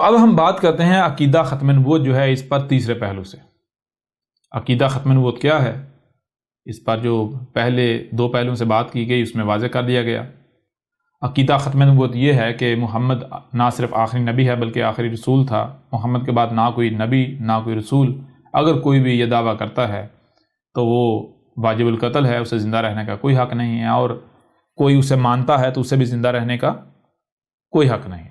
تو اب ہم بات کرتے ہیں عقیدہ ختم نبوت جو ہے اس پر تیسرے پہلو سے. عقیدہ ختم نبوت کیا ہے؟ اس پر جو پہلے دو پہلوؤں سے بات کی گئی اس میں واضح کر دیا گیا. عقیدہ ختم نبوت یہ ہے کہ محمد نہ صرف آخری نبی ہے بلکہ آخری رسول تھا. محمد کے بعد نہ کوئی نبی نہ کوئی رسول. اگر کوئی بھی یہ دعویٰ کرتا ہے تو وہ واجب القتل ہے، اسے زندہ رہنے کا کوئی حق نہیں ہے، اور کوئی اسے مانتا ہے تو اسے بھی زندہ رہنے کا کوئی حق نہیں ہے.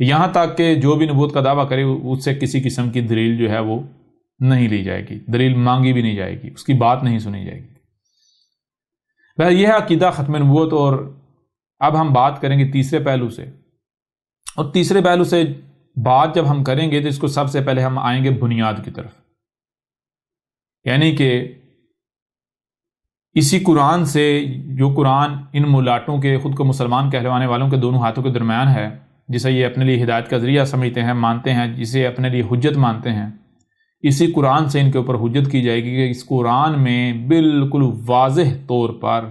یہاں تک کہ جو بھی نبوت کا دعویٰ کرے اس سے کسی قسم کی دلیل جو ہے وہ نہیں لی جائے گی، دلیل مانگی بھی نہیں جائے گی، اس کی بات نہیں سنی جائے گی. یہ ہے عقیدہ ختم نبوت. اور اب ہم بات کریں گے تیسرے پہلو سے، اور تیسرے پہلو سے بات جب ہم کریں گے تو اس کو سب سے پہلے ہم آئیں گے بنیاد کی طرف. یعنی کہ اسی قرآن سے، جو قرآن ان ملاٹوں کے خود کو مسلمان کہلوانے والوں کے دونوں ہاتھوں کے درمیان ہے، جسے یہ اپنے لیے ہدایت کا ذریعہ سمجھتے ہیں، مانتے ہیں، جسے اپنے لیے حجت مانتے ہیں، اسی قرآن سے ان کے اوپر حجت کی جائے گی کہ اس قرآن میں بالکل واضح طور پر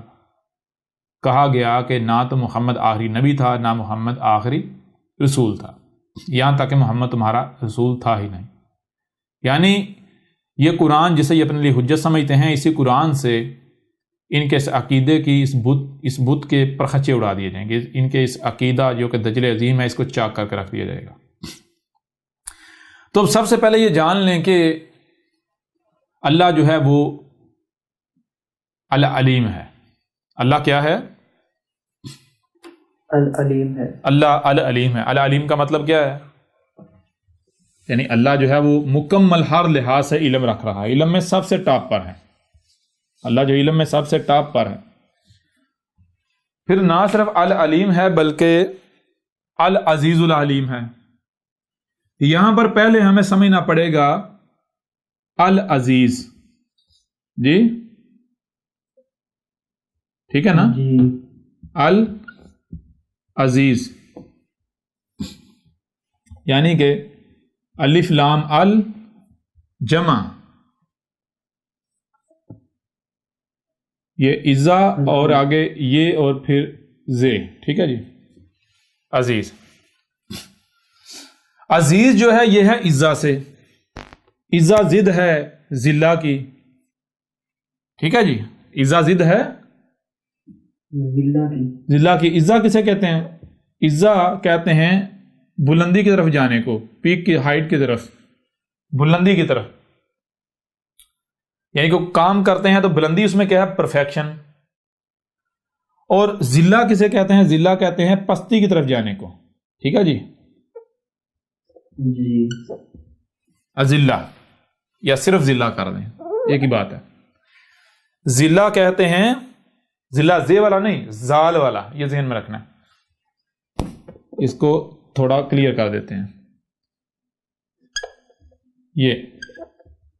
کہا گیا کہ نہ تو محمد آخری نبی تھا نہ محمد آخری رسول تھا، یہاں تک کہ محمد تمہارا رسول تھا ہی نہیں. یعنی یہ قرآن جسے یہ اپنے لیے حجت سمجھتے ہیں، اسی قرآن سے ان کے اس عقیدے کی اس بت کے پرخچے اڑا دیے جائیں گے. ان کے اس عقیدہ جو کہ دجل عظیم ہے اس کو چاک کر کے رکھ دیا جائے گا. تو سب سے پہلے یہ جان لیں کہ اللہ جو ہے وہ العلیم ہے. اللہ کیا ہے؟ العلیم ہے. اللہ العلیم ہے. العلیم کا مطلب کیا ہے؟ یعنی اللہ جو ہے وہ مکمل ہر لحاظ سے علم رکھ رہا ہے، علم میں سب سے ٹاپ پر ہے. اللہ جو علم میں سب سے ٹاپ پر ہے. پھر نہ صرف العلیم ہے بلکہ العزیز العلیم ہے. یہاں پر پہلے ہمیں سمجھنا پڑے گا العزیز. جی ٹھیک ہے نا؟ جی. العزیز یعنی کہ الف لام ال جمع یہ عزا اور آگے یہ اور پھر زے. ٹھیک ہے جی. عزیز عزیز جو ہے یہ ہے عزا سے. عزا ضد ہے ذلہ کی. ٹھیک ہے جی. عزا ضد ہے ذلہ کی. عزا کسے کہتے ہیں؟ عزا کہتے ہیں بلندی کی طرف جانے کو، پیک کی ہائٹ کی طرف، بلندی کی طرف. یعنی کہ کام کرتے ہیں تو بلندی اس میں کیا ہے؟ پرفیکشن. اور ذلہ کسے کہتے ہیں؟ ذلہ کہتے ہیں پستی کی طرف جانے کو. ٹھیک ہے جی. جی. ذلہ یا صرف ذلہ کر دیں ایک ہی بات ہے. ذلہ کہتے ہیں، ذلہ زے والا نہیں، زال والا، یہ ذہن میں رکھنا ہے. اس کو تھوڑا کلیئر کر دیتے ہیں. یہ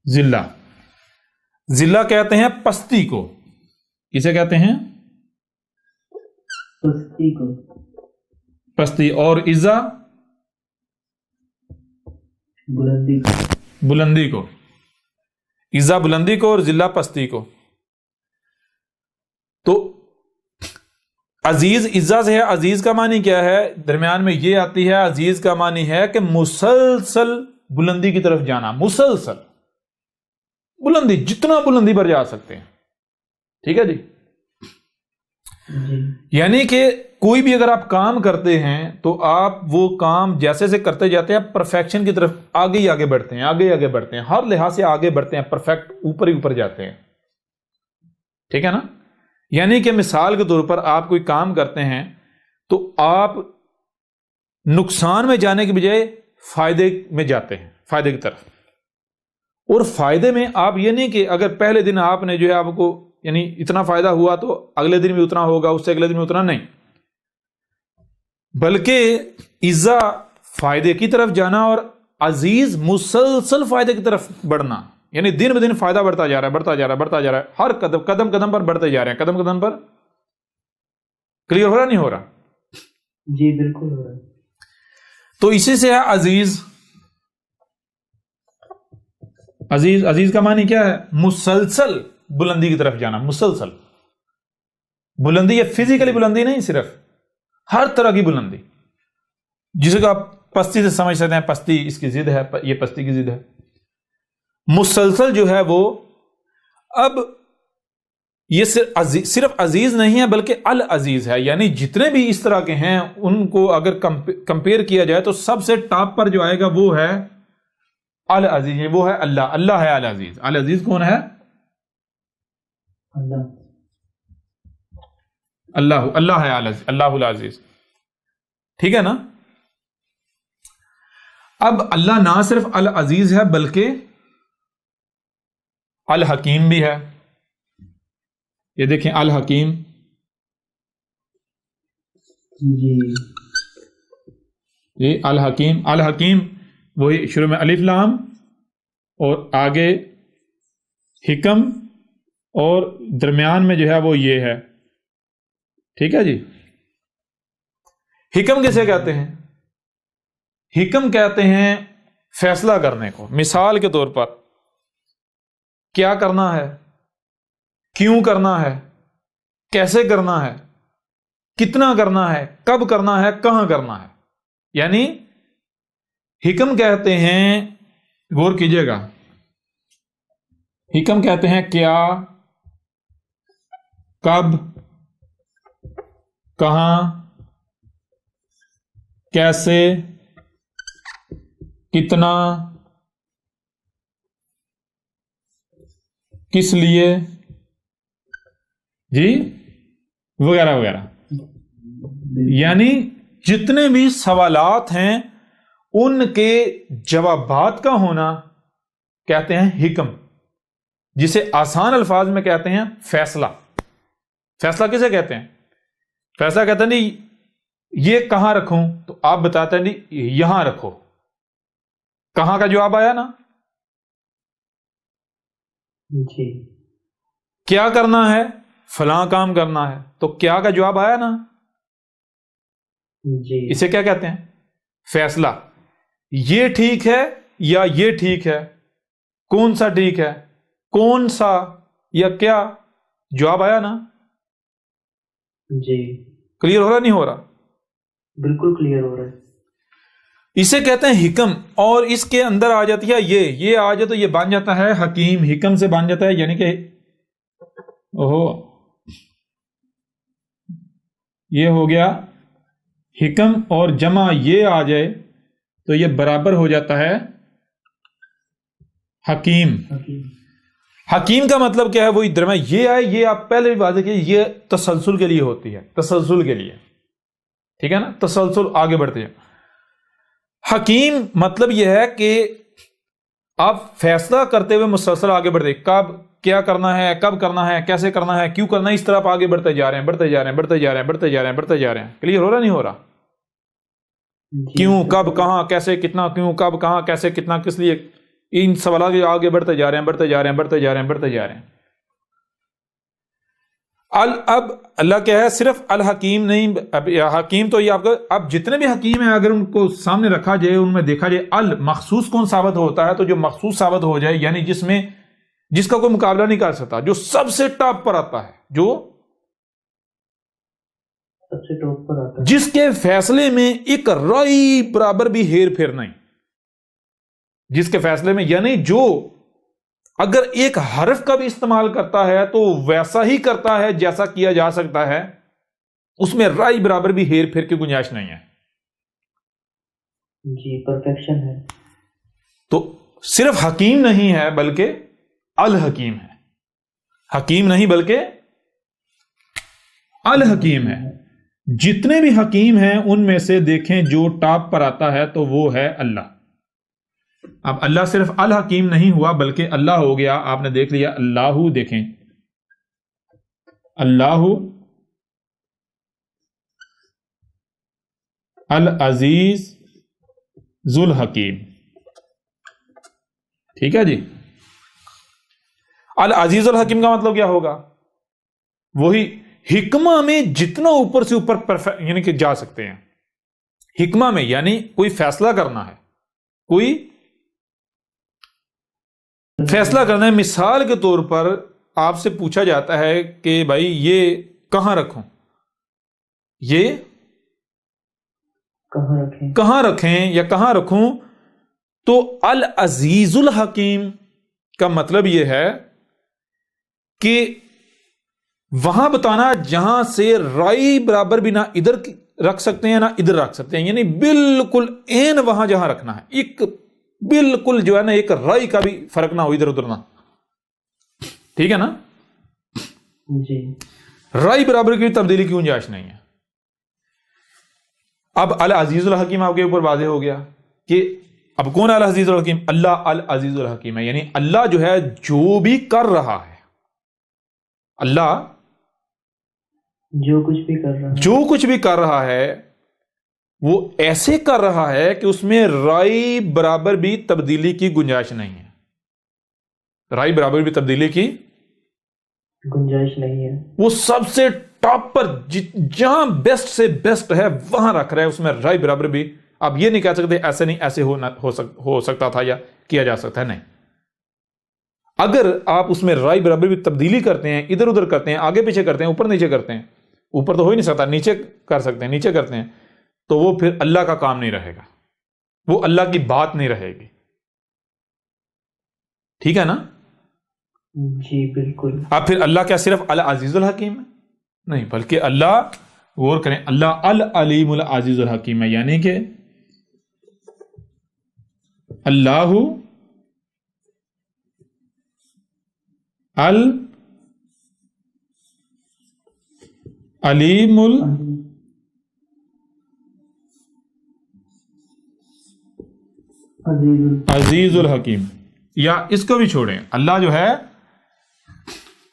ذلہ، ذلہ کہتے ہیں پستی کو. کسے کہتے ہیں؟ پستی کو. پستی. اور عزا بلندی کو. بلندی کو. عزا بلندی کو اور ذلہ پستی کو. تو عزیز عزا سے ہے. عزیز کا معنی کیا ہے؟ درمیان میں یہ آتی ہے. عزیز کا معنی ہے کہ مسلسل بلندی کی طرف جانا. مسلسل بلندی، جتنا بلندی پر جا سکتے ہیں. ٹھیک ہے جی. یعنی کہ کوئی بھی اگر آپ کام کرتے ہیں تو آپ وہ کام جیسے سے کرتے جاتے ہیں، پرفیکشن کی طرف آگے ہی آگے بڑھتے ہیں، آگے ہی آگے بڑھتے ہیں، ہر لحاظ سے آگے بڑھتے ہیں، پرفیکٹ اوپر ہی اوپر جاتے ہیں. ٹھیک ہے نا؟ یعنی کہ مثال کے طور پر آپ کوئی کام کرتے ہیں تو آپ نقصان میں جانے کے بجائے فائدے میں جاتے ہیں، فائدے کی طرف. اور فائدے میں آپ یہ نہیں کہ اگر پہلے دن آپ نے جو ہے آپ کو یعنی اتنا فائدہ ہوا تو اگلے دن بھی اتنا ہوگا، اس سے اگلے دن بھی اتنا نہیں، بلکہ عزا فائدے کی طرف جانا اور عزیز مسلسل فائدے کی طرف بڑھنا. یعنی دن بدن فائدہ بڑھتا جا رہا ہے، بڑھتا جا رہا ہے، بڑھتا جا رہا ہے. ہر قدم قدم پر بڑھتے جا رہے ہیں، قدم قدم پر. کلیئر ہو رہا نہیں ہو رہا؟ جی بالکل ہو رہا ہے. تو اسی سے ہے عزیز. عزیز، عزیز کا معنی کیا ہے؟ مسلسل بلندی کی طرف جانا. مسلسل بلندی، یہ فزیکلی بلندی نہیں، صرف ہر طرح کی بلندی. جسے کہ آپ پستی سے سمجھ سکتے ہیں پستی اس کی ضد ہے، یہ پستی کی ضد ہے. مسلسل جو ہے وہ اب یہ صرف عزیز نہیں ہے بلکہ العزیز ہے، یعنی جتنے بھی اس طرح کے ہیں ان کو اگر کمپیئر کیا جائے تو سب سے ٹاپ پر جو آئے گا وہ ہے العزیز، وہ ہے اللہ. اللہ ہے العزیز. العزیز کون ہے؟ اللہ ہے اللہ العزیز. ٹھیک ہے نا. اب اللہ نہ صرف العزیز ہے بلکہ الحکیم بھی ہے. یہ دیکھیں الحکیم، جی الحکیم وہی شروع میں الف لام اور آگے حکم اور درمیان میں جو ہے وہ یہ ہے. ٹھیک ہے جی. حکم کسے کہتے ہیں؟ حکم کہتے ہیں فیصلہ کرنے کو. مثال کے طور پر کیا کرنا ہے، کیوں کرنا ہے، کیسے کرنا ہے، کتنا کرنا ہے، کب کرنا ہے، کہاں کرنا ہے. یعنی حکم کہتے ہیں، غور کیجئے گا، حکم کہتے ہیں کیا، کب، کہاں، کیسے، کتنا، کس لیے، جی وغیرہ وغیرہ. یعنی جتنے بھی سوالات ہیں ان کے جوابات کا ہونا کہتے ہیں حکم، جسے آسان الفاظ میں کہتے ہیں فیصلہ. فیصلہ کسے کہتے ہیں؟ فیصلہ کہتے ہیں نہیں یہ کہاں رکھوں، تو آپ بتاتے ہیں نہیں یہاں رکھو. کہاں کا جواب آیا نا. جی. کیا کرنا ہے، فلاں کام کرنا ہے، تو کیا کا جواب آیا نا. جی. اسے کیا کہتے ہیں؟ فیصلہ. یہ ٹھیک ہے یا یہ ٹھیک ہے، کون سا ٹھیک ہے، کون سا یا کیا، جواب آیا نا. جی. کلیئر ہو رہا نہیں ہو رہا؟ بالکل کلیئر ہو رہا ہے. اسے کہتے ہیں حکم. اور اس کے اندر آ جاتی ہے یہ آ جائے تو یہ بن جاتا ہے حکیم. حکم سے بن جاتا ہے، یعنی کہ یہ ہو گیا حکم، اور جمع یہ آ جائے تو یہ برابر ہو جاتا ہے حکیم. حکیم کا مطلب کیا ہے؟ وہی درمیان یہ آئے. یہ آپ پہلے بھی واضح کیے، یہ تسلسل کے لیے ہوتی ہے، تسلسل کے لیے. ٹھیک ہے نا، تسلسل آگے بڑھتے ہیں. حکیم مطلب یہ ہے کہ آپ فیصلہ کرتے ہوئے مسلسل آگے بڑھتے، کب کیا کرنا ہے، کب کرنا ہے، کیسے کرنا ہے، کیوں کرنا ہے، اس طرح آپ آگے بڑھتے جا رہے ہیں، بڑھتے جا رہے ہیں، بڑھتے جا رہے ہیں، بڑھتے جا رہے ہیں، بڑھتے جا رہے ہیں. کلیئر ہو رہا نہیں ہو رہا؟ کیوں، کب، کہاں، کیسے، کتنا، کیوں، کب، کہاں، کیسے، کتنا، کس لیے، ان سوالات کے آگے بڑھتے جا رہے ہیں، بڑھتے جا رہے ہیں، بڑھتے جا رہے ہیں، بڑھتے جا رہے ہیں. اب اللہ کیا ہے؟ صرف الحکیم نہیں. اب حکیم تو یہ آپ کا، اب جتنے بھی حکیم ہیں اگر ان کو سامنے رکھا جائے، ان میں دیکھا جائے المخصوص کون ثابت ہوتا ہے، تو جو مخصوص ثابت ہو جائے، یعنی جس کا کوئی مقابلہ نہیں کر سکتا، جو سب سے ٹاپ پر آتا ہے، جو سب سے ٹاپ پر آتا ہے، جس کے فیصلے میں ایک رائی برابر بھی ہیر پھیر نہیں، جس کے فیصلے میں، یعنی جو اگر ایک حرف کا بھی استعمال کرتا ہے تو ویسا ہی کرتا ہے جیسا کیا جا سکتا ہے، اس میں رائی برابر بھی ہیر پھیر کی گنجائش نہیں ہے. جی پرفیکشن ہے. تو صرف حکیم نہیں ہے بلکہ الحکیم ہے. حکیم نہیں بلکہ الحکیم ہے. جتنے بھی حکیم ہیں ان میں سے دیکھیں جو ٹاپ پر آتا ہے تو وہ ہے اللہ. اب اللہ صرف الحکیم نہیں ہوا بلکہ اللہ ہو گیا، آپ نے دیکھ لیا اللہ. دیکھیں اللہ العزیز ذو الحکیم. ٹھیک ہے جی. العزیز الحکیم کا مطلب کیا ہوگا؟ وہی حکمہ میں جتنا اوپر سے اوپر یعنی کہ جا سکتے ہیں. حکمہ میں یعنی کوئی فیصلہ کرنا ہے، کوئی فیصلہ کرنا ہے. مثال کے طور پر آپ سے پوچھا جاتا ہے کہ بھائی یہ کہاں رکھوں، یہ کہاں رکھیں یا کہاں رکھوں؟ تو العزیز الحکیم کا مطلب یہ ہے کہ وہاں بتانا جہاں سے رائی برابر بھی نہ ادھر رکھ سکتے ہیں نہ ادھر رکھ سکتے ہیں، یعنی بالکل عین وہاں جہاں رکھنا ہے، ایک بالکل جو ہے نا ایک رائی کا بھی فرق نہ ہو ادھر ادھر نہ، ٹھیک ہے نا؟ جی رائی برابر کی تبدیلی کی گنجائش نہیں ہے۔ اب العزیز الحکیم آپ کے اوپر واضح ہو گیا کہ اب کون ہے العزیز الحکیم؟ اللہ العزیز الحکیم ہے، یعنی اللہ جو ہے جو بھی کر رہا ہے، اللہ جو کچھ بھی کر رہا ہے وہ ایسے کر رہا ہے کہ اس میں رائی برابر بھی تبدیلی کی گنجائش نہیں ہے، رائی برابر بھی تبدیلی کی گنجائش نہیں ہے۔ وہ سب سے ٹاپ پر جہاں بیسٹ سے بیسٹ ہے وہاں رکھ رہا ہے، اس میں رائی برابر بھی آپ یہ نہیں کہہ سکتے ایسے نہیں ایسے ہو سکتا تھا یا کیا جا سکتا ہے، نہیں۔ اگر آپ اس میں رائی برابر بھی تبدیلی کرتے ہیں، ادھر ادھر کرتے ہیں، آگے پیچھے کرتے ہیں، اوپر نیچے کرتے ہیں، اوپر تو ہو ہی نہیں سکتا، نیچے کر سکتے ہیں، نیچے کرتے ہیں، تو وہ پھر اللہ کا کام نہیں رہے گا، وہ اللہ کی بات نہیں رہے گی، ٹھیک ہے نا؟ جی بالکل۔ اب پھر اللہ کیا صرف العزیز الحکیم ہے؟ نہیں، بلکہ اللہ، غور کریں، اللہ العلیم العزیز الحکیم ہے، یعنی کہ اللہ العلیم العزیز الحکیم، یا اس کو بھی چھوڑیں، اللہ جو ہے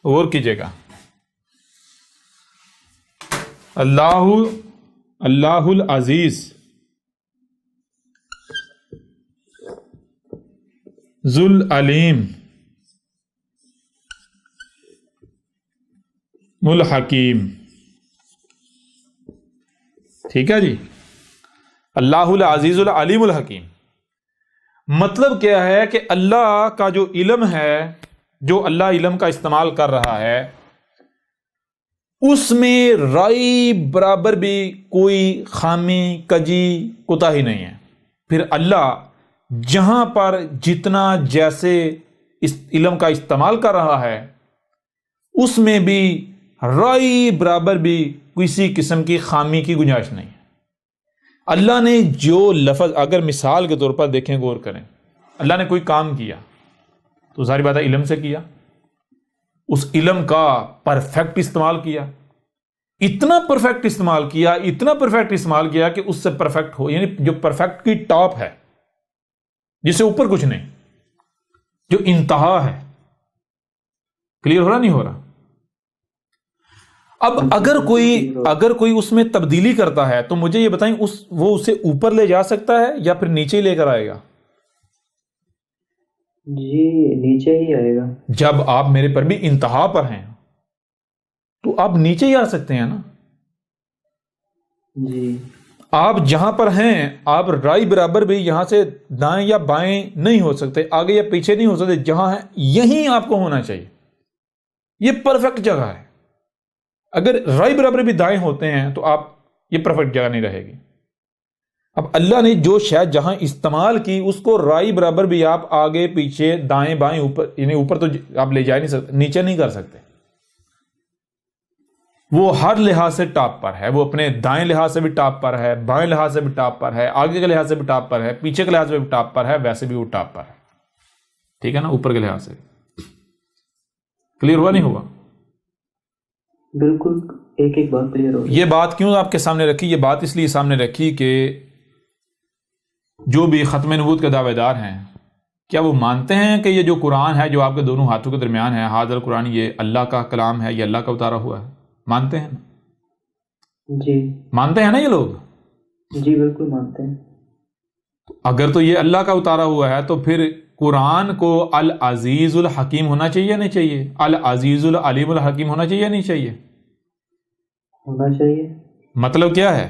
غور کیجئے گا، اللہ العزیز ذو العلیم الحکیم، ٹھیک ہے جی؟ اللہ العزیز العلیم الحکیم مطلب کیا ہے کہ اللہ کا جو علم ہے، جو اللہ علم کا استعمال کر رہا ہے، اس میں رائی برابر بھی کوئی خامی کجی کوتاہی نہیں ہے۔ پھر اللہ جہاں پر جتنا جیسے اس علم کا استعمال کر رہا ہے، اس میں بھی رائی برابر بھی کسی قسم کی خامی کی گنجائش نہیں ہے۔ اللہ نے جو لفظ، اگر مثال کے طور پر دیکھیں، غور کریں، اللہ نے کوئی کام کیا تو ظاہر بات ہے علم سے کیا، اس علم کا پرفیکٹ استعمال کیا، اتنا پرفیکٹ استعمال کیا، اتنا پرفیکٹ استعمال کیا کہ اس سے پرفیکٹ ہو، یعنی جو پرفیکٹ کی ٹاپ ہے، جس سے اوپر کچھ نہیں، جو انتہا ہے۔ کلیئر ہو رہا نہیں ہو رہا؟ اب اگر کوئی اس میں تبدیلی کرتا ہے تو مجھے یہ بتائیں، وہ اسے اوپر لے جا سکتا ہے یا پھر نیچے ہی لے کر آئے گا؟ جی نیچے ہی آئے گا۔ جب آپ میرے پر بھی انتہا پر ہیں تو آپ نیچے ہی آ سکتے ہیں نا؟ جی آپ جہاں پر ہیں، آپ رائی برابر بھی یہاں سے دائیں یا بائیں نہیں ہو سکتے، آگے یا پیچھے نہیں ہو سکتے، جہاں ہیں یہیں آپ کو ہونا چاہیے، یہ پرفیکٹ جگہ ہے۔ اگر رائی برابر بھی دائیں ہوتے ہیں تو آپ، یہ پرفیکٹ جگہ نہیں رہے گی۔ اب اللہ نے جو شاید جہاں استعمال کی، اس کو رائی برابر بھی آپ آگے پیچھے دائیں بائیں اوپر، یعنی اوپر تو آپ لے جا نہیں سکتے، نیچے نہیں کر سکتے۔ وہ ہر لحاظ سے ٹاپ پر ہے، وہ اپنے دائیں لحاظ سے بھی ٹاپ پر ہے، بائیں لحاظ سے بھی ٹاپ پر ہے، آگے کے لحاظ سے بھی ٹاپ پر ہے، پیچھے کے لحاظ سے بھی ٹاپ پر ہے، ویسے بھی وہ ٹاپ پر ہے، ٹھیک ہے نا؟ اوپر کے لحاظ سے کلیئر ہوا نہیں ہوا؟ بالکل، ایک ایک بات کلیئر ہو۔ یہ بات کیوں آپ کے سامنے رکھی؟ یہ بات اس لیے سامنے رکھی کہ جو بھی ختم نبوت کے دعوے دار ہیں، کیا وہ مانتے ہیں کہ یہ جو قرآن ہے، جو آپ کے دونوں ہاتھوں کے درمیان ہے، حاضر قرآن، یہ اللہ کا کلام ہے، یہ اللہ کا اتارا ہوا ہے؟ مانتے ہیں؟ جی مانتے ہیں نا یہ لوگ؟ جی بالکل مانتے ہیں۔ اگر تو یہ اللہ کا اتارا ہوا ہے تو پھر قرآن کو العزیز الحکیم ہونا چاہیے یا نہیں چاہیے؟ العزیز العلیم الحکیم ہونا چاہیے یا نہیں چاہیے؟ ہونا چاہیے۔ مطلب کیا ہے؟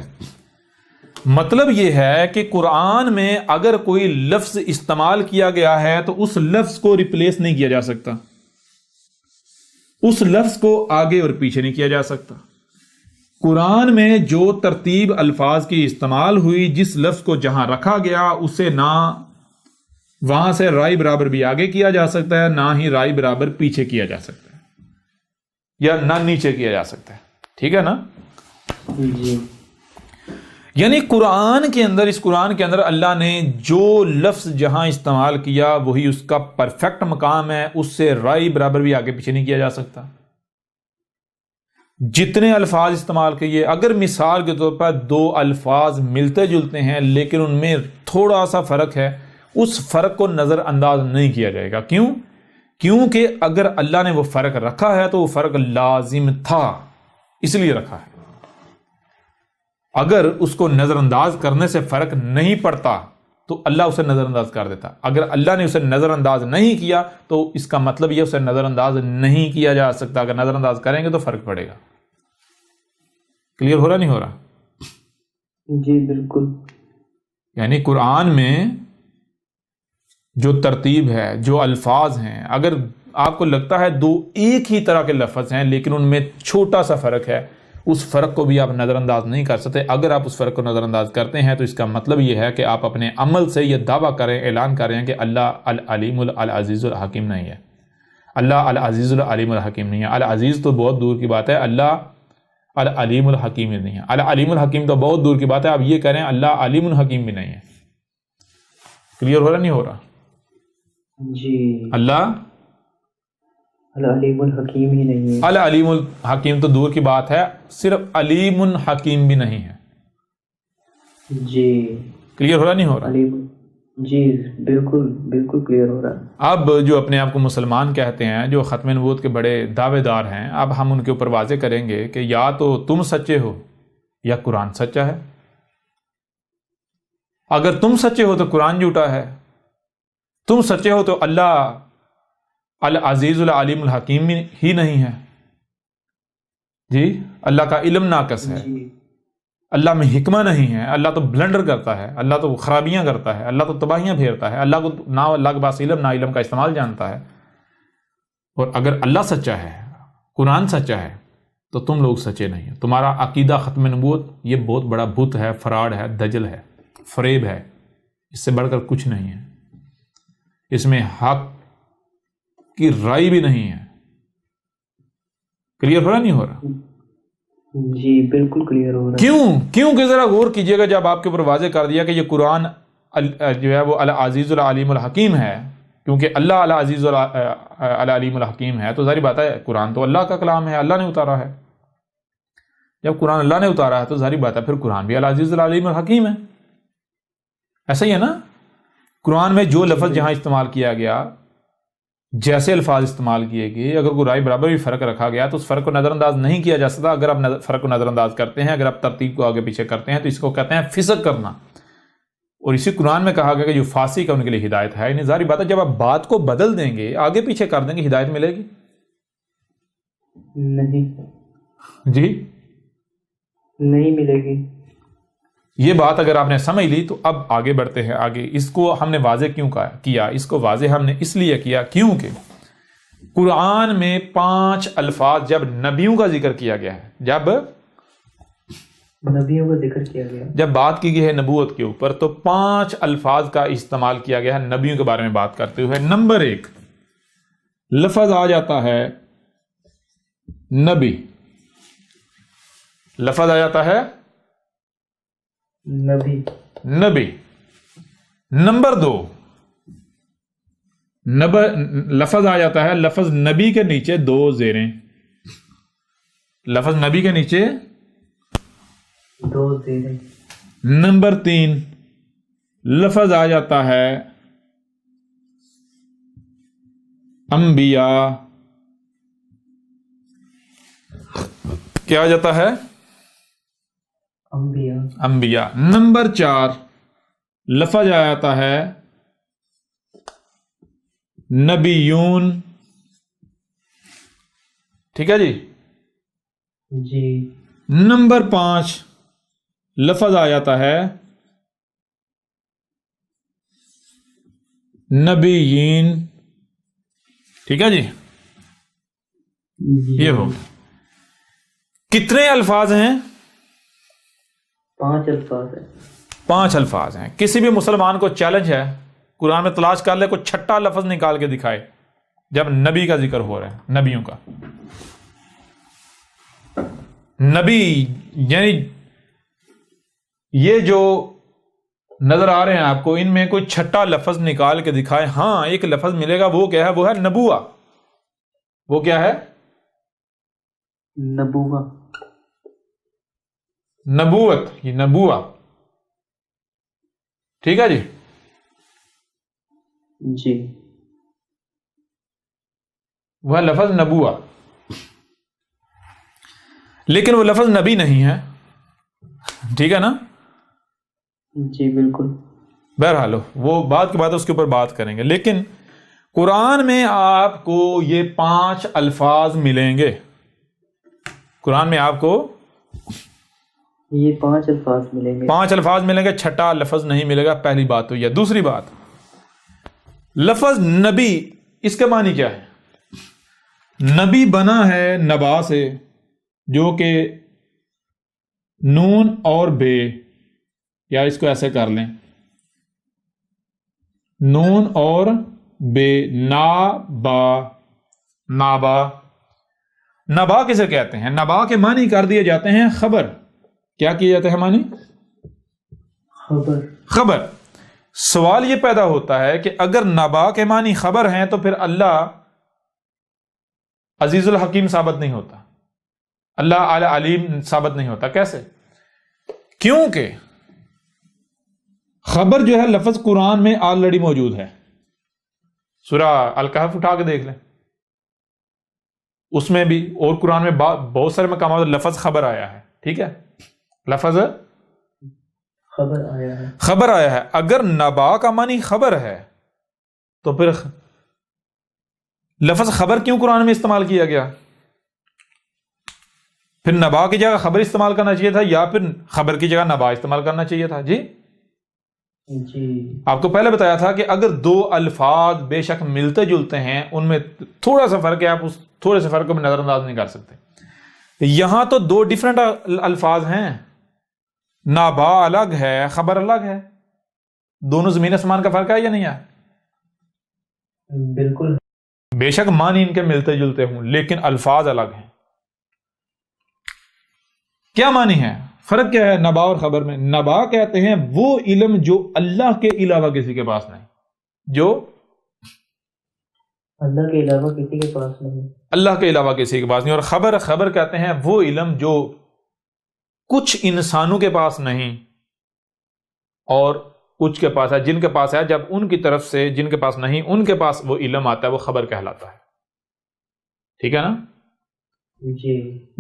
مطلب یہ ہے کہ قرآن میں اگر کوئی لفظ استعمال کیا گیا ہے تو اس لفظ کو ریپلیس نہیں کیا جا سکتا، اس لفظ کو آگے اور پیچھے نہیں کیا جا سکتا۔ قرآن میں جو ترتیب الفاظ کی استعمال ہوئی، جس لفظ کو جہاں رکھا گیا، اسے نہ وہاں سے رائے برابر بھی آگے کیا جا سکتا ہے، نہ ہی رائے برابر پیچھے کیا جا سکتا ہے، یا نہ نیچے کیا جا سکتا ہے. ٹھیک ہے نا؟ جی. یعنی قرآن کے اندر، اس قرآن کے اندر اللہ نے جو لفظ جہاں استعمال کیا وہی اس کا پرفیکٹ مقام ہے، اس سے رائے برابر بھی آگے پیچھے نہیں کیا جا سکتا. جتنے الفاظ استعمال کیے، اگر مثال کے طور پر دو الفاظ ملتے جلتے ہیں لیکن ان میں تھوڑا سا فرق ہے، اس فرق کو نظر انداز نہیں کیا جائے گا. کیوں؟ کیونکہ اگر اللہ نے وہ فرق رکھا ہے تو وہ فرق لازم تھا، اس لیے رکھا ہے. اگر اس کو نظر انداز کرنے سے فرق نہیں پڑتا تو اللہ اسے نظر انداز کر دیتا. اگر اللہ نے اسے نظر انداز نہیں کیا تو اس کا مطلب یہ اسے نظر انداز نہیں کیا جا سکتا. اگر نظر انداز کریں گے تو فرق پڑے گا. کلیئر ہو رہا نہیں ہو رہا؟ جی بالکل. یعنی قرآن میں جو ترتیب ہے، جو الفاظ ہیں، اگر آپ کو لگتا ہے دو ایک ہی طرح کے لفظ ہیں لیکن ان میں چھوٹا سا فرق ہے، اس فرق کو بھی آپ نظر انداز نہیں کر سکتے. اگر آپ اس فرق کو نظر انداز کرتے ہیں تو اس کا مطلب یہ ہے کہ آپ اپنے عمل سے یہ دعویٰ کریں، اعلان کریں کہ اللہ العلیم العزیز الحکیم نہیں ہے. اللہ العزیز العلیم الحکیم نہیں ہے. العزیز تو بہت دور کی بات ہے، اللہ العلیم الحکیم نہیں ہے. العلیم الحکیم تو بہت دور کی بات ہے. آپ یہ کریں اللہ علیم الحکیم بھی نہیں ہے. کلیئر ہو رہا نہیں ہو رہا؟ جی. اللہ العلیم الحکیم ہی نہیں ہے. العلیم الحکیم تو دور کی بات ہے، صرف علیم الحکیم بھی نہیں ہے. جی. کلیئر ہو رہا نہیں ہو رہا؟ جی بالکل بالکل کلیئر ہو رہا ہے. اب جو اپنے آپ کو مسلمان کہتے ہیں، جو ختم نبوت کے بڑے دعوے دار ہیں، اب ہم ان کے اوپر واضح کریں گے کہ یا تو تم سچے ہو یا قرآن سچا ہے. اگر تم سچے ہو تو قرآن جھوٹا ہے، تم سچے ہو تو اللہ العزیز العلیم الحکیم ہی نہیں ہے. جی، اللہ کا علم ناقص ہے، جی. اللہ میں حکمہ نہیں ہے، اللہ تو بلنڈر کرتا ہے، اللہ تو خرابیاں کرتا ہے، اللہ تو تباہیاں پھیرتا ہے، اللہ کو نہ اللہ کے پاس علم، نہ علم کا استعمال جانتا ہے. اور اگر اللہ سچا ہے، قرآن سچا ہے، تو تم لوگ سچے نہیں ہیں. تمہارا عقیدہ ختم نبوت یہ بہت بڑا بت ہے، فراڈ ہے، دجل ہے، فریب ہے، اس سے بڑھ کر کچھ نہیں ہے. اس میں حق کی رائے بھی نہیں ہے. کلیئر ہو رہا نہیں ہو رہا؟ جی بالکل کلیئر ہو رہا ہے. کیونکہ ذرا غور کیجئے گا، جب آپ کے اوپر واضح کر دیا کہ یہ قرآن جو ہے وہ العزیز العلیم الحکیم ہے، کیونکہ اللہ العزیز العلیم الحکیم ہے، تو ظاہر بات ہے قرآن تو اللہ کا کلام ہے، اللہ نے اتارا ہے. جب قرآن اللہ نے اتارا ہے تو ظاہر بات ہے پھر قرآن بھی العزیز العلیم الحکیم ہے. ایسا ہی ہے نا؟ قرآن میں جو لفظ جہاں استعمال کیا گیا، جیسے الفاظ استعمال کیے گئے، اگر کوئی رائے برابر بھی فرق رکھا گیا تو اس فرق کو نظر انداز نہیں کیا جا سکتا. اگر آپ فرق کو نظر انداز کرتے ہیں، اگر آپ ترتیب کو آگے پیچھے کرتے ہیں، تو اس کو کہتے ہیں فسق کرنا. اور اسی قرآن میں کہا گیا کہ جو فاسق ہے ان کے لیے ہدایت ہے. یعنی ظاہر بات ہے جب آپ بات کو بدل دیں گے، آگے پیچھے کر دیں گے، ہدایت ملے گی نہیں؟ جی نہیں ملے گی. یہ بات اگر آپ نے سمجھ لی تو اب آگے بڑھتے ہیں. آگے اس کو ہم نے واضح کیوں کیا؟ اس کو واضح ہم نے اس لیے کیا کیونکہ قرآن میں 5 الفاظ جب نبیوں کا ذکر کیا گیا ہے، جب نبیوں کا ذکر کیا گیا، جب بات کی گئی ہے نبوت کے اوپر، تو 5 الفاظ کا استعمال کیا گیا ہے نبیوں کے بارے میں بات کرتے ہوئے. نمبر 1 لفظ آ جاتا ہے نبی. لفظ آ جاتا ہے نبی. نمبر 2 لفظ آ جاتا ہے، لفظ نبی کے نیچے 2 زیریں. لفظ نبی کے نیچے 2 زیریں. نمبر 3 لفظ آ جاتا ہے انبیاء. کیا آ جاتا ہے؟ انبیاء. نمبر 4 لفظ آ جاتا ہے نبیون. ٹھیک ہے جی. نمبر 5 لفظ آ جاتا ہے نبیین. ٹھیک ہے جی. یہ ہو کتنے الفاظ ہیں؟ 5 الفاظ ہیں. 5 الفاظ ہیں. کسی بھی مسلمان کو چیلنج ہے قرآن میں تلاش کر لے کوئی چھٹا لفظ نکال کے دکھائے جب نبی کا ذکر ہو رہا ہے. نبیوں کا نبی یعنی یہ جو نظر آ رہے ہیں آپ کو ان میں کوئی چھٹا لفظ نکال کے دکھائے. ہاں ایک لفظ ملے گا. وہ کیا ہے؟ وہ ہے نبوہ. وہ کیا ہے؟ نبوہ. نبوت. یہ نبوہ. ٹھیک ہے جی. جی. وہ لفظ نبوہ لیکن وہ لفظ نبی نہیں ہے. ٹھیک ہے نا؟ جی بالکل. بہرحال وہ بات کی بات ہے اس کے اوپر بات کریں گے. لیکن قرآن میں آپ کو یہ 5 الفاظ ملیں گے. قرآن میں آپ کو یہ 5 الفاظ ملیں گے. 5 الفاظ ملیں گے. چھٹا لفظ نہیں ملے گا. پہلی بات تو یہ. دوسری بات لفظ نبی اس کے معنی کیا ہے؟ نبی بنا ہے نبا سے جو کہ نون اور بے یا اس کو ایسے کر لیں نون اور بے نابا. نابا نبا کسے کہتے ہیں؟ نبا کے معنی کر دیے جاتے ہیں خبر. کیا کیے جاتے ہیں معنی؟ خبر. سوال یہ پیدا ہوتا ہے کہ اگر نبا کے معنی خبر ہیں تو پھر اللہ عزیز الحکیم ثابت نہیں ہوتا. اللہ اعلی علیم ثابت نہیں ہوتا. کیسے؟ کیونکہ خبر جو ہے لفظ قرآن میں آلریڈی موجود ہے. سورہ الکہف اٹھا کے دیکھ لیں اس میں بھی اور قرآن میں بہت سارے مقامات لفظ خبر آیا ہے. ٹھیک ہے. لفظ خبر آیا ہے. اگر نبا کا معنی خبر ہے تو پھر لفظ خبر کیوں قرآن میں استعمال کیا گیا؟ پھر نبا کی جگہ خبر استعمال کرنا چاہیے تھا یا پھر خبر کی جگہ نبا استعمال کرنا چاہیے تھا؟ جی آپ کو پہلے بتایا تھا کہ اگر 2 الفاظ بے شک ملتے جلتے ہیں ان میں تھوڑا سا فرق ہے. آپ اس تھوڑے سے فرق کو نظر انداز نہیں کر سکتے. یہاں تو 2 ڈیفرنٹ الفاظ ہیں. نبا الگ ہے خبر الگ ہے. دونوں زمین آسمان کا فرق ہے یا نہیں ہے؟ بالکل. بے شک معنی ان کے ملتے جلتے ہوں لیکن الفاظ الگ ہیں. کیا معنی ہے؟ فرق کیا ہے نبا اور خبر میں؟ نبا کہتے ہیں وہ علم جو اللہ کے علاوہ کسی کے پاس نہیں. جو اللہ کے علاوہ کسی کے پاس نہیں. اللہ کے علاوہ کسی کے پاس نہیں. اور خبر کہتے ہیں وہ علم جو کچھ انسانوں کے پاس نہیں اور کچھ کے پاس ہے. جن کے پاس ہے جب ان کی طرف سے جن کے پاس نہیں ان کے پاس وہ علم آتا ہے وہ خبر کہلاتا ہے. ٹھیک ہے نا؟ جی.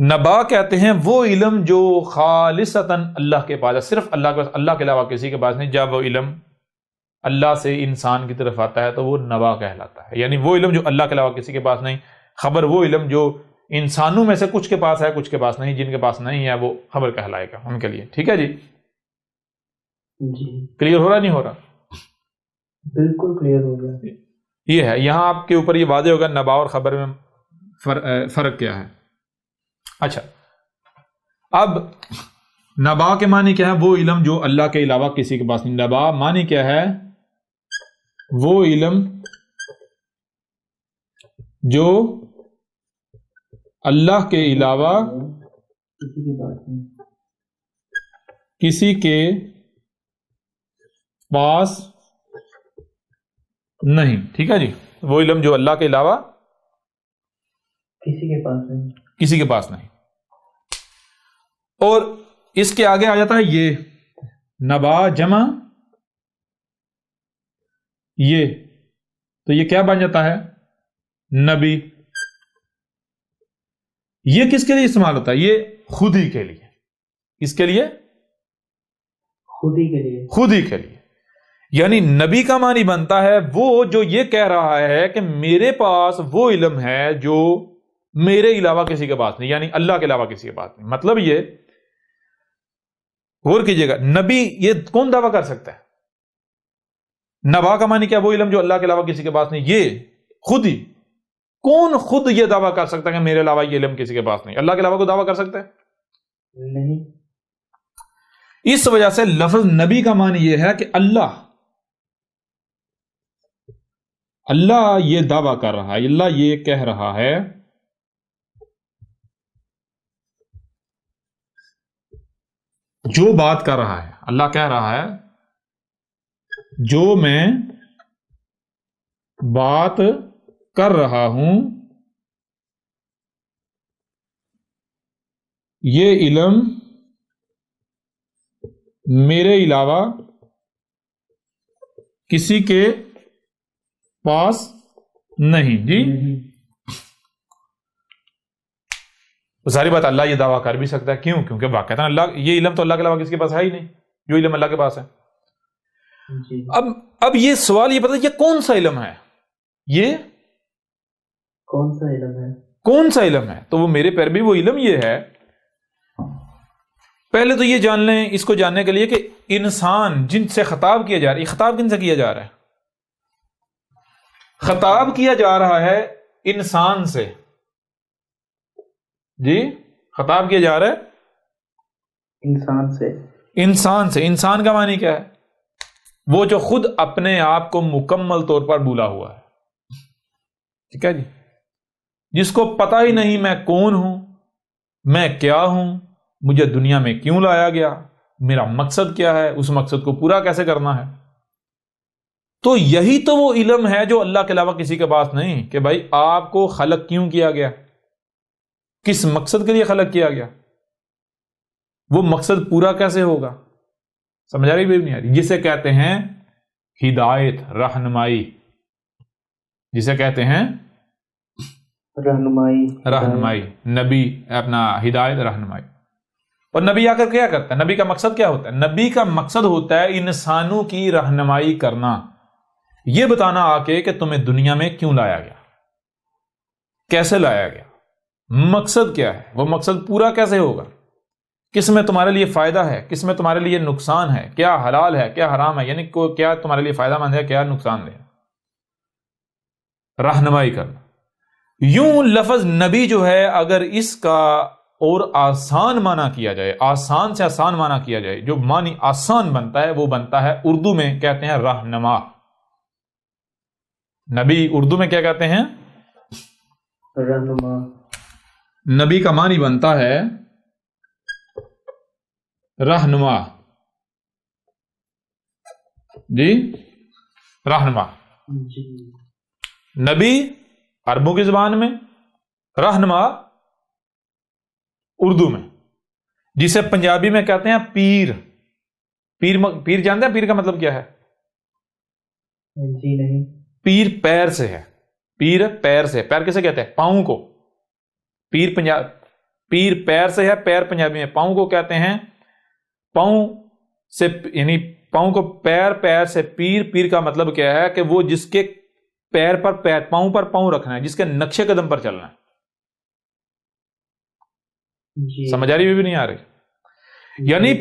نبا کہتے ہیں وہ علم جو خالصتاً اللہ کے پاس ہے. صرف اللہ کے پاس. اللہ کے علاوہ کسی کے پاس نہیں. جب وہ علم اللہ سے انسان کی طرف آتا ہے تو وہ نبا کہلاتا ہے. یعنی وہ علم جو اللہ کے علاوہ کسی کے پاس نہیں. خبر وہ علم جو انسانوں میں سے کچھ کے پاس ہے کچھ کے پاس نہیں. جن کے پاس نہیں ہے وہ خبر کہلائے گا ان کے لیے. ٹھیک ہے جی. کلیئر ہو رہا نہیں ہو رہا؟ بالکل کلیئر ہو گیا. یہ ہے یہاں آپ کے اوپر یہ واضح ہوگا نبا اور خبر میں فرق کیا ہے. اچھا اب نبا کے معنی کیا ہے؟ وہ علم جو اللہ کے علاوہ کسی کے پاس نہیں. نبا معنی کیا ہے؟ وہ علم جو اللہ کے علاوہ کسی کے پاس نہیں. ٹھیک ہے جی. وہ علم جو اللہ کے علاوہ کسی کے پاس نہیں. اور اس کے آگے آ جاتا ہے یہ نبا جمع یہ تو یہ کیا بن جاتا ہے؟ نبی. یہ کس کے لیے استعمال ہوتا ہے؟ یہ خود ہی کے لیے. کس کے لیے؟ خود ہی کے لیے. یعنی نبی کا معنی بنتا ہے وہ جو یہ کہہ رہا ہے کہ میرے پاس وہ علم ہے جو میرے علاوہ کسی کے پاس نہیں. یعنی اللہ کے علاوہ کسی کے پاس نہیں. مطلب یہ غور کیجئے گا نبی یہ کون دعویٰ کر سکتا ہے؟ نبا کا معنی کیا؟ وہ علم جو اللہ کے علاوہ کسی کے پاس نہیں. یہ خود ہی. کون خود یہ دعویٰ کر سکتا ہے کہ میرے علاوہ یہ علم کسی کے پاس نہیں؟ اللہ کے علاوہ کوئی دعویٰ کر سکتا ہے؟ نہیں. اس وجہ سے لفظ نبی کا معنی یہ ہے کہ اللہ یہ دعویٰ کر رہا ہے، اللہ یہ کہہ رہا ہے جو بات کر رہا ہے، اللہ کہہ رہا ہے جو میں بات کر رہا ہوں یہ علم میرے علاوہ کسی کے پاس نہیں۔ جی ساری بات اللہ یہ دعویٰ کر بھی سکتا ہے، کیوں؟ کیونکہ واقعتاً اللہ، یہ علم تو اللہ کے علاوہ کسی کے پاس ہے ہی نہیں، جو علم اللہ کے پاس ہے۔ اب یہ سوال یہ پتہ، یہ کون سا علم ہے؟ یہ کون سا علم ہے؟ کون سا علم ہے؟ تو وہ میرے پیر بھی وہ علم یہ ہے، پہلے تو یہ جان لیں، اس کو جاننے کے لیے کہ انسان جن سے خطاب کیا جا رہا ہے، یہ خطاب کن سے کیا جا رہا ہے؟ خطاب کیا جا رہا ہے انسان سے۔ جی خطاب کیا جا رہا ہے انسان سے۔ انسان سے۔ انسان کا معنی کیا ہے؟ وہ جو خود اپنے آپ کو مکمل طور پر بھولا ہوا ہے، ٹھیک ہے جی، جس کو پتہ ہی نہیں میں کون ہوں، میں کیا ہوں، مجھے دنیا میں کیوں لایا گیا، میرا مقصد کیا ہے، اس مقصد کو پورا کیسے کرنا ہے۔ تو یہی تو وہ علم ہے جو اللہ کے علاوہ کسی کے پاس نہیں، کہ بھائی آپ کو خلق کیوں کیا گیا، کس مقصد کے لیے خلق کیا گیا، وہ مقصد پورا کیسے ہوگا۔ سمجھ آ رہی بھی نہیں آ رہی؟ جسے کہتے ہیں ہدایت، رہنمائی، جسے کہتے ہیں رہنمائی، نبی اپنا ہدایت، رہنمائی۔ اور نبی آ کر کیا کرتا ہے؟ نبی کا مقصد کیا ہوتا ہے؟ نبی کا مقصد ہوتا ہے انسانوں کی رہنمائی کرنا، یہ بتانا آ کے کہ تمہیں دنیا میں کیوں لایا گیا، کیسے لایا گیا، مقصد کیا ہے، وہ مقصد پورا کیسے ہوگا، کس میں تمہارے لیے فائدہ ہے، کس میں تمہارے لیے نقصان ہے، کیا حلال ہے، کیا حرام ہے، یعنی کیا تمہارے لیے فائدہ مند ہے، کیا نقصان دہ۔ رہنمائی کرنا۔ یوں لفظ نبی جو ہے، اگر اس کا اور آسان معنی کیا جائے، آسان سے آسان معنی کیا جائے، جو معنی آسان بنتا ہے وہ بنتا ہے، اردو میں کہتے ہیں رہنما۔ نبی اردو میں کیا کہتے ہیں؟ رہنما۔ نبی کا معنی بنتا ہے رہنما۔ جی رہنما۔ جی نبی عربوں کی زبان میں، رہنما اردو میں، جسے پنجابی میں کہتے ہیں پیر۔ پیر جانتے ہیں پیر کا مطلب کیا ہے؟ جی نہیں۔ پیر پیر سے ہے، پیر پیر سے، پیر کسے کہتے ہیں؟ پاؤں کو۔ پیر پیر سے ہے، پیر پنجابی میں پاؤں کو کہتے ہیں۔ پاؤں سے یعنی پاؤں کو پیر، پیر سے پیر کا مطلب کیا ہے؟ کہ وہ جس کے پیر پر پیر، پاؤں پر پاؤں رکھنا ہے، جس کے نقشے قدم پر چلنا ہے۔ جی سمجھ آ رہی بھی نہیں آ رہی؟ یعنی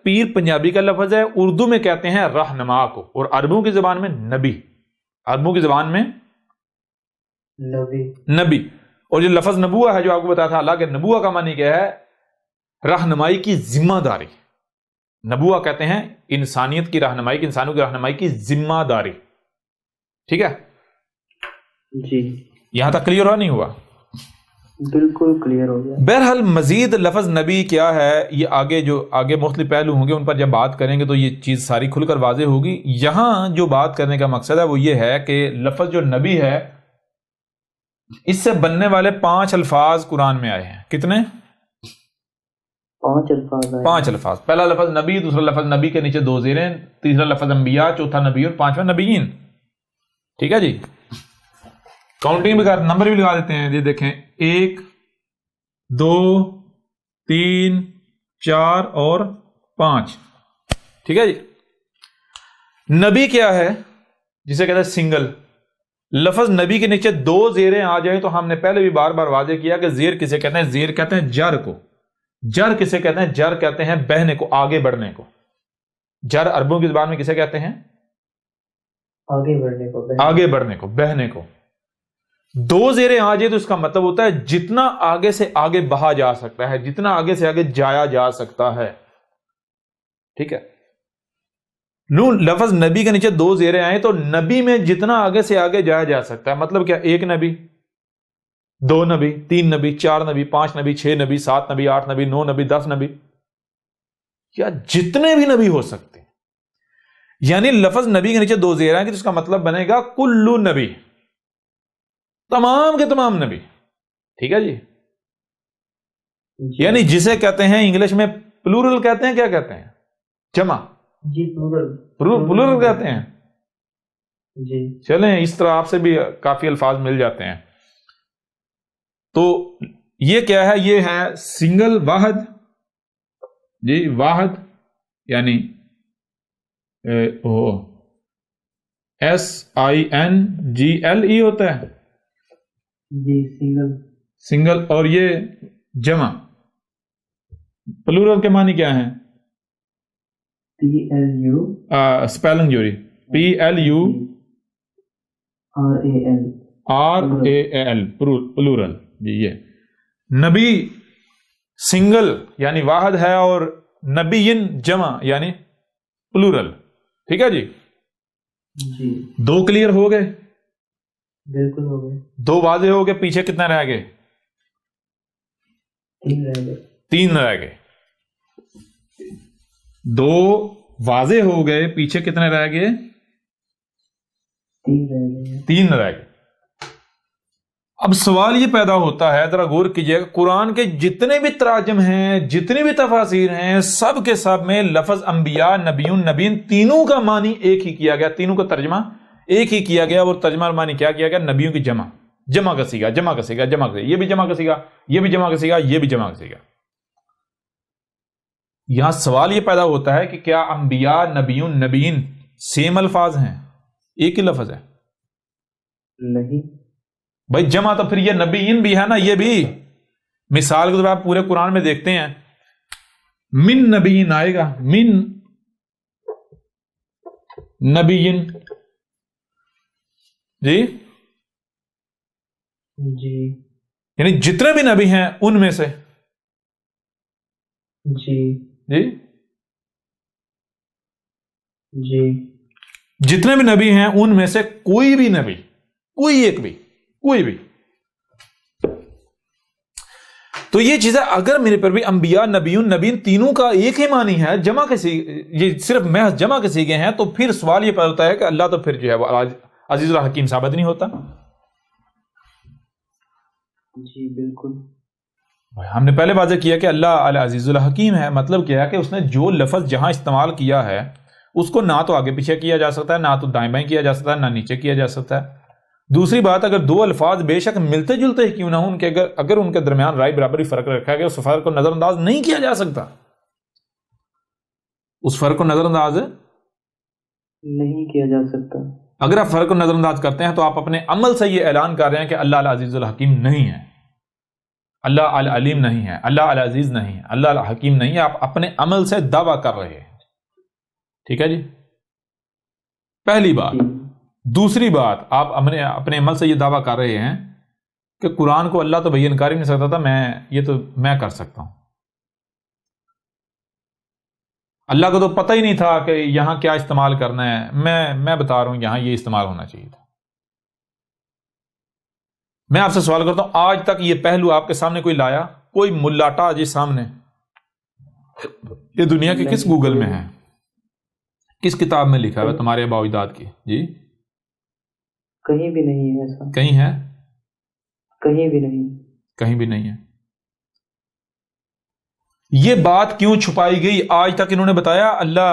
پیر پنجابی کا لفظ ہے، اردو میں کہتے ہیں رہنما کو، اور عربوں کی زبان میں نبی، عربوں کی زبان میں نبی۔ اور جو لفظ نبوہ ہے جو آپ کو بتایا تھا، اللہ کے نبوہ کا معنی کیا ہے؟ رہنمائی کی ذمہ داری۔ نبوہ کہتے ہیں انسانیت کی رہنمائی کی، انسانوں کی رہنمائی کی ذمہ داری۔ ٹھیک ہے جی، یہاں تک کلیئر ہوا نہیں ہوا؟ بالکل کلیئر ہو گیا۔ بہرحال مزید لفظ نبی کیا ہے، یہ آگے مختلف پہلو ہوں گے، ان پر جب بات کریں گے تو یہ چیز ساری کھل کر واضح ہوگی۔ یہاں جو بات کرنے کا مقصد ہے وہ یہ ہے کہ لفظ جو نبی ہے، اس سے بننے والے 5 الفاظ قرآن میں آئے ہیں۔ کتنے؟ 5 الفاظ آئے۔ 5 الفاظ۔ پہلا لفظ نبی، دوسرا لفظ نبی کے نیچے 2 زیریں، تیسرا لفظ انبیاء، چوتھا نبی، اور 5واں نبیین۔ ٹھیک ہے جی، کاؤنٹنگ بھی نمبر بھی لگا دیتے ہیں۔ یہ دیکھیں 1 2 3 4 اور 5۔ ٹھیک ہے جی، نبی کیا ہے؟ جسے کہتے ہیں سنگل لفظ۔ نبی کے نیچے 2 زیریں آ جائیں تو ہم نے پہلے بھی بار بار واضح کیا کہ زیر کسے کہتے ہیں؟ زیر کہتے ہیں جر کو۔ جر کسے کہتے ہیں؟ جر کہتے ہیں بہنے کو، آگے بڑھنے کو۔ جر عربوں کی زبان میں کسے کہتے ہیں؟ آگے بڑھنے کو، آگے بڑھنے کو، بہنے کو۔ 2 زیریں آ جائے تو اس کا مطلب ہوتا ہے جتنا آگے سے آگے بہا جا سکتا ہے، جتنا آگے سے آگے جایا جا سکتا ہے۔ ٹھیک ہے. لفظ نبی کے نیچے 2 زیریں آئیں تو نبی میں جتنا آگے سے آگے جایا جا سکتا ہے. مطلب کیا؟ 1 نبی، 2 نبی، 3 نبی، 4 نبی، 5 نبی، 6 نبی، 7 نبی، 8 نبی، 9 نبی، 10 نبی، یا جتنے بھی نبی ہو سکتے ہیں. یعنی لفظ نبی کے نیچے 2 زیریں آئیں گے، جس کا مطلب بنے گا کل نبی، تمام کے تمام نبی. ٹھیک ہے جی. یعنی جسے کہتے ہیں انگلش میں پلورل کہتے ہیں، کیا کہتے ہیں؟ جمع. جی پلورل کہتے ہیں. جی چلیں اس طرح آپ سے بھی کافی الفاظ مل جاتے ہیں. تو یہ کیا ہے؟ یہ ہے سنگل، واحد. جی واحد یعنی SINGLE ہوتا ہے جی سنگل. اور یہ جمع. پلورل کے معنی کیا ہیں؟ PLU اسپیلنگ جوڑی PLURAL پلورل. جی یہ نبی سنگل یعنی واحد ہے، اور نبیین جمع یعنی پلورل. ٹھیک ہے جی. جی 2 کلیئر ہو گئے؟ بالکل ہو گئے. 2 واضح ہو گئے. پیچھے کتنے رہ گئے؟ 3 رہ گئے. 3 رہ گئے. 2 واضح ہو گئے. پیچھے کتنے رہ گئے؟ 3 رہ گئے. 3 رہ گئے. اب سوال یہ پیدا ہوتا ہے، ذرا غور کیجئے، قرآن کے جتنے بھی تراجم ہیں، جتنی بھی تفاسیر ہیں، سب کے سب میں لفظ انبیاء، نبیون، نبین، تینوں کا معنی ایک ہی کیا گیا، تینوں کا ترجمہ ایک ہی کیا گیا. اور ترجمہ اور معنی کیا کیا گیا؟ نبیوں کی جمع کا سیگا، جمع کا سیگا، جمع کا سیگا. یہ بھی جمع کا سیگا، یہ بھی جمع کا سیگا، یہ بھی جمع کا سیگا. یہاں سوال یہ پیدا ہوتا ہے کہ کیا انبیاء، نبیون، نبیین سیم الفاظ ہیں؟ ایک ہی لفظ ہے؟ نہیں بھائی جمع تو پھر یہ نبیین بھی ہے نا. یہ بھی مثال کے طور پر آپ پورے قرآن میں دیکھتے ہیں، من نبیین آئے گا، من نبیین. جی جی یعنی جتنے بھی نبی ہیں ان میں سے. جی جی جی جتنے بھی نبی ہیں ان میں سے کوئی بھی نبی، کوئی ایک بھی، کوئی بھی. تو یہ چیزیں اگر میرے پر بھی انبیاء، نبیون، نبیین تینوں کا ایک ہی معنی ہے، جمع کے یہ صرف محض جمع کے سیگے ہیں، تو پھر سوال یہ پیدا ہوتا ہے کہ اللہ تو پھر جو ہے وہ عزیز الحکیم ثابت نہیں ہوتا. جی بالکل. ہم نے پہلے واضح کیا کہ اللہ العزیز الحکیم ہے. مطلب کیا ہے کہ اس نے جو لفظ جہاں استعمال کیا ہے اس کو نہ تو آگے پیچھے کیا جا سکتا ہے، نہ تو دائیں بائیں کیا جا سکتا ہے، نہ نیچے کیا جا سکتا ہے. دوسری بات، اگر 2 الفاظ بے شک ملتے جلتے ہی کیوں نہ ہوں، ان کے اگر ان کے درمیان رائے برابری فرق رکھا گیا، اس فرق کو نظر انداز نہیں کیا جا سکتا. اس فرق کو نظر انداز نہیں کیا جا سکتا. اگر آپ فرق کو نظر انداز کرتے ہیں تو آپ اپنے عمل سے یہ اعلان کر رہے ہیں کہ اللہ العزیز الحکیم نہیں ہے، اللہ العلیم نہیں ہے، اللہ العزیز نہیں ہے، اللہ الحکیم نہیں ہے. آپ اپنے عمل سے دعویٰ کر رہے ہیں. ٹھیک ہے جی، پہلی بات. دوسری بات، آپ اپنے عمل سے یہ دعویٰ کر رہے ہیں کہ قرآن کو اللہ تو بیان کر ہی نہیں سکتا تھا، یہ تو میں کر سکتا ہوں. اللہ کو تو پتہ ہی نہیں تھا کہ یہاں کیا استعمال کرنا ہے، میں بتا رہا ہوں یہاں یہ استعمال ہونا چاہیے تھا. میں آپ سے سوال کرتا ہوں، آج تک یہ پہلو آپ کے سامنے کوئی لایا؟ کوئی ملاٹا جی سامنے؟ یہ دنیا کے کس گوگل میں ہے؟ کس کتاب میں لکھا ہے تمہارے آباء و اجداد کی؟ جی کہیں بھی نہیں ہے ایسا. کہیں ہے؟ کہیں بھی نہیں. کہیں بھی نہیں ہے. یہ بات کیوں چھپائی گئی؟ آج تک انہوں نے بتایا اللہ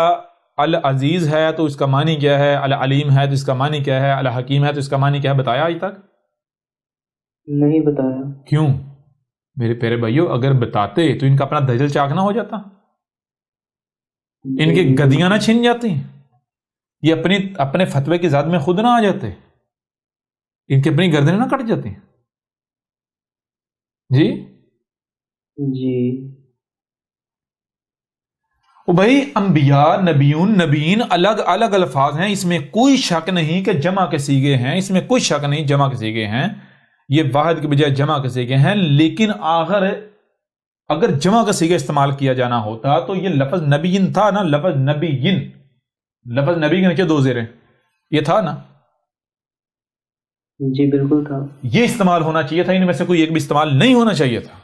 العزیز ہے تو اس کا معنی کیا ہے، العلیم ہے تو اس کا معنی کیا ہے، الحکیم ہے تو اس کا معنی کیا ہے؟ بتایا آج تک؟ نہیں بتایا. کیوں؟ میرے پیارے بھائیو، اگر بتاتے تو ان کا اپنا دجل چاک نہ ہو جاتا، ان کی گدیاں نہ چھن جاتی، یہ اپنے فتوے کی ذات میں خود نہ آ جاتے، ان کی اپنی گردنیں نہ کٹ جاتی. جی جی بھائی، انبیاء، نبیون، نبیین الگ الگ الفاظ ہیں، اس میں کوئی شک نہیں کہ جمع کے سیگے ہیں، اس میں کوئی شک نہیں جمع کے سیگے ہیں، یہ واحد کے بجائے جمع کے سیگے ہیں. لیکن آخر اگر جمع کا صیغہ استعمال کیا جانا ہوتا تو یہ لفظ نبیین تھا نا، لفظ نبیین، لفظ نبی کے نیچے 2 زیریں، یہ تھا نا؟ جی بالکل تھا. یہ استعمال ہونا چاہیے تھا، ان میں سے کوئی ایک بھی استعمال نہیں ہونا چاہیے تھا.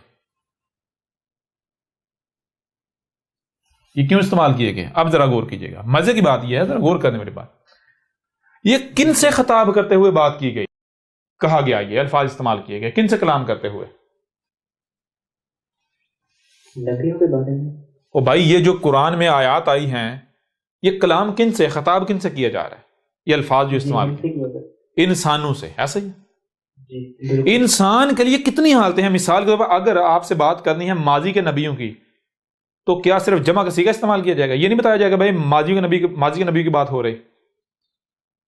یہ کیوں استعمال کیے گئے؟ اب ذرا غور کیجیے گا. مزے کی بات یہ ہے، ذرا غور کرنے والی بات، یہ کن سے خطاب کرتے ہوئے بات کی گئی، کہا گیا، یہ الفاظ استعمال کیے گئے کن سے کلام کرتے ہوئے؟ نبیوں کے بارے میں. او بھائی، یہ جو قرآن میں آیات آئی ہیں، یہ کلام کن سے، خطاب کن سے کیا جا رہا ہے؟ یہ الفاظ جو استعمال کیے انسانوں سے، ایسا ہی. انسان کے لیے کتنی حالتیں ہیں. مثال کے طور پر اگر آپ سے بات کرنی ہے ماضی کے نبیوں کی، تو کیا صرف جمع کا صیغہ استعمال کیا جائے گا؟ یہ نہیں بتایا جائے گا بھائی ماضی کے نبی کی بات ہو رہی.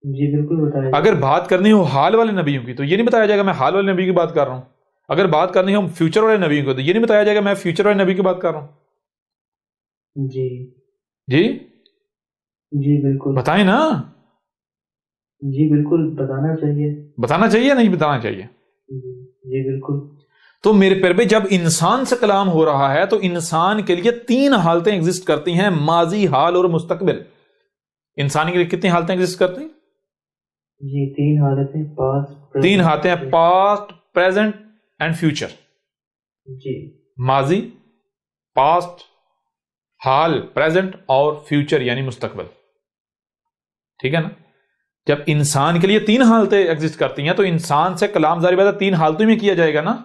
جی بالکل بتایا. اگر بات کرنی ہو حال والے نبیوں کی، تو یہ نہیں بتایا جائے گا میں حال والے نبی کی بات کر رہا ہوں. اگر بات کرنی ہو فیوچر والے نبیوں کو، تو یہ نہیں بتایا جائے گا میں فیوچر والے نبی کی بات کر رہا ہوں. جی جی جی بالکل بتائیں نا. جی بالکل بتانا چاہیے. بتانا چاہیے نہیں بتانا چاہیے؟ جی بالکل. تو میرے پیارے بھائی، جب انسان سے کلام ہو رہا ہے تو انسان کے لیے 3 حالتیں ایگزسٹ کرتی ہیں، ماضی، حال اور مستقبل. انسان کے لیے کتنی حالتیں ایگزسٹ کرتی ہیں؟ جی 3 حالتیں. پاسٹ، 3 حالتیں ہیں، پاسٹ، پریزنٹ اینڈ فیوچر. جی ماضی، پاسٹ، حال پریزنٹ، اور فیوچر یعنی مستقبل. ٹھیک ہے نا؟ جب انسان کے لیے 3 حالتیں ایگزسٹ کرتی ہیں تو انسان سے کلام ظاہر بات ہے 3 حالتوں میں کیا جائے گا نا.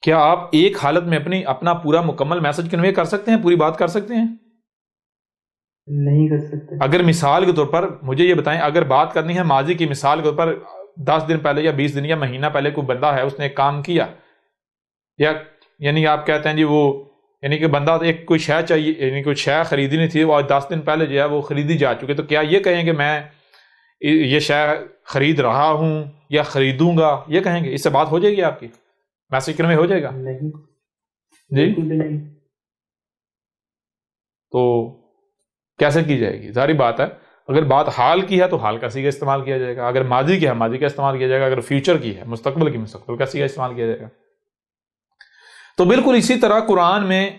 کیا آپ ایک حالت میں اپنا پورا مکمل میسج کنوے کر سکتے ہیں، پوری بات کر سکتے ہیں؟ نہیں کر سکتے. اگر مثال کے طور پر مجھے یہ بتائیں، اگر بات کرنی ہے ماضی کی، مثال کے طور پر 10 دن پہلے یا 20 دن یا مہینہ پہلے کوئی بندہ ہے، اس نے ایک کام کیا، یا یعنی آپ کہتے ہیں جی وہ یعنی کہ بندہ ایک کوئی شے چاہیے، یعنی کوئی شے خریدنی تھی، وہ 10 دن پہلے جو ہے وہ خریدی جا چکی، تو کیا یہ کہیں کہ میں یہ شے خرید رہا ہوں یا خریدوں گا، یہ کہیں گے؟ اس سے بات ہو جائے گی آپ کی، میسج کنوے ہو جائے گا؟ نہیں. جی بالکل بھی نہیں. تو کیسے کی جائے گی؟ ظاہری بات ہے، اگر بات حال کی ہے تو حال کا صیغہ استعمال کیا جائے گا، اگر ماضی کی ہے ماضی کا استعمال کیا جائے گا، اگر فیوچر کی ہے مستقبل کی مستقبل کا صیغہ استعمال کیا جائے گا. تو بالکل اسی طرح قرآن میں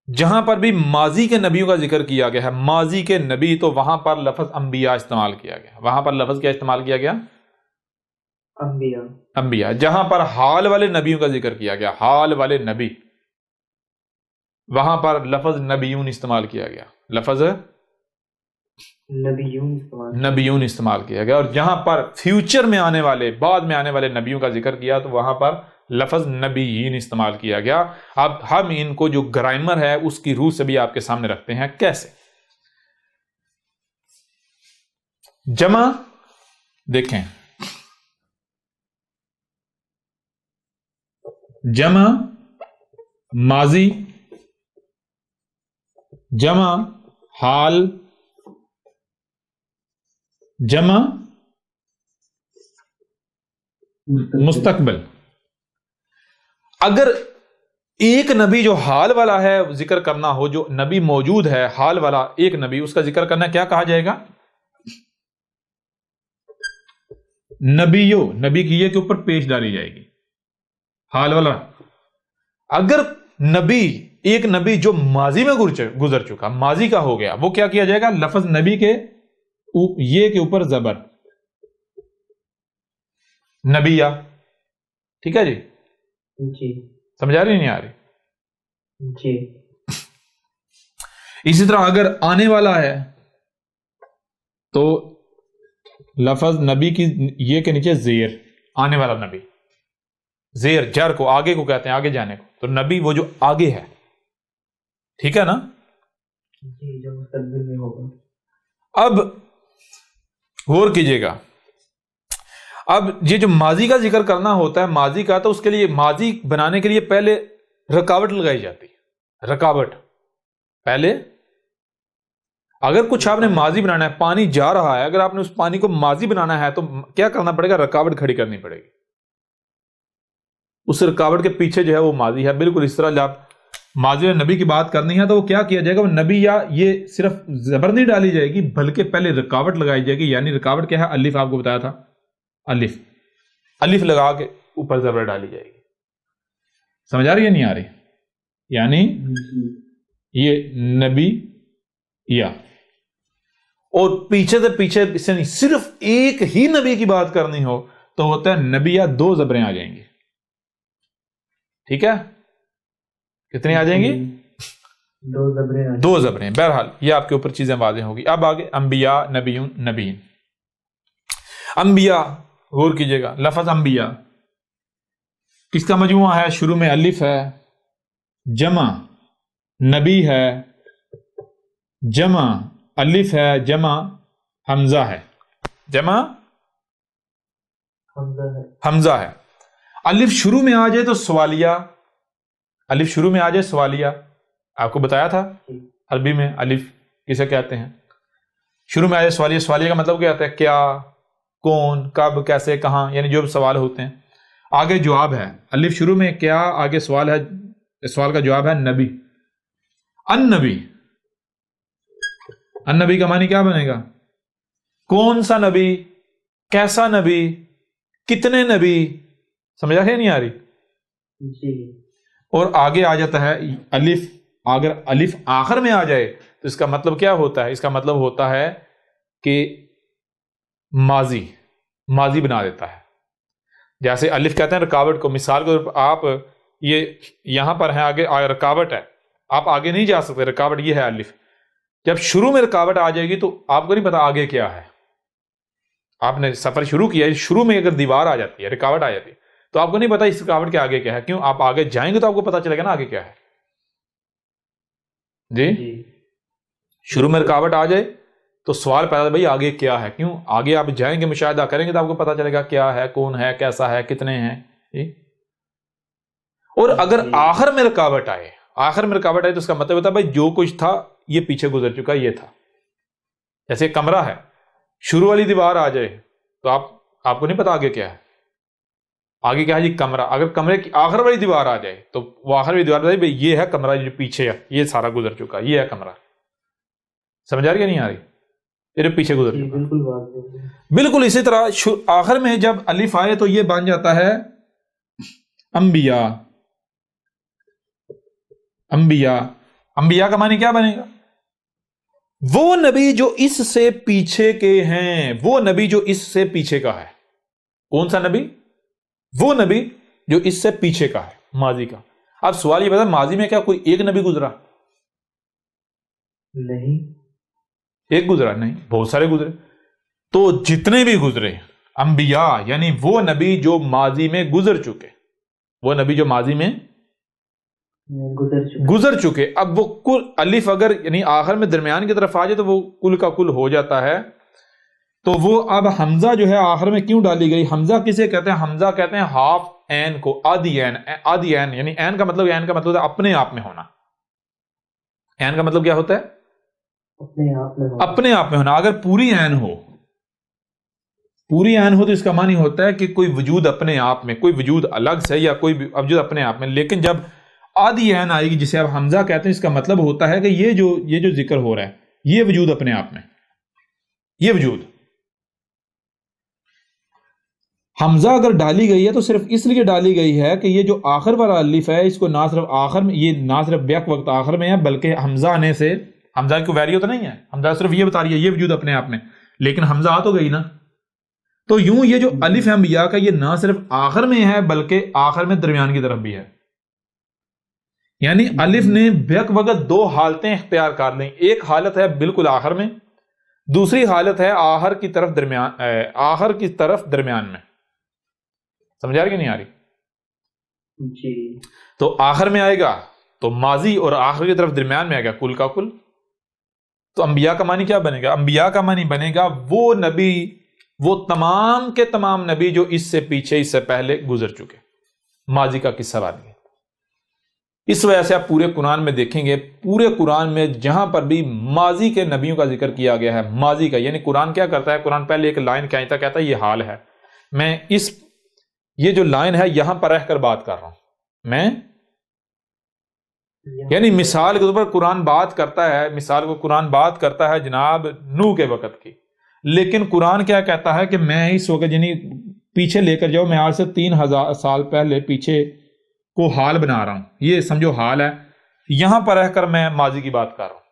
جہاں پر بھی ماضی کے نبیوں کا ذکر کیا گیا ہے، ماضی کے نبی، تو وہاں پر لفظ انبیاء استعمال کیا گیا. وہاں پر لفظ کیا استعمال کیا گیا؟ انبیاء. جہاں پر حال والے نبیوں کا ذکر کیا گیا، حال والے نبی، وہاں پر لفظ نبیون استعمال کیا گیا، لفظ نبیون استعمال کیا گیا. اور جہاں پر فیوچر میں آنے والے، بعد میں آنے والے نبیوں کا ذکر کیا تو وہاں پر لفظ نبیین استعمال کیا گیا. اب ہم ان کو جو گرامر ہے اس کی روح سے بھی آپ کے سامنے رکھتے ہیں. کیسے؟ جمع دیکھیں، جمع ماضی، جمع حال، جمع مستقبل. اگر ایک نبی جو حال والا ہے ذکر کرنا ہو، جو نبی موجود ہے حال والا ایک نبی، اس کا ذکر کرنا کیا کہا جائے گا؟ نبیو. نبی کی یہ کے اوپر پیش ڈالی جائے گی، حال والا. اگر نبی، ایک نبی جو ماضی میں گزر چکا، ماضی کا ہو گیا، وہ کیا کیا جائے گا؟ لفظ نبی کے یہ کے اوپر زبر، نبیہ. ٹھیک ہے جی؟ جی سمجھا رہی نہیں آ رہی؟ جی. اسی طرح اگر آنے والا ہے تو لفظ نبی کی یہ کے نیچے زیر، آنے والا نبی، زیر جر کو آگے کو کہتے ہیں، آگے جانے کو، تو نبی وہ جو آگے ہے. ٹھیک ہے نا؟ جی جو مستقبل میں ہوگا. اب غور کیجئے گا، اب یہ جو ماضی کا ذکر کرنا ہوتا ہے، ماضی کا، تو اس کے لیے ماضی بنانے کے لیے پہلے رکاوٹ لگائی جاتی ہے. رکاوٹ پہلے، اگر کچھ آپ نے ماضی بنانا ہے، پانی جا رہا ہے، اگر آپ نے اس پانی کو ماضی بنانا ہے تو کیا کرنا پڑے گا؟ رکاوٹ کھڑی کرنی پڑے گی. اس رکاوٹ کے پیچھے جو ہے وہ ماضی ہے. بالکل اس طرح جب ماضی اور نبی کی بات کرنی ہے تو وہ کیا کیا جائے گا؟ وہ نبی، یا یہ صرف زبر نہیں ڈالی جائے گی بلکہ پہلے رکاوٹ لگائی جائے گی. یعنی رکاوٹ کیا ہے؟ الف. آپ کو بتایا تھا الف، الف لگا کے اوپر زبر ڈالی جائے گی. سمجھ آ رہی ہے نہیں آ رہی؟ یعنی یہ نبی یا اور پیچھے سے پیچھے اس سے نہیں، صرف ایک ہی نبی کی بات کرنی ہو تو ہوتا ہے نبی یا، 2 زبریں آ جائیں گی. ٹھیک ہے، کتنی آ جائیں گی؟ 2 زبریں. بہرحال یہ آپ کے اوپر چیزیں واضح ہوگی. اب آگے انبیاء، نبیون، نبیین. انبیاء غور کیجئے گا، لفظ انبیاء کس کا مجموعہ ہے؟ شروع میں الف ہے، جمع نبی ہے، جمع الف ہے، جمع حمزہ ہے، جمع حمزہ ہے. الف شروع میں آ جائے تو سوالیہ، الف شروع میں آ جائے سوالیہ. آپ کو بتایا تھا عربی میں الف کسے کہتے ہیں؟ شروع میں آ جائے سوالیہ. سوالیہ کا مطلب کیا ہوتا ہے؟ کیا، کون، کب، کیسے، کہاں، یعنی جو سوال ہوتے ہیں. آگے جواب ہے، الف شروع میں کیا، آگے سوال ہے، سوال کا جواب ہے نبی. النبی، النبی کا معنی کیا بنے گا؟ کون سا نبی، کیسا نبی، کتنے نبی. سمجھا ہے نہیں آ رہی؟ جی. اور آگے آ جاتا ہے الف. اگر الف آخر میں آ جائے تو اس کا مطلب کیا ہوتا ہے؟ اس کا مطلب ہوتا ہے کہ ماضی، ماضی بنا دیتا ہے. جیسے الف کہتے ہیں رکاوٹ کو. مثال کو آپ یہ یہاں پر ہیں، آگے رکاوٹ ہے، آپ آگے نہیں جا سکتے، رکاوٹ یہ ہے الف. جب شروع میں رکاوٹ آ جائے گی تو آپ کو نہیں پتا آگے کیا ہے. آپ نے سفر شروع کیا، شروع میں اگر دیوار آ جاتی ہے، رکاوٹ آ جاتی ہے تو آپ کو نہیں پتا اس رکاوٹ کے آگے کیا ہے. کیوں؟ آپ آگے جائیں گے تو آپ کو پتا چلے گا نا آگے کیا ہے. جی، شروع میں رکاوٹ آ جائے تو سوال پیدا بھائی آگے کیا ہے. کیوں؟ آگے آپ جائیں گے، مشاہدہ کریں گے تو آپ کو پتا چلے گا کیا ہے، کون ہے، کیسا ہے، کتنے ہیں. جی. اور اگر آخر میں رکاوٹ آئے، آخر میں رکاوٹ آئے تو اس کا مطلب ہوتا ہے بھائی جو کچھ تھا یہ پیچھے گزر چکا، یہ تھا. جیسے کمرہ ہے، شروع والی دیوار آ جائے تو آپ کو نہیں پتا آگے کیا ہے. آگے کیا ہے؟ جی کمرہ. اگر کمرے کی آخر والی دیوار آ جائے تو وہ آخر والی دیوار بتائے بھائی یہ ہے کمرہ، جو پیچھے ہے یہ سارا گزر چکا، یہ ہے کمرہ. سمجھ آ رہی ہے نہیں آ رہی؟ یہ پیچھے گزر چکا. بالکل اسی طرح آخر میں جب الف آئے تو یہ بن جاتا ہے انبیاء. انبیاء، انبیاء کا معنی کیا بنے گا؟ وہ نبی جو اس سے پیچھے کے ہیں، وہ نبی جو اس سے پیچھے کا ہے. کون سا نبی؟ وہ نبی جو اس سے پیچھے کا ہے، ماضی کا. اب سوال یہ بتا، ماضی میں کیا کوئی ایک نبی گزرا؟ نہیں. ایک گزرا نہیں، بہت سارے گزرے. تو جتنے بھی گزرے انبیاء یعنی وہ نبی جو ماضی میں گزر چکے، وہ نبی جو ماضی میں گزر چکے. اب وہ کل الف اگر یعنی آخر میں درمیان کی طرف آ جائے تو وہ کل کا کل ہو جاتا ہے. تو وہ اب حمزہ جو ہے آخر میں کیوں ڈالی گئی؟ حمزہ کسے کہتے ہیں؟ حمزہ کہتے ہیں ہاف این کو، آدھی این. آدھی این یعنی این کا مطلب ہے اپنے آپ میں ہونا. این کا مطلب کیا ہوتا ہے؟ اپنے آپ میں ہونا. اگر پوری این ہو، پوری این ہو تو اس کا معنی ہوتا ہے کہ کوئی وجود اپنے آپ میں، کوئی وجود الگ سے یا کوئی وجود اپنے آپ میں. لیکن جب آدھی این آئے گی جسے اب حمزہ کہتے ہیں، اس کا مطلب ہوتا ہے کہ یہ جو ذکر ہو رہا ہے یہ وجود اپنے آپ میں، یہ وجود. حمزہ اگر ڈالی گئی ہے تو صرف اس لیے ڈالی گئی ہے کہ یہ جو آخر والا الف ہے اس کو نہ صرف آخر میں، یہ نہ صرف بیک وقت آخر میں ہے بلکہ حمزہ آنے سے، حمزہ کی ویلیو تو نہیں ہے، حمزہ صرف یہ بتا رہی ہے یہ وجود اپنے آپ میں، لیکن حمزہ آ تو گئی نا. تو یوں یہ جو الف انبیاء کا یہ نہ صرف آخر میں ہے بلکہ آخر میں درمیان کی طرف بھی ہے. یعنی الف نے بیک وقت 2 حالتیں اختیار کر لیں. ایک حالت ہے بالکل آخر میں، دوسری حالت ہے آخر کی طرف درمیان میں. سمجھ آ رہی کہ نہیں آ رہی؟ جی. تو آخر میں آئے گا تو ماضی، اور آخر کی طرف درمیان میں آئے گا کل کا کل. تو انبیاء کا معنی کیا بنے گا؟ انبیاء کا معنی بنے گا وہ نبی، وہ تمام کے تمام نبی جو اس سے پیچھے، اس سے پہلے گزر چکے. ماضی کا قصہ بن گیا. اس وجہ سے آپ پورے قرآن میں دیکھیں گے، پورے قرآن میں جہاں پر بھی ماضی کے نبیوں کا ذکر کیا گیا ہے، ماضی کا یعنی قرآن کیا کرتا ہے؟ قرآن پہلے ایک لائن کہتا ہے یہ حال ہے. میں یہ جو لائن ہے یہاں پر رہ کر بات کر رہا ہوں میں، یعنی مثال کے طور پر قرآن بات کرتا ہے، مثال کو قرآن بات کرتا ہے جناب نوح کے وقت کی، لیکن قرآن کیا کہتا ہے کہ میں اس وقت یعنی پیچھے لے کر جاؤ، میں آج سے 3000 سال پہلے پیچھے کو حال بنا رہا ہوں، یہ سمجھو حال ہے، یہاں پر رہ کر میں ماضی کی بات کر رہا ہوں،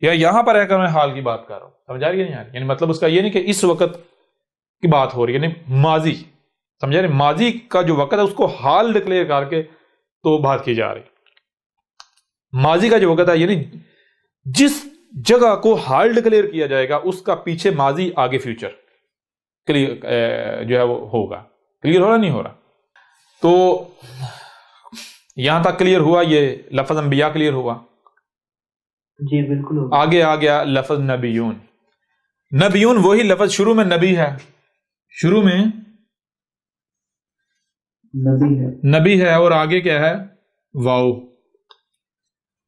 یا یہاں پر رہ کر میں حال کی بات کر رہا ہوں، سمجھا رہی ہے نہیں یعنی مطلب اس کا یہ نہیں کہ اس وقت کی بات ہو رہی ہے، یعنی ماضی، سمجھا رہے، ماضی کا جو وقت ہے اس کو حال ڈکلیئر کر کے تو بات کی جا رہی، ماضی کا جو وقت ہے یعنی جس جگہ کو حال ڈکلیئر کیا جائے گا اس کا پیچھے ماضی آگے فیوچر کلیئر جو ہے وہ ہوگا، کلیئر ہو رہا نہیں ہو رہا؟ تو یہاں تک کلیئر ہوا، یہ لفظ انبیاء کلیئر ہوا؟ جی بالکل ہوگا۔ آگے آ گیا لفظ نبیون، نبیون وہی لفظ شروع میں نبی ہے، شروع میں نبی ہے اور آگے کیا ہے؟ واؤ،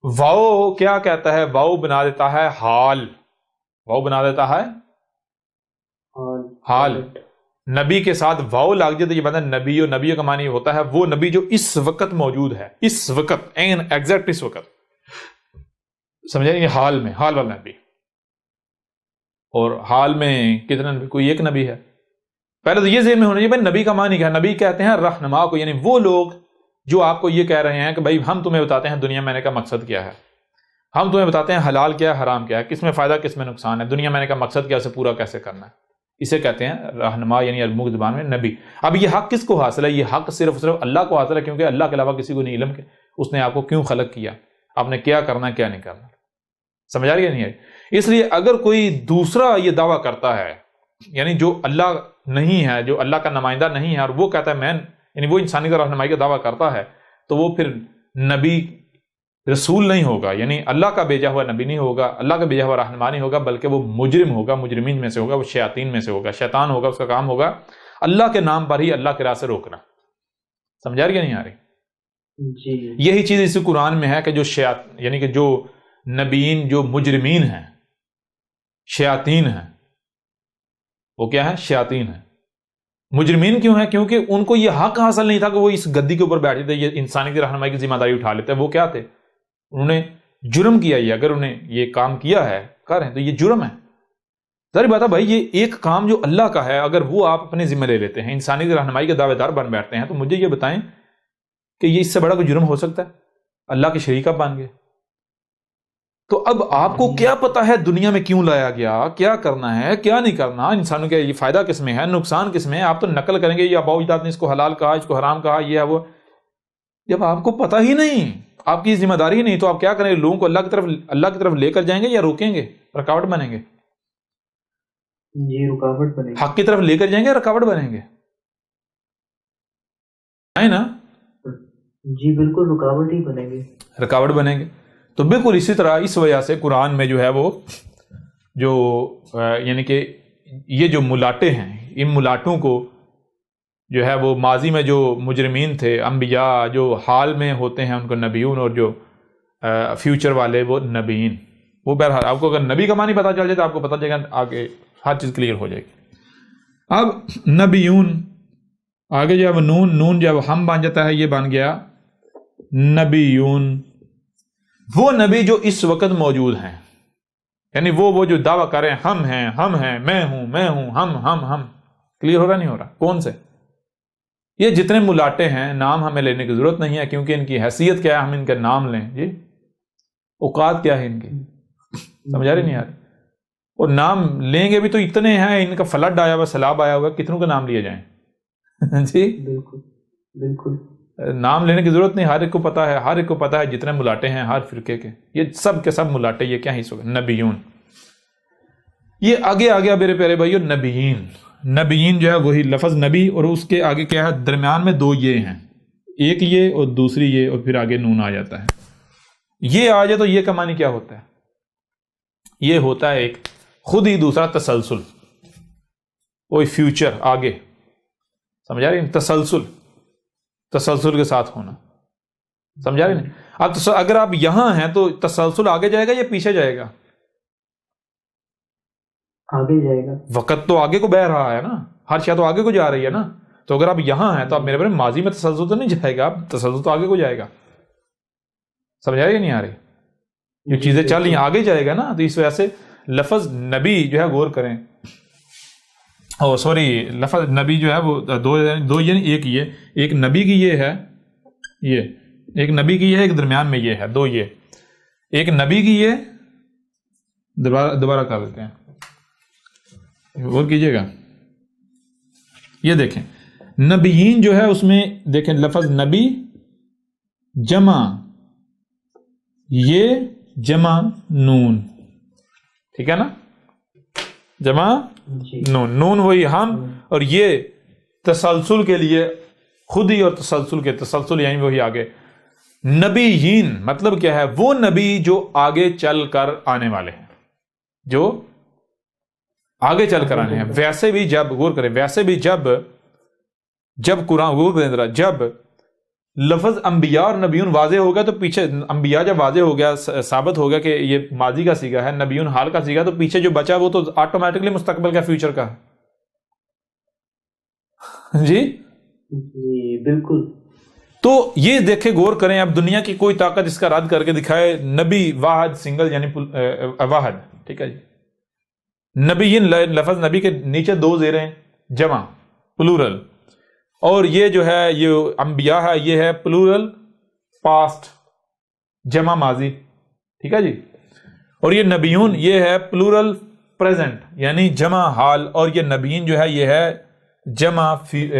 واؤ کیا کہتا ہے؟ واؤ بنا دیتا ہے حال، واؤ بنا دیتا ہے حال، نبی کے ساتھ واؤ لگ جائے تو یہ بندہ نبی، اور نبی کا معنی ہوتا ہے وہ نبی جو اس وقت موجود ہے، اس وقت، ایگزیکٹ اس وقت، سمجھے؟ یہ حال میں، حال والا نبی، اور حال میں کتنا نبی؟ کوئی ایک نبی ہے۔ پہلے تو یہ ذہن میں ہونا چاہیے بھائی نبی کا معنی کیا ہے؟ نبی کہتے ہیں رہنما کو، یعنی وہ لوگ جو آپ کو یہ کہہ رہے ہیں کہ بھائی ہم تمہیں بتاتے ہیں دنیا میں آنے کا مقصد کیا ہے، ہم تمہیں بتاتے ہیں حلال کیا ہے حرام کیا ہے، کس میں فائدہ کس میں نقصان ہے، دنیا میں آنے کا مقصد کیا، اسے پورا کیسے کرنا ہے، اسے کہتے ہیں رہنما، یعنی عربی زبان میں نبی۔ اب یہ حق کس کو حاصل ہے؟ یہ حق صرف اللہ کو حاصل ہے، کیونکہ اللہ کے علاوہ کسی کو نہیں علم کہ اس نے آپ کو کیوں خلق کیا، آپ نے کیا کرنا ہے کیا نہیں کرنا، سمجھ آ رہی ہے نہیں آئی؟ اس لیے اگر کوئی دوسرا یہ دعویٰ کرتا ہے، یعنی جو اللہ نہیں ہے، جو اللہ کا نمائندہ نہیں ہے، اور وہ کہتا ہے میں، یعنی وہ انسانی کا رہنمائی کا دعویٰ کرتا ہے، تو وہ پھر نبی رسول نہیں ہوگا، یعنی اللہ کا بھیجا ہوا نبی نہیں ہوگا، اللہ کا بھیجا ہوا رہنما نہیں ہوگا، بلکہ وہ مجرم ہوگا، مجرمین میں سے ہوگا، وہ شیاطین میں سے ہوگا، شیطان ہوگا، اس کا کام ہوگا اللہ کے نام پر ہی اللہ کے راہ سے روکنا، سمجھا رہی ہے نہیں آ رہی؟ جی یہی چیز اس قرآن میں ہے کہ جو یعنی کہ جو نبیین، جو مجرمین ہیں، شیاطین ہیں، وہ کیا ہے؟ شیاطین ہیں۔ مجرمین کیوں ہیں؟ کیونکہ ان کو یہ حق حاصل نہیں تھا کہ وہ اس گدی کے اوپر بیٹھے تھے، یہ انسانی کی رہنمائی کی ذمہ داری اٹھا لیتے۔ وہ کیا تھے؟ انہوں نے جرم کیا، یہ اگر انہیں یہ کام کیا ہے کر رہے ہیں تو یہ جرم ہے۔ ظاہر بات ہے بھائی، یہ ایک کام جو اللہ کا ہے اگر وہ آپ اپنے ذمہ لے لیتے ہیں، انسانی کی رہنمائی کے دعوے دار بن بیٹھتے ہیں، تو مجھے یہ بتائیں کہ یہ اس سے بڑا کوئی جرم ہو سکتا ہے؟ اللہ کے شریک آپ بن گئے۔ تو اب آپ کو کیا پتا ہے دنیا میں کیوں لایا گیا، کیا کرنا ہے کیا نہیں کرنا، انسانوں کا یہ فائدہ کس میں ہے، نقصان کس میں ہے؟ آپ تو نقل کریں گے، یہ اباؤ اجداد نے اس کو حلال کہا، اس کو حرام کہا، یہ ہے وہ۔ جب آپ کو پتہ ہی نہیں، آپ کی ذمہ داری ہی نہیں، تو آپ کیا کریں گے؟ لوگوں کو اللہ کی طرف لے کر جائیں گے یا روکیں گے، رکاوٹ بنیں گے؟ جی رکاوٹ بنیں گے۔ حق کی طرف لے کر جائیں گے، رکاوٹ بنیں گے، ہے نا؟ جی بالکل رکاوٹ ہی بنیں گے، رکاوٹ بنیں گے۔ تو بالکل اسی طرح اس وجہ سے قرآن میں جو ہے وہ جو یعنی کہ یہ جو ملاٹے ہیں، ان ملاٹوں کو جو ہے وہ ماضی میں جو مجرمین تھے، انبیاء جو حال میں ہوتے ہیں ان کو نبیون، اور جو فیوچر والے وہ نبیین، وہ بہرحال آپ کو اگر نبی کا معنی پتہ چل جائے تو آپ کو پتہ چلے گا، آگے ہر چیز کلیئر ہو جائے گی۔ اب نبیون آگے جو ہے وہ نون جو ہے وہ ہم بن جاتا ہے، یہ بن گیا نبیون، وہ نبی جو اس وقت موجود ہیں، یعنی وہ جو دعویٰ کریں ہم ہیں، میں ہوں، ہم کلیئر ہو رہا نہیں ہو رہا؟ کون سے؟ یہ جتنے ملاٹے ہیں، نام ہمیں لینے کی ضرورت نہیں ہے، کیونکہ ان کی حیثیت کیا ہے، ہم ان کے نام لیں جی، اوقات کیا ہے ان کی، سمجھا رہی نہیں آ رہی؟ اور نام لیں گے بھی تو اتنے ہیں، ان کا فلڈ آیا ہوا، سیلاب آیا ہوا، کتنوں کا نام لیے جائیں جی بالکل نام لینے کی ضرورت نہیں، ہر ایک کو پتا ہے، ہر ایک کو پتا ہے جتنے ملاٹے ہیں ہر فرقے کے، یہ سب کے سب ملاٹے، یہ کیا حصہ نبیون۔ یہ آگے آ گیا میرے پیارے بھائیو نبیین، نبیین جو ہے وہی لفظ نبی، اور اس کے آگے کیا ہے؟ درمیان میں دو یہ ہیں، ایک یہ اور دوسری یہ، اور پھر آگے نون آ جاتا ہے۔ یہ آ جائے تو یہ کا معنی کیا ہوتا ہے؟ یہ ہوتا ہے ایک خود ہی دوسرا تسلسل، وہی فیوچر آگے، سمجھا رہی ہیں؟ تسلسل کے ساتھ ہونا، سمجھا رہی نہیں؟ اب اگر آپ یہاں ہیں تو تسلسل آگے جائے گا یا پیچھے جائے گا؟ آگے جائے گا، وقت تو آگے کو بہ رہا ہے نا، ہر شے تو آگے کو جا رہی ہے نا، تو اگر آپ یہاں ہیں تو آپ میرے بھائی ماضی میں تسلسل تو نہیں جائے گا، تسلسل تو آگے کو جائے گا، سمجھا رہی نہیں آ رہی؟ جو چیزیں چل رہی ہیں آگے جائے گا نا، تو اس وجہ سے لفظ نبی جو ہے غور کریں، لفظ نبی جو ہے وہ دو یعنی ایک نبی کی یہ ہے، یہ ایک نبی کی ہے، ایک درمیان میں یہ ہے، دو یہ ایک نبی کی ہے، دوبارہ کر دیتے ہیں، غور کیجئے گا. یہ دیکھیں نبیین جو ہے اس میں دیکھیں لفظ نبی جمع یہ جمع نون، ٹھیک ہے نا، جمع نون وہی ہم، اور یہ تسلسل کے لیے خود ہی، اور تسلسل یعنی وہی آگے. نبیین مطلب کیا ہے؟ وہ نبی جو آگے چل کر آنے والے ہیں، جو آگے چل کر آنے ہیں. ویسے بھی جب غور کریں، ویسے بھی جب قرآن غور کریں ذرا، جب لفظ انبیاء اور نبیون واضح ہو گیا تو پیچھے انبیاء جب واضح ہو گیا، ثابت ہو گیا کہ یہ ماضی کا صیغہ ہے، نبیون حال کا صیغہ، تو پیچھے جو بچا وہ تو آٹومیٹکلی مستقبل کا، فیوچر کا. جی بالکل. تو یہ دیکھیں غور کریں، اب دنیا کی کوئی طاقت اس کا رد کر کے دکھائے. نبی واحد سنگل یعنی واحد، ٹھیک ہے جی. نبیین لفظ نبی کے نیچے دو زیریں جمع پلورل، اور یہ جو ہے یہ انبیاء ہے، یہ ہے پلورل پاسٹ جمع ماضی، ٹھیک ہے جی. اور یہ نبیون یہ ہے پلورل پریزنٹ یعنی جمع حال، اور یہ نبیین جو ہے یہ ہے جمع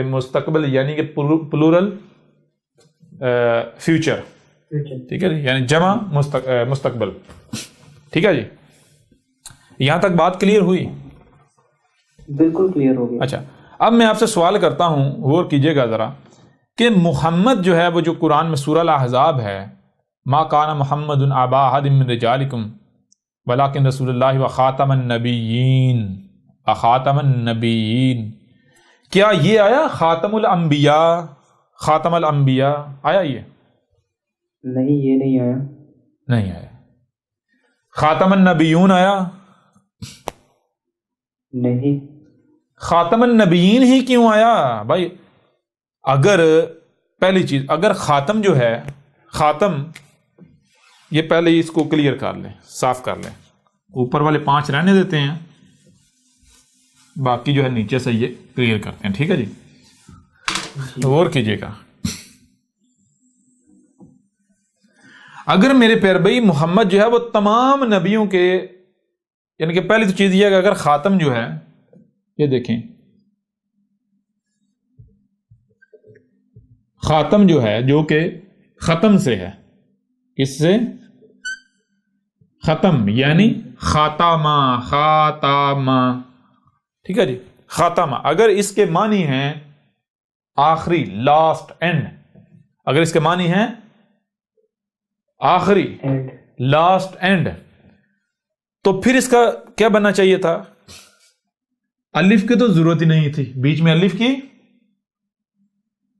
مستقبل یعنی کہ پلورل فیوچر، ٹھیک ہے جی، یعنی جمع مستقبل، ٹھیک ہے جی. یہاں تک بات کلیئر ہوئی؟ بالکل کلیئر ہو گئی. اچھا اب میں آپ سے سوال کرتا ہوں، غور کیجئے گا ذرا، کہ محمد جو ہے وہ جو قرآن میں سورہ الاحزاب ہے، ما کان محمد ابا احد من رجالکم ولکن رسول اللہ وخاتم النبیین، خاتم النبیین، کیا یہ آیا خاتم الانبیاء؟ خاتم الانبیاء آیا یہ؟ نہیں، یہ نہیں آیا. نہیں آیا. خاتم النبیون آیا؟ نہیں. خاتم النبیین ہی کیوں آیا بھائی؟ اگر پہلی چیز، اگر خاتم جو ہے، خاتم یہ پہلے اس کو کلیئر کر لیں، صاف کر لیں، اوپر والے 5 رہنے دیتے ہیں، باقی جو ہے نیچے سے یہ کلیئر کرتے ہیں، ٹھیک ہے جی. غور کیجئے گا، اگر میرے پیارے بھائی محمد جو ہے وہ تمام نبیوں کے، یعنی کہ پہلی تو چیز یہ ہے کہ اگر خاتم جو ہے، یہ دیکھیں خاتم جو ہے جو کہ ختم سے ہے، کس سے؟ ختم یعنی خاتمہ، ٹھیک ہے جی. خاتمہ اگر اس کے معنی ہیں آخری، لاسٹ، اینڈ، اگر اس کے معنی ہیں آخری، لاسٹ، اینڈ، تو پھر اس کا کیا بننا چاہیے تھا؟ الف کی تو ضرورت ہی نہیں تھی، بیچ میں الف کی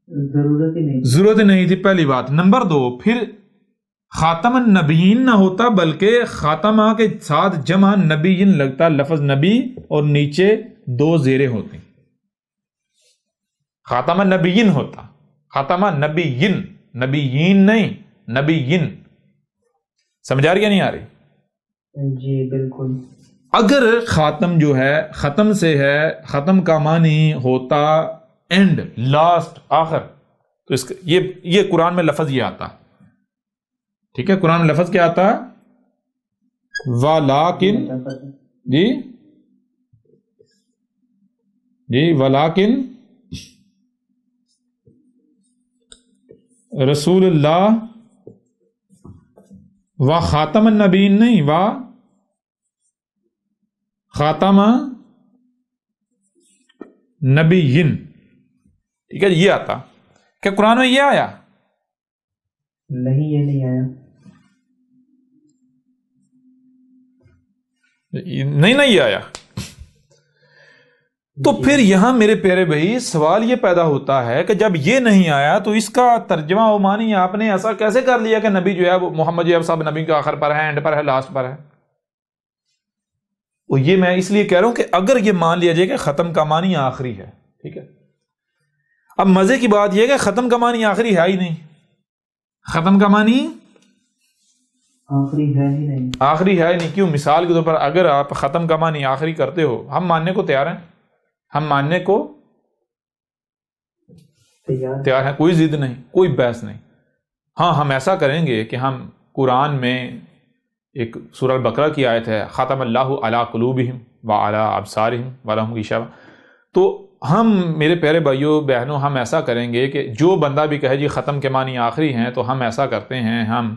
ضرورت ہی نہیں تھی، پہلی بات. نمبر 2، پھر خاتم النبیین نہ ہوتا بلکہ خاتمہ کے ساتھ جمع نبیین لگتا، لفظ نبی اور نیچے 2 زیریں ہوتی، خاتم النبیین ہوتا، خاتمہ نبیین، نبیین نہیں، نبیین. سمجھ آ رہی یا نہیں آ رہی؟ جی بالکل. اگر خاتم جو ہے ختم سے ہے، ختم کا معنی ہوتا اینڈ، لاسٹ، آخر، تو اس کا یہ قرآن میں لفظ یہ آتا، ٹھیک ہے. قرآن میں لفظ کیا آتا؟ وَلَٰكِن، جی وَلَٰكِن رسول اللہ و خاتم النبیین، نہیں، و خاتم نبیین، ٹھیک ہے. یہ آتا. کیا قرآن میں یہ آیا؟ نہیں، یہ نہیں آیا. نہیں یہ آیا. تو پھر یہاں میرے پیارے بھائی سوال یہ پیدا ہوتا ہے کہ جب یہ نہیں آیا تو اس کا ترجمہ و معنی آپ نے ایسا کیسے کر لیا کہ نبی جو ہے وہ محمد جو ہے سب نبی کے آخر پر ہے، اینڈ پر ہے، لاسٹ پر ہے؟ وہ یہ میں اس لیے کہہ رہا ہوں کہ اگر یہ مان لیا جائے کہ ختم کا معنی آخری ہے، ٹھیک ہے. اب مزے کی بات یہ کہ ختم کا معنی آخری ہے ہی نہیں، ختم کا معنی آخری ہے ہی نہیں، آخری ہے ہی نہیں. کیوں؟ مثال کے طور پر اگر آپ ختم کا معنی آخری کرتے ہو، ہم ماننے کو تیار ہیں، ہم ماننے کو تیار ہیں، کوئی ضد نہیں، کوئی بحث نہیں. ہاں ہم ایسا کریں گے کہ ہم قرآن میں ایک سورہ البقرہ کی آیت ہے ختم اللہ علی قلوبہم وعلی ابصارہم ولہم غشاوہ، تو ہم میرے پیارے بھائیوں بہنوں ہم ایسا کریں گے کہ جو بندہ بھی کہے جی ختم کے معنی آخری ہیں، تو ہم ایسا کرتے ہیں، ہم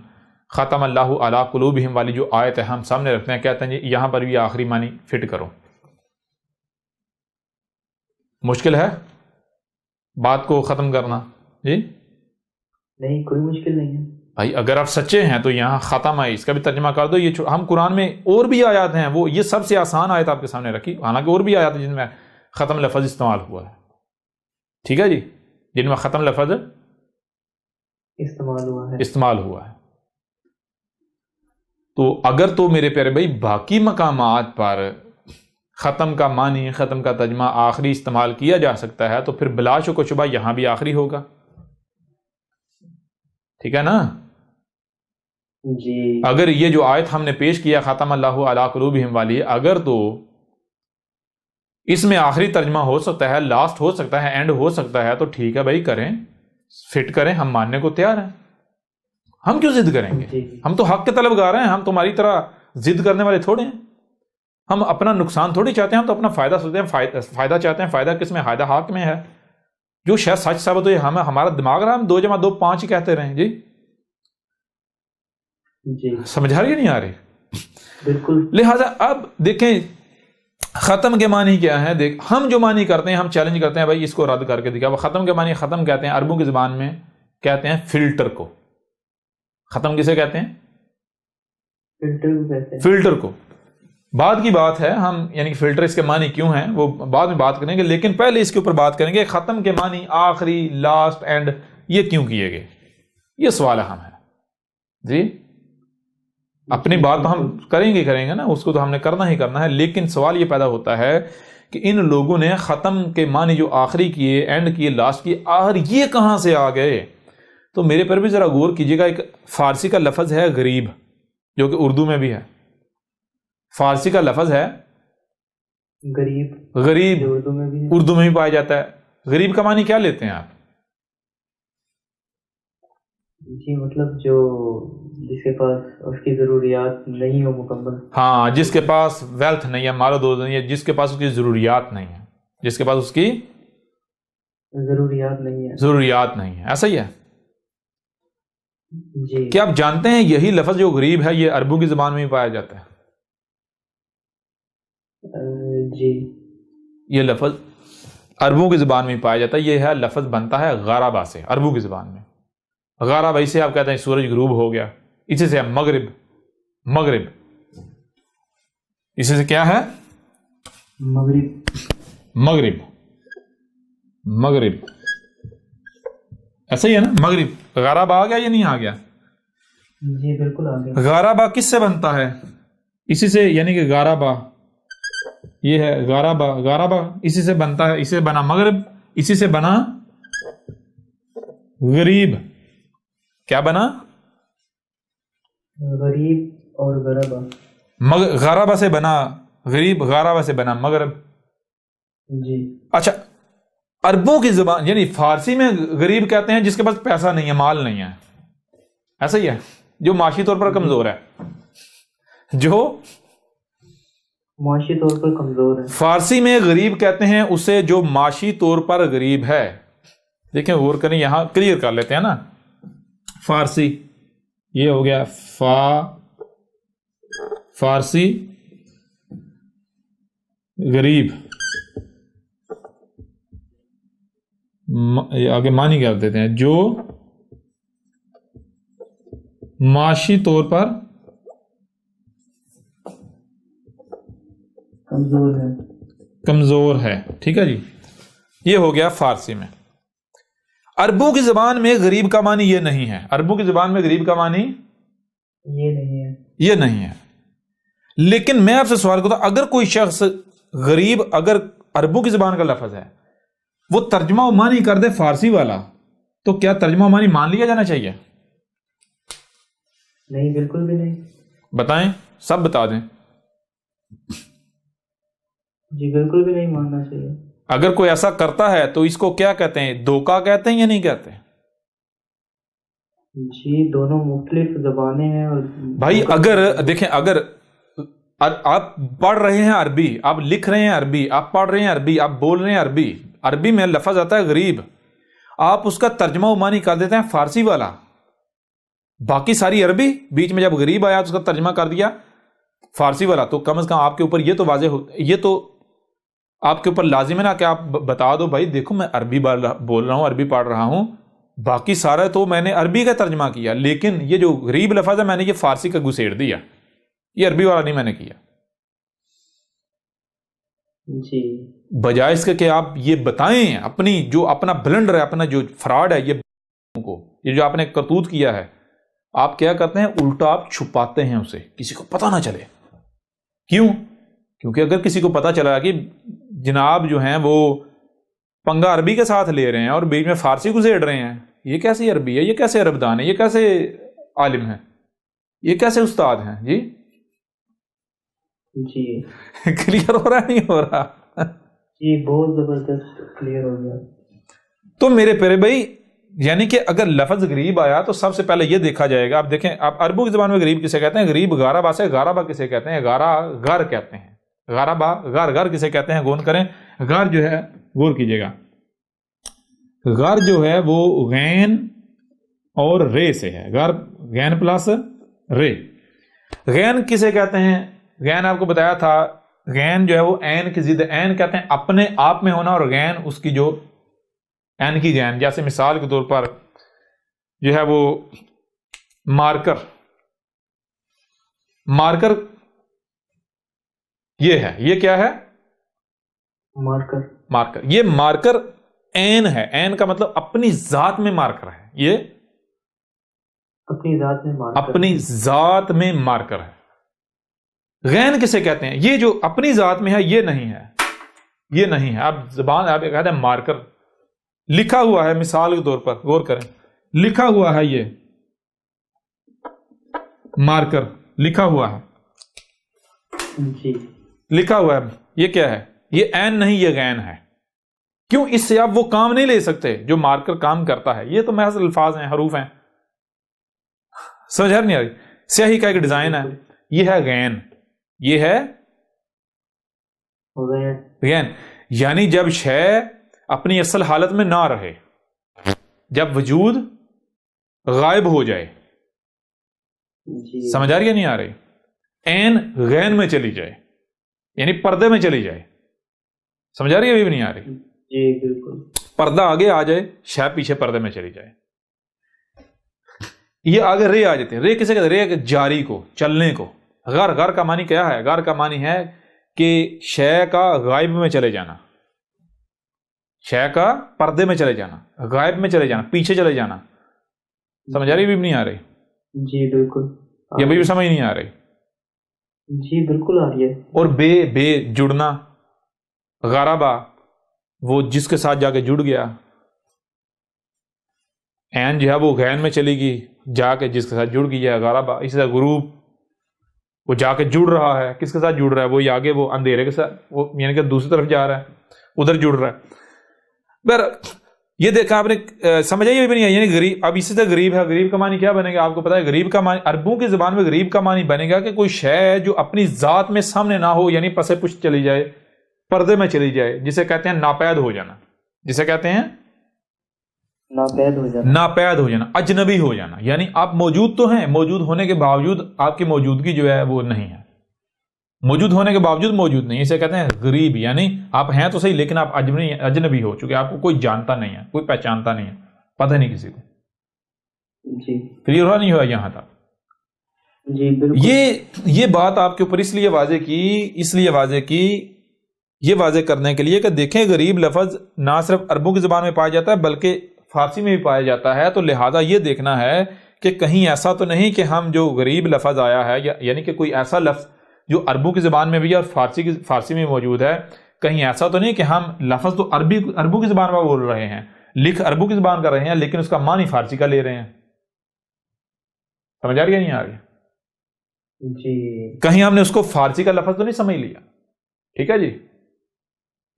ختم اللہ علی قلوبہم والی جو آیت ہے ہم سامنے رکھتے ہیں، کہتے ہیں جی یہاں پر بھی آخری معنی فٹ کرو۔ مشکل ہے بات کو ختم کرنا؟ جی نہیں، کوئی مشکل نہیں ہے بھائی، اگر آپ سچے ہیں تو یہاں ختم ہے، اس کا بھی ترجمہ کر دو۔ یہ ہم قرآن میں اور بھی آیات ہیں، وہ یہ سب سے آسان آیت آپ کے سامنے رکھی، حالانکہ اور بھی آیات ہیں جن میں ختم لفظ استعمال ہوا ہے، ٹھیک ہے جی، جن میں ختم لفظ استعمال ہوا ہے۔ تو اگر تو میرے پیارے بھائی باقی مقامات پر ختم کا معنی، ختم کا ترجمہ آخری استعمال کیا جا سکتا ہے، تو پھر بلا شک و شبہ یہاں بھی آخری ہوگا، ٹھیک ہے نا جی۔ اگر یہ جو آیت ہم نے پیش کیا ختم اللہ علی قلوبہم والی، اگر تو اس میں آخری ترجمہ ہو سکتا ہے، لاسٹ ہو سکتا ہے، اینڈ ہو سکتا ہے، تو ٹھیک ہے بھائی، کریں، فٹ کریں، ہم ماننے کو تیار ہیں۔ ہم کیوں ضد کریں گے؟ ہم تو حق کے طلبگار ہیں، ہم تمہاری طرح ضد کرنے والے تھوڑے ہیں۔ ہم اپنا نقصان تھوڑی چاہتے ہیں، ہم تو اپنا فائدہ سوچتے ہیں، فائدہ چاہتے ہیں۔ فائدہ کس میں؟ فائدہ حق میں ہے، جو شاید سچ ثابت ہو، ہمارا دماغ رہا، ہم 2 + 2 = 5 ہی کہتے رہیں۔ جی سمجھ آ رہی ہے نہیں آ رہی؟ بالکل۔ لہٰذا اب دیکھیں ختم کے معنی کیا ہے، ہم جو معنی کرتے ہیں، ہم چیلنج کرتے ہیں بھائی اس کو رد کر کے دکھا۔ وہ ختم کے معنی، ختم کہتے ہیں عربوں کی زبان میں، کہتے ہیں فلٹر کو۔ ختم کسے کہتے ہیں؟ فلٹر کو۔ بعد کی بات ہے، ہم یعنی کہ فلٹر اس کے معنی کیوں ہیں وہ بعد میں بات کریں گے، لیکن پہلے اس کے اوپر بات کریں گے ختم کے معنی آخری، لاسٹ، اینڈ یہ کیوں کیے گئے، یہ سوال اہم ہے جی۔ اپنی بات تو ہم کریں گے نا، اس کو تو ہم نے کرنا ہی کرنا ہے، لیکن سوال یہ پیدا ہوتا ہے کہ ان لوگوں نے ختم کے معنی جو آخری کیے، اینڈ کیے، لاسٹ کیے، آخر یہ کہاں سے آ گئے؟ تو میرے پر بھی ذرا غور کیجیے گا، ایک فارسی کا لفظ ہے غریب، جو کہ اردو میں بھی ہے۔ فارسی کا لفظ ہے غریب، اردو میں بھی پایا جاتا ہے۔ غریب کا معنی کیا لیتے ہیں آپ؟ جی مطلب جو جس کے پاس اس کی ضروریات نہیں ہو مکمل۔ ہاں، جس کے پاس ویلتھ نہیں ہے، مال و دولت نہیں ہے، جس کے پاس اس کی ضروریات نہیں ہے، جس کے پاس اس کی ضروریات نہیں ہے، ایسا ہی ہے جی۔ کیا آپ جانتے ہیں یہی لفظ جو غریب ہے یہ عربوں کی زبان میں بھی پایا جاتا ہے؟ جی، یہ لفظ عربوں کی زبان میں پایا جاتا ہے۔ یہ ہے لفظ بنتا ہے غرابہ سے، عربوں کی زبان میں۔ غرابہ اسے آپ کہتے ہیں سورج غروب ہو گیا، اسی سے مغرب، اسی سے کیا ہے؟ مغرب، ایسا ہی ہے نا، مغرب۔ غرابہ آ گیا یا نہیں آ گیا؟ جی بالکل آ گیا۔ غرابہ کس سے بنتا ہے؟ اسی سے، یعنی کہ غرابہ یہ ہے، غرابہ اسی سے بنتا ہے، اسی سے بنا مغرب، اسی سے بنا غریب۔ کیا بنا؟ غریب اور غرابہ۔ غرابہ سے بنا غریب، غرابہ سے بنا مغرب۔ جی اچھا، عربوں کی زبان یعنی فارسی میں غریب کہتے ہیں جس کے پاس پیسہ نہیں ہے، مال نہیں ہے، ایسا ہی ہے، جو معاشی طور پر کمزور ہے، جو معاشی طور پر کمزور ہے۔ فارسی میں غریب کہتے ہیں اسے جو معاشی طور پر غریب ہے۔ دیکھیں غور کریں، یہاں کلیئر کر لیتے ہیں نا۔ فارسی یہ ہو گیا فارسی غریب، آگے معنی کر دیتے ہیں جو معاشی طور پر کمزور ہے، ٹھیک ہے جی، یہ ہو گیا فارسی میں۔ عربوں کی زبان میں غریب کا معنی یہ نہیں ہے، عربوں کی زبان میں غریب کا معنی یہ نہیں ہے۔ لیکن میں آپ سے سوال کرتا ہوں، اگر کوئی شخص غریب اگر عربوں کی زبان کا لفظ ہے، وہ ترجمہ و معنی کر دے فارسی والا، تو کیا ترجمہ و معنی مان لیا جانا چاہیے؟ نہیں، بالکل بھی نہیں۔ بتائیں، سب بتا دیں۔ جی بالکل بھی نہیں ماننا چاہیے۔ اگر کوئی ایسا کرتا ہے تو اس کو کیا کہتے ہیں؟ دھوکہ کہتے ہیں یا نہیں کہتے؟ جی دونوں مختلف زبانیں ہیں اور بھائی اگر دیکھیں، اگر آپ پڑھ رہے ہیں عربی، آپ لکھ رہے ہیں عربی، آپ پڑھ رہے ہیں عربی، آپ بول رہے ہیں عربی، عربی میں لفظ آتا ہے غریب، آپ اس کا ترجمہ و معنی کر دیتے ہیں فارسی والا، باقی ساری عربی، بیچ میں جب غریب آیا تو اس کا ترجمہ کر دیا فارسی والا، تو کم از کم آپ کے اوپر یہ تو واضح ہو، یہ تو آپ کے اوپر لازم ہے نا کہ آپ بتا دو بھائی دیکھو میں عربی بول رہا ہوں، عربی پڑھ رہا ہوں، باقی سارا تو میں نے عربی کا ترجمہ کیا، لیکن یہ جو غریب لفظ ہے میں نے یہ فارسی کا گھسیڑ دیا، یہ عربی والا نہیں میں نے کیا۔ جی بجائے اس کے کہ آپ یہ بتائیں اپنی جو اپنا بلنڈر ہے، اپنا جو فراڈ ہے، یہ جو آپ نے کرتوت کیا ہے، آپ کیا کرتے ہیں الٹا آپ چھپاتے ہیں اسے، کسی کو پتہ نہ چلے۔ کیوں؟ کیونکہ اگر کسی کو پتہ چلا کہ جناب جو ہیں وہ پنگا عربی کے ساتھ لے رہے ہیں اور بیچ میں فارسی گزیڑ رہے ہیں، یہ کیسی عربی ہے، یہ کیسے عربدان ہے، یہ کیسے عالم ہے، یہ کیسے استاد ہیں؟ جی جی کلیئر ہو رہا ہے نہیں ہو رہا؟ جی بہت زبردست کلیئر ہو گیا۔ تو میرے پیارے بھائی، یعنی کہ اگر لفظ غریب آیا تو سب سے پہلے یہ دیکھا جائے گا، آپ دیکھیں آپ عربوں کی زبان میں غریب کسے کہتے ہیں؟ غریب غاربا سے، غاربا کسے کہتے ہیں؟ غار کہتے ہیں، غاربا غار کسے کہتے ہیں؟ غور کریں، غار جو ہے غور کیجئے گا، غار جو ہے وہ غین اور رے سے ہے، غار غین پلس رے۔ غین کسے کہتے ہیں؟ غین آپ کو بتایا تھا، غین جو ہے وہ عین کی ضد، عین کہتے ہیں اپنے آپ میں ہونا، اور غین اس کی جو عین کی غین، جیسے مثال کے طور پر جو ہے وہ مارکر، مارکر یہ ہے، یہ کیا ہے؟ مارکر، مارکر، یہ مارکر عین ہے، عین کا مطلب اپنی ذات میں مارکر ہے، یہ اپنی ذات میں مارکر، اپنی ذات میں مارکر ہے۔ غین کسے کہتے ہیں؟ یہ جو اپنی ذات میں ہے یہ نہیں ہے، یہ نہیں ہے، آپ زبان آپ کہتے ہیں مارکر، لکھا ہوا ہے، مثال کے طور پر غور کریں، لکھا ہوا ہے، یہ مارکر لکھا ہوا ہے، جی لکھا ہوا ہے، یہ کیا ہے؟ یہ عین نہیں، یہ غین ہے۔ کیوں؟ اس سے آپ وہ کام نہیں لے سکتے جو مارکر کام کرتا ہے، یہ تو محض الفاظ ہیں، حروف ہیں، سمجھ نہیں آ رہی؟ سیاہی کا ایک ڈیزائن ہے، یہ ہے غین، یہ ہے غین، یعنی جب شے اپنی اصل حالت میں نہ رہے، جب وجود غائب ہو جائے، جی سمجھ آ رہی ہے نہیں آ رہی؟ عین غین میں چلی جائے، یعنی پردے میں چلی جائے، سمجھ آ رہی ہے؟ ابھی بھی نہیں آ رہی؟ جی بالکل، پردہ آگے آ جائے، شے پیچھے پردے میں چلی جائے، یہ آگے رے آ جاتے ہیں۔ رے کسے کہتے ہیں؟ رے جاری کو، چلنے کو۔ غر، غر کا معنی کیا ہے؟ غر کا معنی ہے کہ شے کا غائب میں چلے جانا، شے کا پردے میں چلے جانا، غائب میں چلے جانا، پیچھے چلے جانا، سمجھ آ رہی؟ بھی نہیں آ رہی؟ جی بالکل، یہ بھی سمجھ نہیں آ رہی؟ جی بالکل آ رہی ہے۔ اور بے جڑنا، غرابہ وہ جس کے ساتھ جا کے جڑ گیا، عین جو ہے وہ غین میں چلی گئی، جا کے جس کے ساتھ جڑ گئی ہے غرابہ۔ اسی طرح غروب، وہ جا کے جڑ رہا ہے، کس کے ساتھ جڑ رہا ہے؟ وہ آگے وہ اندھیرے کے ساتھ، وہ یعنی کہ دوسری طرف جا رہا ہے، ادھر جڑ رہا ہے۔ یہ دیکھا آپ نے، سمجھ آئی بھی نہیں؟ یعنی غریب، اب اسی طرح غریب ہے، غریب کا معنی کیا بنے گا؟ آپ کو پتا ہے غریب کا معنی عربوں کی زبان میں غریب کا معنی بنے گا کہ کوئی شے ہے جو اپنی ذات میں سامنے نہ ہو، یعنی پسے پشت چلی جائے، پردے میں چلی جائے، جسے کہتے ہیں ناپید ہو جانا، جسے کہتے ہیں ناپید ہو جانا، ناپید ہو جانا، اجنبی ہو جانا، یعنی آپ موجود تو ہیں، موجود ہونے کے باوجود آپ کی موجودگی جو ہے وہ نہیں ہے، موجود ہونے کے باوجود موجود نہیں، اسے کہتے ہیں غریب، یعنی آپ ہیں تو صحیح لیکن آپ اجنبی ہو چکے، آپ کو کوئی جانتا نہیں ہے، کوئی پہچانتا نہیں ہے، پتہ نہیں کسی کو۔ جی کلیئر ہوا نہیں ہوا یہاں تک؟ جی بالکل، یہ بات آپ کے اوپر اس لیے واضح کی یہ واضح کرنے کے لیے کہ دیکھیں غریب لفظ نہ صرف عربوں کی زبان میں پایا جاتا ہے بلکہ فارسی میں بھی پایا جاتا ہے، تو لہذا یہ دیکھنا ہے کہ کہیں ایسا تو نہیں کہ ہم جو غریب لفظ آیا ہے، یعنی کہ کوئی ایسا لفظ جو عربوں کی زبان میں بھی اور فارسی میں موجود ہے، کہیں ایسا تو نہیں کہ ہم لفظ تو عربوں کی زبان میں بول رہے ہیں، لکھ عربوں کی زبان کر رہے ہیں، لیکن اس کا معنی فارسی کا لے رہے ہیں، سمجھ آ رہی ہے نہیں آ رہی؟ جی کہیں ہم نے اس کو فارسی کا لفظ تو نہیں سمجھ لیا؟ ٹھیک ہے جی؟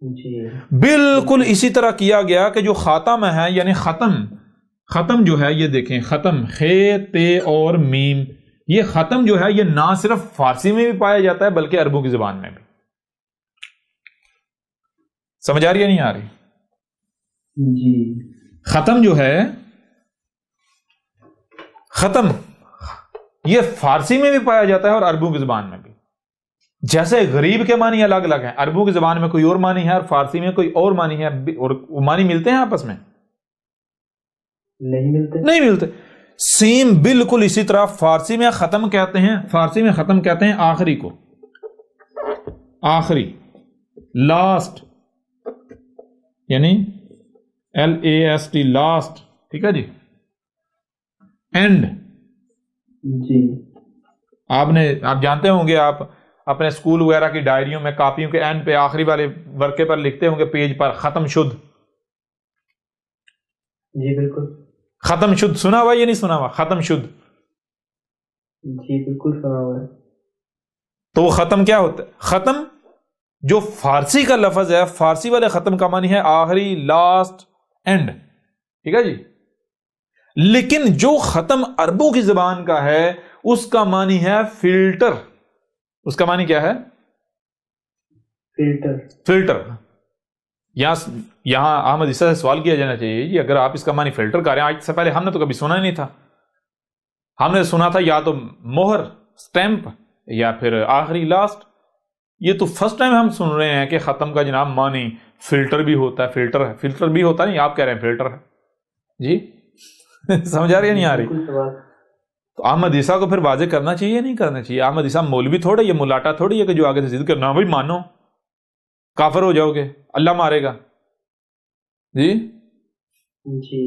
جی بالکل اسی طرح کیا گیا کہ جو خاتم ہے، یعنی ختم، ختم جو ہے یہ دیکھیں، ختم خے تے اور میم، یہ ختم جو ہے یہ نہ صرف فارسی میں بھی پایا جاتا ہے بلکہ عربوں کی زبان میں بھی. سمجھ آ رہی ہے نہیں آ رہی؟ جی ختم جو ہے، ختم یہ فارسی میں بھی پایا جاتا ہے اور عربوں کی زبان میں بھی. جیسے غریب کے معنی الگ الگ ہیں، عربوں کی زبان میں کوئی اور معنی ہے اور فارسی میں کوئی اور معنی ہے، اور وہ معنی ملتے ہیں آپس میں؟ نہیں ملتے. سیم بالکل اسی طرح فارسی میں ختم کہتے ہیں، فارسی میں ختم کہتے ہیں آخری کو، آخری، لاسٹ، یعنی LAST، لاسٹ. ٹھیک ہے جی. اینڈ، جی آپ جانتے ہوں گے، آپ اپنے اسکول وغیرہ کی ڈائریوں میں کاپیوں کے اینڈ پہ آخری والے ورقے پر لکھتے ہوں گے پیج پر ختم شد. جی بالکل. ختم شد سنا ہوا یا نہیں سنا ہوا؟ ختم شد. جی بالکل سنا ہوا ہے. تو وہ ختم کیا ہوتا ہے؟ ختم جو فارسی کا لفظ ہے، فارسی والے ختم کا معنی ہے آخری، لاسٹ، اینڈ. ٹھیک ہے جی. لیکن جو ختم عربوں کی زبان کا ہے اس کا معنی ہے فلٹر. اس کا معنی کیا ہے؟ فلٹر. یہاں احمد عیسیٰ سے سوال کیا جانا چاہیے جی، اگر آپ اس کا معنی فلٹر کر رہے ہیں، آج سے پہلے ہم نے تو کبھی سنا ہی نہیں تھا. ہم نے سنا تھا یا تو مہر، سٹیمپ، یا پھر آخری، لاسٹ. یہ تو فرسٹ ٹائم ہم سن رہے ہیں کہ ختم کا جناب معنی فلٹر بھی ہوتا ہے. فلٹر بھی ہوتا نہیں، آپ کہہ رہے ہیں فلٹر ہے جی. سمجھ آ رہی ہے نہیں آ رہی؟ تو احمد عیسیٰ کو پھر واضح کرنا چاہیے نہیں کرنا چاہیے؟ احمد عیسیٰ مولوی تھوڑے، یہ ملاٹا تھوڑی ہے کہ جو آگے سے ضد کرنا بھائی مانو، کافر ہو جاؤ گے، اللہ مارے گا جی. جی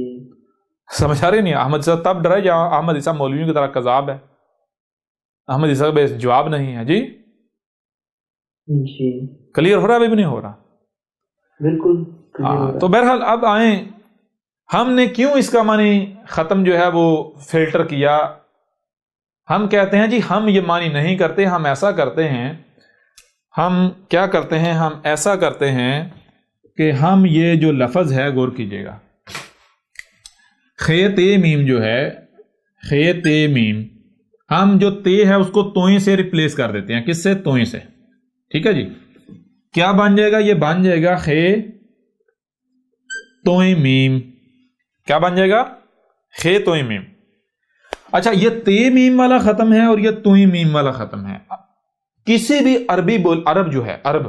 سمجھ آ رہی نہیں؟ احمد عیسیٰ تب ڈرا جہاں احمد عیسیٰ مولویوں کی طرح کذاب ہے. احمد عیسیٰ کا جواب نہیں ہے جی. جی کلیئر ہو رہا ہے؟ ابھی بھی نہیں ہو رہا؟ بالکل. تو بہرحال اب آئیں، ہم نے کیوں اس کا معنی ختم جو ہے وہ فلٹر کیا؟ ہم کہتے ہیں جی ہم یہ معنی نہیں کرتے، ہم ایسا کرتے ہیں، ہم کیا کرتے ہیں، ہم ایسا کرتے ہیں کہ ہم یہ جو لفظ ہے غور کیجئے گا، خے تے میم جو ہے، خے تے میم، ہم جو تے ہے اس کو توئیں سے ریپلیس کر دیتے ہیں. کس سے؟ توئیں سے. ٹھیک ہے جی. کیا بن جائے گا؟ یہ بن جائے گا خے توئیں میم. کیا بن جائے گا؟ خے توئیں میم. اچھا، یہ تے میم والا ختم ہے اور یہ توئیں میم والا ختم ہے. کسی بھی عربی عرب جو ہے، عرب،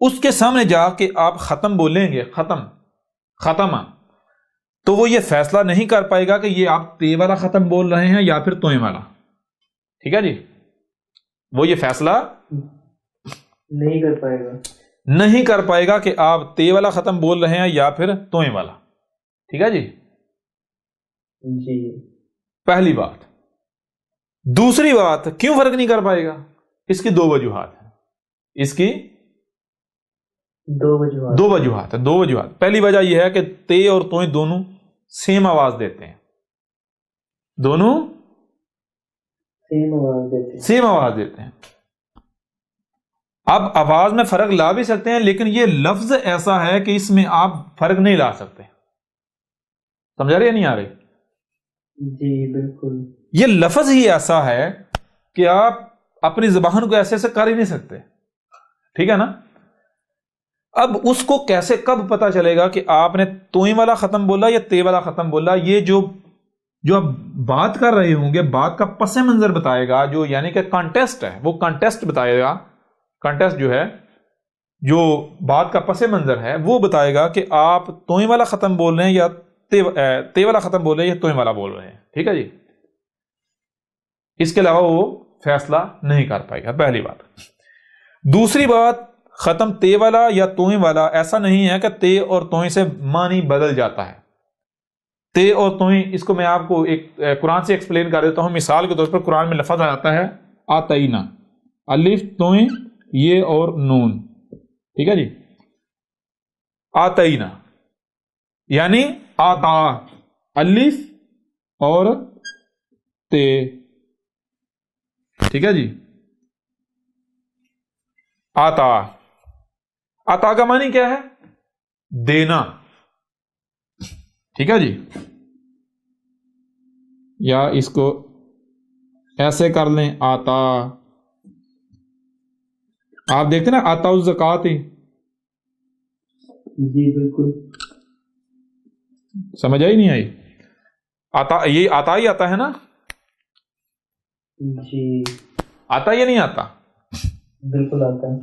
اس کے سامنے جا کے آپ ختم بولیں گے، ختم، تو وہ یہ فیصلہ نہیں کر پائے گا کہ یہ آپ تے والا ختم بول رہے ہیں یا پھر توئیں والا. ٹھیک ہے جی. وہ یہ فیصلہ نہیں کر پائے گا کہ آپ تے والا ختم بول رہے ہیں یا پھر توئیں والا. ٹھیک ہے جی. جی پہلی بات. دوسری بات، کیوں فرق نہیں کر پائے گا؟ اس کی دو وجوہات ہیں. اس کی دو وجوہات. پہلی وجہ یہ ہے کہ تے اور توئیں دونوں سیم آواز دیتے ہیں. دونوں سیم آواز دیتے ہیں. اب آواز میں فرق لا بھی سکتے ہیں، لیکن یہ لفظ ایسا ہے کہ اس میں آپ فرق نہیں لا سکتے. سمجھا رہے یا نہیں آ رہی؟ جی بالکل. یہ لفظ ہی ایسا ہے کہ آپ اپنی زبان کو ایسے کر ہی نہیں سکتے. ٹھیک ہے نا؟ اب اس کو کیسے، کب پتا چلے گا کہ آپ نے توئیں والا ختم بولا یا تے والا ختم بولا؟ یہ جو آپ بات کر رہے ہوں گے، بات کا پس منظر بتائے گا، جو یعنی کہ کانٹیسٹ ہے، وہ کانٹیسٹ بتائے گا. کانٹیسٹ جو ہے، جو بات کا پس منظر ہے، وہ بتائے گا کہ آپ توئیں والا ختم بول رہے ہیں یا تے والا ختم بول رہے ہیں یا توئیں والا بول رہے ہیں. ٹھیک ہے جی. اس کے علاوہ وہ فیصلہ نہیں کر پائے گا. پہلی بات. دوسری بات، ختم تے والا یا توئیں والا ایسا نہیں ہے کہ تے اور توئیں سے معنی بدل جاتا ہے. تے اور توئیں، اس کو میں آپ کو ایک قرآن سے ایکسپلین کر دیتا ہوں. مثال کے طور پر قرآن میں لفظ آتا ہے آتینا، الف، توئیں، یہ اور نون. ٹھیک ہے جی. آتینا یعنی آتا، الف اور تے. ٹھیک ہے جی. آتا کا معنی کیا ہے؟ دینا. ٹھیک ہے جی. یا اس کو ایسے کر لیں آتا. آپ دیکھتے نا آتا الزکات ہی. جی بالکل. سمجھ آئی نہیں آئی؟ آتا یہ آتا ہی آتا ہے نا. جی آتا یا نہیں آتا؟ بالکل آتا ہے.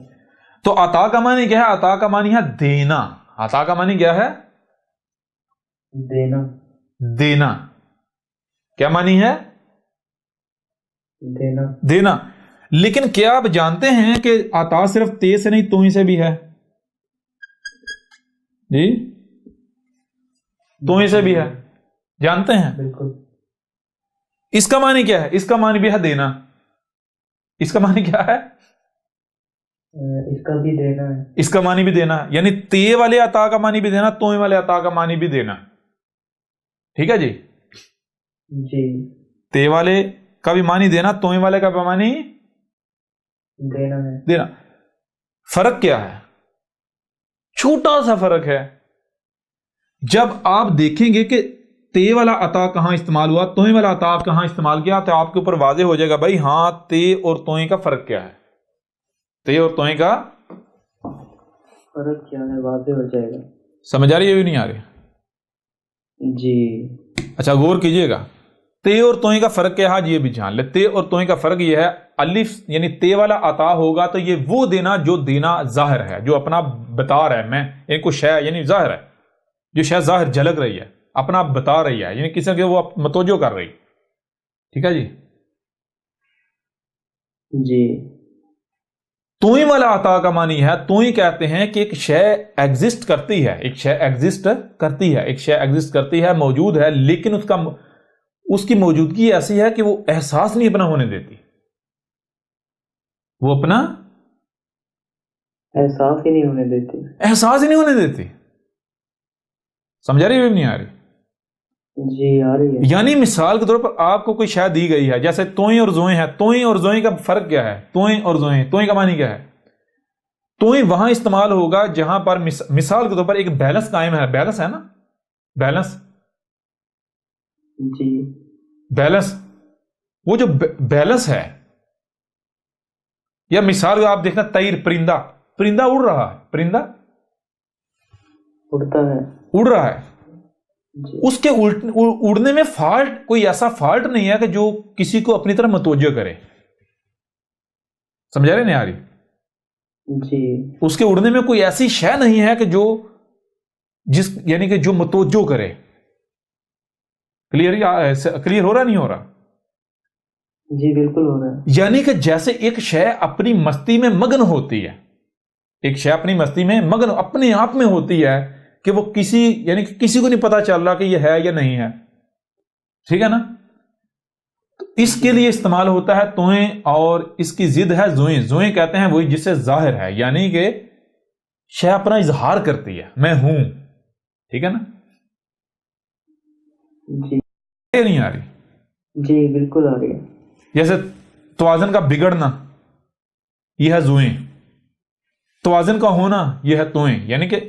تو عطا کا معنی کیا ہے؟ عطا کا معنی ہے دینا. عطا کا معنی کیا ہے؟ دینا. دینا. کیا معنی ہے؟ دینا. دینا. لیکن کیا آپ جانتے ہیں کہ عطا صرف تے سے نہیں توئی سے بھی ہے؟ جی توئی سے بھی ہے. جانتے ہیں؟ بالکل. اس کا معنی کیا ہے؟ اس کا معنی بھی ہے دینا. اس کا معنی کیا ہے؟ اس کا بھی دینا ہے. اس کا معنی بھی دینا ہے. یعنی تے والے عطا کا معنی بھی دینا، توئی والے عطا کا معنی بھی دینا. ٹھیک ہے جی. جی تے والے کا بھی معنی دینا، توئی والے کا بھی معنی دینا ہے. دینا. فرق کیا ہے؟ چھوٹا سا فرق ہے. جب آپ دیکھیں گے کہ تے والا عطا کہاں استعمال ہوا، توئی والا عطا کہاں استعمال کیا، تو آپ کے اوپر واضح ہو جائے گا بھائی ہاں تے اور توئی کا فرق کیا ہے. تے اور توئی کا فرق کیا ہے واضح ہو جائے گا. سمجھ آ رہی ہے بھی نہیں آ رہی؟ جی اچھا غور کیجئے گا. تے اور توئی کا فرق کیا ہے؟ یہ بھی جان لے. تے اور توئی کا فرق یہ ہے، الف یعنی تے والا عطا ہوگا تو یہ وہ دینا جو دینا ظاہر ہے، جو اپنا بتا رہا ہے. میں ایک کو شے یعنی ظاہر ہے، جو شے ظاہر جھلک رہی ہے، اپنا بتا رہی ہے، یعنی کسی کے وہ متوجہ کر رہی. ٹھیک ہے جی. جی. توئی والا عطا کا معنی ہے، توئی کہتے ہیں کہ ایک شے ایگزسٹ کرتی ہے، ایک شے ایگزسٹ کرتی ہے، ایک شے ایگزسٹ کرتی ہے، موجود ہے، لیکن اس کی موجودگی ایسی ہے کہ وہ احساس نہیں اپنا ہونے دیتی. وہ اپنا احساس ہی نہیں ہونے دیتی. احساس ہی نہیں ہونے دیتی. سمجھا رہی ہے نہیں آ رہی؟ جی آ رہی ہے. یعنی مثال کے طور پر آپ کو کوئی شے دی گئی ہے، جیسے توئی اور زوئیں ہے. توئی اور زوئیں کا فرق کیا ہے؟ توئی اور زوئیں، توئی کا معنی کیا ہے؟ توئی وہاں استعمال ہوگا جہاں پر مثال کے طور پر ایک بیلنس قائم ہے. بیلنس ہے نا، بیلنس. جی بیلنس، وہ جو بیلنس ہے، یا مثال آپ دیکھنا طیر، پرندہ اڑ رہا ہے، پرندہ اڑتا ہے، اڑ رہا ہے. جی. اس کے اڑنے میں فالٹ، کوئی ایسا فالٹ نہیں ہے کہ جو کسی کو اپنی طرف متوجہ کرے. سمجھا رہے نہیں آ رہی؟ جی اس کے اڑنے میں کوئی ایسی شے نہیں ہے کہ جو یعنی کہ جو متوجہ کرے. کلیئر ہو رہا نہیں ہو رہا؟ جی بالکل ہو رہا ہے. یعنی کہ جیسے ایک شے اپنی مستی میں مگن ہوتی ہے، ایک شے اپنی مستی میں مگن اپنے آپ میں ہوتی ہے کہ وہ یعنی کہ کسی کو نہیں پتا چل رہا کہ یہ ہے یا نہیں ہے. ٹھیک ہے نا؟ تو اس کے لیے استعمال ہوتا ہے توئیں، اور اس کی ضد ہے زوئیں. زوئیں کہتے ہیں وہی جس سے ظاہر ہے، یعنی کہ شے اپنا اظہار کرتی ہے، میں ہوں. ٹھیک ہے نا؟ جی نہیں آ رہی؟ جی بالکل آ رہی ہے. جیسے توازن کا بگڑنا، یہ ہے زوئیں. توازن کا ہونا، یہ ہے توئیں. یعنی کہ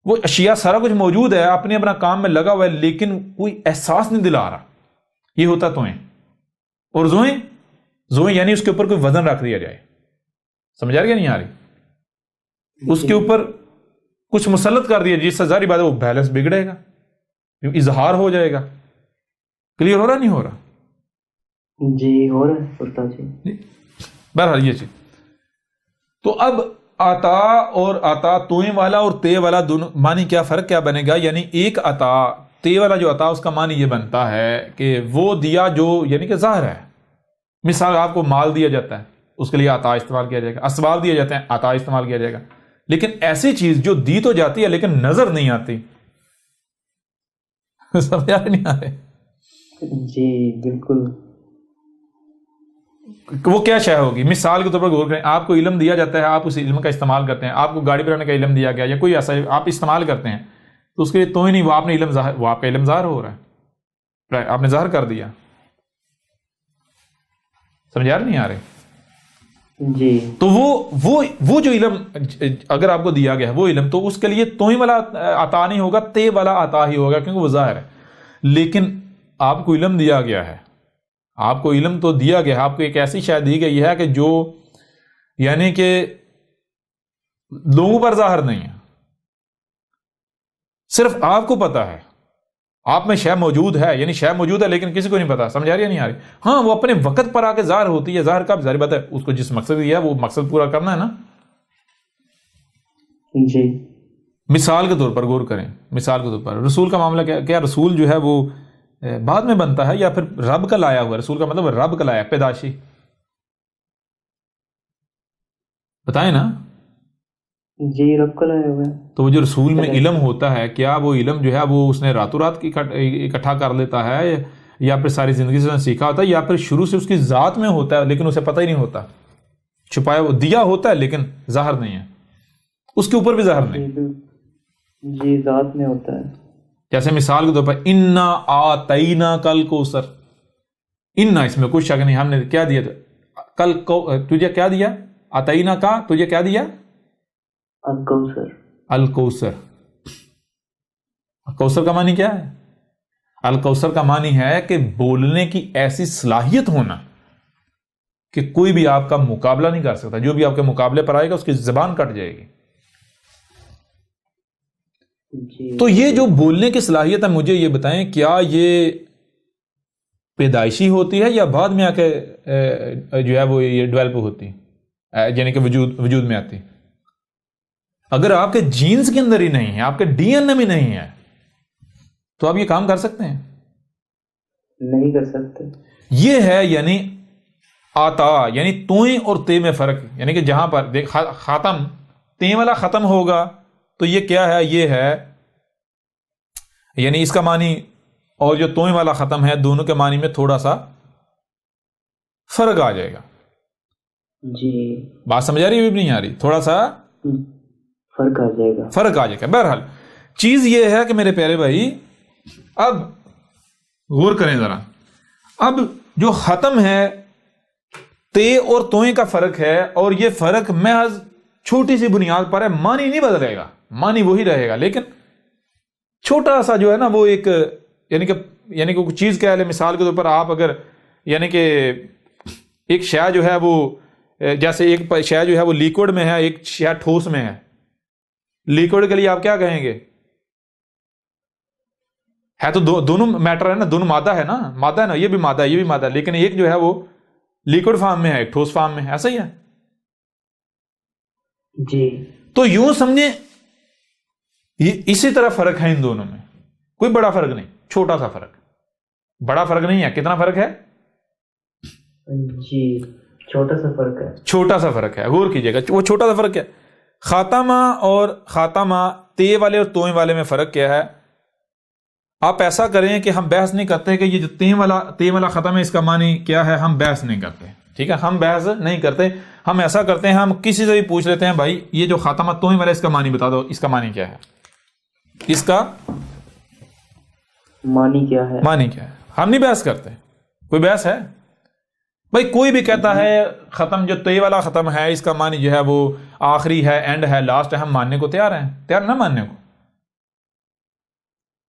وہ اشیاء سارا کچھ موجود ہے، اپنے اپنا کام میں لگا ہوا ہے، لیکن کوئی احساس نہیں دلا رہا. یہ ہوتا توئیں. اور زوئیں یعنی اس کے اوپر کوئی وزن رکھ دیا جائے. سمجھا رہی ہے نہیں آ رہی؟ اس کے اوپر کچھ مسلط کر دیا جس سے ظاہری بات ہے وہ بیلنس بگڑے گا، اظہار ہو جائے گا. کلیئر ہو رہا نہیں ہو رہا؟ جی ہو رہا ہے استاد جی. بہرحال یہ چیز. تو اب عطا اور عطا توئیں والا اور تے والا دونوں معنی کیا فرق کیا بنے گا؟ یعنی ایک عطا، تے والا جو عطا اس کا معنی یہ بنتا ہے کہ وہ دیا جو یعنی کہ ظاہر ہے. مثال آپ کو مال دیا جاتا ہے، اس کے لیے عطا استعمال کیا جائے گا. اسباب دیے جاتے ہیں، عطا استعمال کیا جائے گا. لیکن ایسی چیز جو دی تو جاتی ہے لیکن نظر نہیں آتی. سمجھا نہیں آ رہے؟ جی بالکل. وہ کیا شے ہوگی؟ مثال کے طور پر غور کریں، آپ کو علم دیا جاتا ہے، آپ اس علم کا استعمال کرتے ہیں. آپ کو گاڑی چلانے کا علم دیا گیا یا کوئی ایسا آپ استعمال کرتے ہیں، تو اس کے لیے توئی نہیں، وہ آپ نے علم ظاہر، وہ آپ کا علم ظاہر ہو رہا ہے، آپ نے ظاہر کر دیا. سمجھا نہیں آ رہے؟ جی. تو وہ جو علم اگر آپ کو دیا گیا ہے وہ علم، تو اس کے لیے توئی والا عطا نہیں ہوگا، تے والا عطا ہی ہوگا، کیونکہ وہ ظاہر ہے. لیکن آپ کو علم دیا گیا ہے، آپ کو علم تو دیا گیا ہے، آپ کو ایک ایسی شے دی گئی ہے کہ جو یعنی کہ لوگوں پر ظاہر نہیں ہے، صرف آپ کو پتا ہے، آپ میں شے موجود ہے، یعنی شے موجود ہے لیکن کسی کو نہیں پتا. سمجھ آ رہی ہے نہیں آ رہی؟ ہاں وہ اپنے وقت پر آ کے ظاہر ہوتی ہے. ظاہر کب؟ ظاہر بات ہے اس کو جس مقصد دیا ہے وہ مقصد پورا کرنا ہے نا. جی مثال کے طور پر غور کریں، مثال کے طور پر رسول کا معاملہ کیا رسول جو ہے وہ بعد میں بنتا ہے یا پھر رب کا لایا ہوا؟ رسول کا مطلب رب کا لایا، پیدائشی. بتائیں نا. جی رب کا لایا ہوا ہے. تو وہ جو رسول میں علم ہوتا ہے، کیا وہ علم جو ہے وہ اس نے راتوں رات اکٹھا کر لیتا ہے، یا پھر ساری زندگی سے سیکھا ہوتا ہے، یا پھر شروع سے اس کی ذات میں ہوتا ہے لیکن اسے پتہ ہی نہیں ہوتا، چھپایا وہ دیا ہوتا ہے لیکن ظاہر نہیں ہے، اس کے اوپر بھی ظاہر نہیں. جی ذات میں ہوتا ہے. جیسے مثال کے طور پر انا آتینا کل کوثر، انا اس میں کچھ شک نہیں، ہم نے کیا دیا کل تجھے کیا دیا؟ آتینا کا تجھے کیا دیا؟ الکوثر. الکوثر. الکوثر کا معنی کیا ہے؟ الکوثر کا معنی ہے کہ بولنے کی ایسی صلاحیت ہونا کہ کوئی بھی آپ کا مقابلہ نہیں کر سکتا، جو بھی آپ کے مقابلے پر آئے گا اس کی زبان کٹ جائے گی. تو یہ جو بولنے کی صلاحیت ہے، مجھے یہ بتائیں کیا یہ پیدائشی ہوتی ہے یا بعد میں آ کے جو ہے وہ یہ ڈیولپ ہوتی ہے، یعنی کہ وجود میں آتی؟ اگر آپ کے جینز کے اندر ہی نہیں ہے، آپ کے ڈی این اے میں نہیں ہے، تو آپ یہ کام کر سکتے ہیں؟ نہیں کر سکتے. یہ ہے یعنی آتا، یعنی توئیں اور تے میں فرق. یعنی کہ جہاں پر دیکھ ختم تے والا ختم ہوگا تو یہ کیا ہے؟ یہ ہے یعنی اس کا معنی اور جو توئیں والا ختم ہے دونوں کے معنی میں تھوڑا سا فرق آ جائے گا. جی بات سمجھ آ رہی ہے؟ نہیں آ رہی؟ تھوڑا سا فرق آ جائے گا، فرق آ جائے گا. بہرحال چیز یہ ہے کہ میرے پیارے بھائی اب غور کریں ذرا. اب جو ختم ہے تے اور توئیں کا فرق ہے، اور یہ فرق محض چھوٹی سی بنیاد پر ہے، معنی نہیں بدلے گا، معنی وہی رہے گا، لیکن چھوٹا سا جو ہے نا وہ ایک یعنی کہ کوئی چیز کہہ لیں. مثال کے طور پر آپ اگر یعنی کہ ایک شے جو ہے وہ جیسے ایک شے جو ہے وہ لیکوڈ میں ہے، ایک شے ٹھوس میں ہے. لیکوڈ کے لیے آپ کیا کہیں گے؟ ہے تو دونوں میٹر ہے نا، دونوں مادہ ہے نا، مادہ ہے نا، یہ بھی مادہ ہے یہ بھی مادہ ہے، لیکن ایک جو ہے وہ لیکوڈ فارم میں ہے، ایک ٹھوس فارم میں ہے. ایسا ہی ہے. جی تو یوں سمجھیں اسی طرح فرق ہے ان دونوں میں، کوئی بڑا فرق نہیں، چھوٹا سا فرق. بڑا فرق نہیں ہے. کتنا فرق ہے؟ جی چھوٹا سا فرق ہے. چھوٹا سا فرق ہے. غور کیجئے گا وہ چھوٹا سا فرق ہے. خاتمہ اور خاتمہ تے والے اور توئیں والے میں فرق کیا ہے؟ آپ ایسا کریں کہ ہم بحث نہیں کرتے کہ یہ جو تے والا ختم ہے اس کا معنی کیا ہے، ہم بحث نہیں کرتے. ٹھیک ہے، ہم بحث نہیں کرتے. ہم ایسا کرتے ہیں، ہم کسی سے بھی پوچھ لیتے ہیں بھائی یہ جو خاتمہ توئیں والا اس کا معنی بتا دو، اس کا معنی کیا ہے، اس کا معنی کیا ہے، معنی کیا ہے. ہم نہیں بحث کرتے. کوئی بحث ہے بھائی؟ کوئی بھی کہتا ہے ختم جو تے والا ختم ہے اس کا معنی جو ہے وہ آخری ہے، اینڈ ہے، لاسٹ ہے، ہم ماننے کو تیار ہیں، تیار نہ ماننے کو.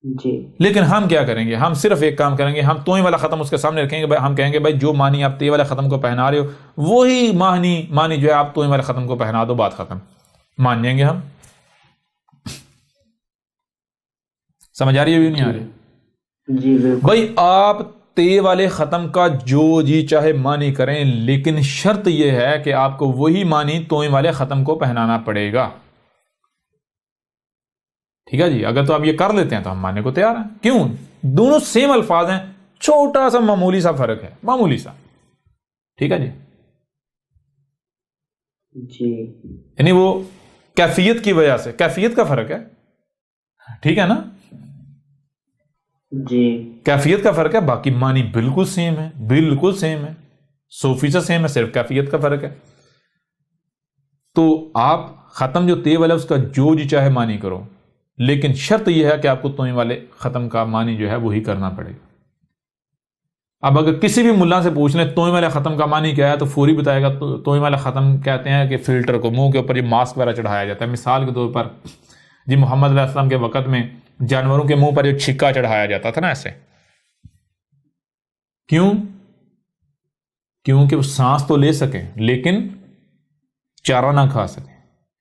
جی لیکن ہم کیا کریں گے؟ ہم صرف ایک کام کریں گے، ہم توئیں والا ختم اس کے سامنے رکھیں گے. ہم کہیں گے بھائی جو معنی آپ تے والے ختم کو پہنا رہے ہو وہی معنی جو ہے آپ توئیں والے ختم کو پہنا دو، بات ختم. مان جائیں گے ہم. سمجھ آ رہی ہے بھی نہیں آ رہی؟ جی بالکل. بھائی آپ تے والے ختم کا جو جی چاہے معنی کریں، لیکن شرط یہ ہے کہ آپ کو وہی معنی توئیں والے ختم کو پہنانا پڑے گا. ٹھیک ہے جی. اگر تو آپ یہ کر لیتے ہیں تو ہم ماننے کو تیار ہیں. کیوں؟ دونوں سیم الفاظ ہیں، چھوٹا سا معمولی سا فرق ہے، معمولی سا. ٹھیک ہے جی. جی یعنی وہ کیفیت کی وجہ سے، کیفیت کا فرق ہے. ٹھیک ہے نا؟ جی کیفیت کا فرق ہے، باقی معنی بالکل سیم ہے، بالکل سیم ہے، 100% سیم ہے، صرف کیفیت کا فرق ہے. تو آپ ختم جو تے والا اس کا جو جی چاہے معنی کرو، لیکن شرط یہ ہے کہ آپ کو توئیں والے ختم کا معنی جو ہے وہی کرنا پڑے گا. اب اگر کسی بھی ملا سے پوچھ لیں توئیں والے ختم کا معنی کیا ہے تو فوری بتائے گا توئیں والے ختم کہتے ہیں کہ فلٹر کو منہ کے اوپر یہ ماسک وغیرہ چڑھایا جاتا ہے. مثال کے طور پر جی محمد علیہ السلام کے وقت میں جانوروں کے منہ پر جو چھکا چڑھایا جاتا تھا نا ایسے، کیوں؟ کیونکہ وہ سانس تو لے سکیں لیکن چارہ نہ کھا سکیں،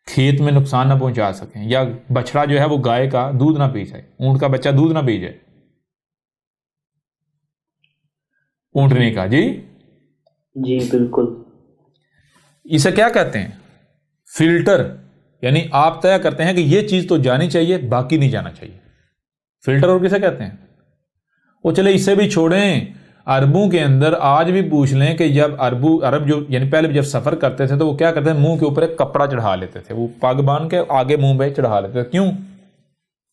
کھیت میں نقصان نہ پہنچا سکیں، یا بچڑا جو ہے وہ گائے کا دودھ نہ پی جائے، اونٹ کا بچہ دودھ نہ پی جائے، اونٹنی کا۔ جی جی بالکل۔ اسے کیا کہتے ہیں؟ فلٹر، یعنی آپ طے کرتے ہیں کہ یہ چیز تو جانی چاہیے، باقی نہیں جانا چاہیے۔ فلٹر اور کسے کہتے ہیں؟ وہ چلے اسے بھی چھوڑیں، عربوں کے اندر آج بھی پوچھ لیں کہ جب عرب جو یعنی پہلے جب سفر کرتے تھے تو وہ کیا کرتے ہیں؟ منہ کے اوپر ایک کپڑا چڑھا لیتے تھے، وہ پگ باندھ کے آگے منہ پہ چڑھا لیتے تھے۔ کیوں؟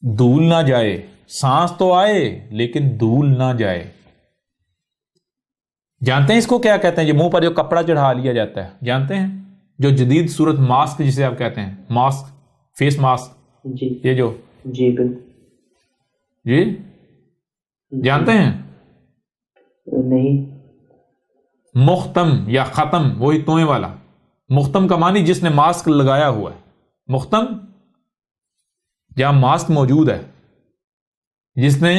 دھول نہ جائے، سانس تو آئے لیکن دھول نہ جائے۔ جانتے ہیں اس کو کیا کہتے ہیں؟ یہ منہ پر جو کپڑا چڑھا لیا جاتا ہے، جانتے ہیں؟ جو جدید صورت ماسک جسے آپ کہتے ہیں، ماسک، فیس ماسک، جی یہ جو، جی بالکل۔ جی جانتے ہیں؟ نہیں۔ مختم یا ختم، وہی توئیں والا۔ مختم کا معنی جس نے ماسک لگایا ہوا ہے، مختم جہاں ماسک موجود ہے، جس نے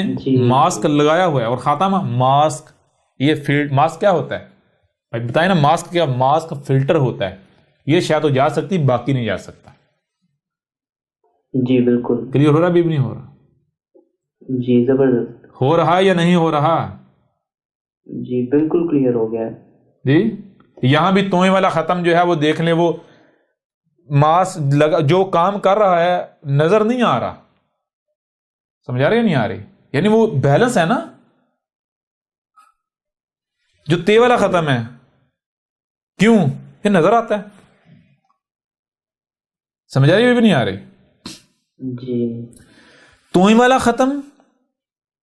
ماسک لگایا ہوا ہے، اور خاتمہ ماسک، یہ ماسک کیا ہوتا ہے بھائی بتائیں نا؟ ماسک کیا؟ ماسک فلٹر ہوتا ہے، یہ شاید تو جا سکتی، باقی نہیں جا سکتا۔ جی بالکل۔ کلیئر ہو رہا بھی نہیں ہو رہا؟ جی زبردست۔ ہو رہا یا نہیں ہو رہا؟ جی بالکل کلیئر ہو گیا ہے۔ جی یہاں بھی توئیں والا ختم جو ہے وہ دیکھ لیں، وہ جو کام کر رہا ہے نظر نہیں آ رہا، سمجھا رہے یا نہیں آ رہی؟ یعنی وہ بیلنس ہے نا۔ جو تے والا ختم ہے، کیوں؟ یہ نظر آتا ہے، سمجھا رہی بھی نہیں آ رہی؟ جی۔ توئیں والا ختم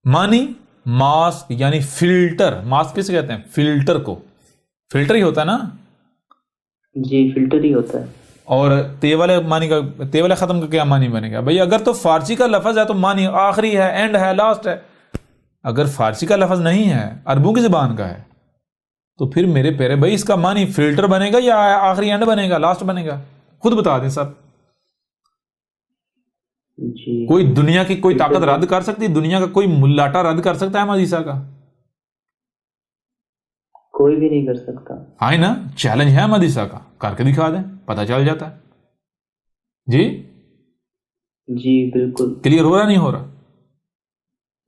مانی ماسک، یعنی فلٹر۔ ماسک کسے کہتے ہیں؟ فلٹر کو، فلٹر ہی ہوتا ہے نا۔ جی فلٹر ہی ہوتا ہے۔ اور تے والے معنی کا، تے والے ختم کا کیا معنی بنے گا بھئی؟ اگر تو فارسی کا لفظ ہے تو معنی آخری ہے، اینڈ ہے، لاسٹ ہے۔ اگر فارسی کا لفظ نہیں ہے، عربوں کی زبان کا ہے، تو پھر میرے پیارے بھائی اس کا معنی فلٹر بنے گا یا آخری اینڈ بنے گا، لاسٹ بنے گا؟ خود بتا دیں سب۔ جی۔ کوئی دنیا کی کوئی طاقت رد کر سکتی؟ دنیا کا کوئی ملاٹا رد کر سکتا ہے احمد عیسیٰ کا؟ کوئی بھی نہیں کر سکتا۔ ہاں نا، چیلنج ہے احمد عیسیٰ کا، کر کے دکھا دیں، پتہ چل جاتا ہے۔ جی جی بالکل۔ کلیئر ہو رہا نہیں ہو رہا؟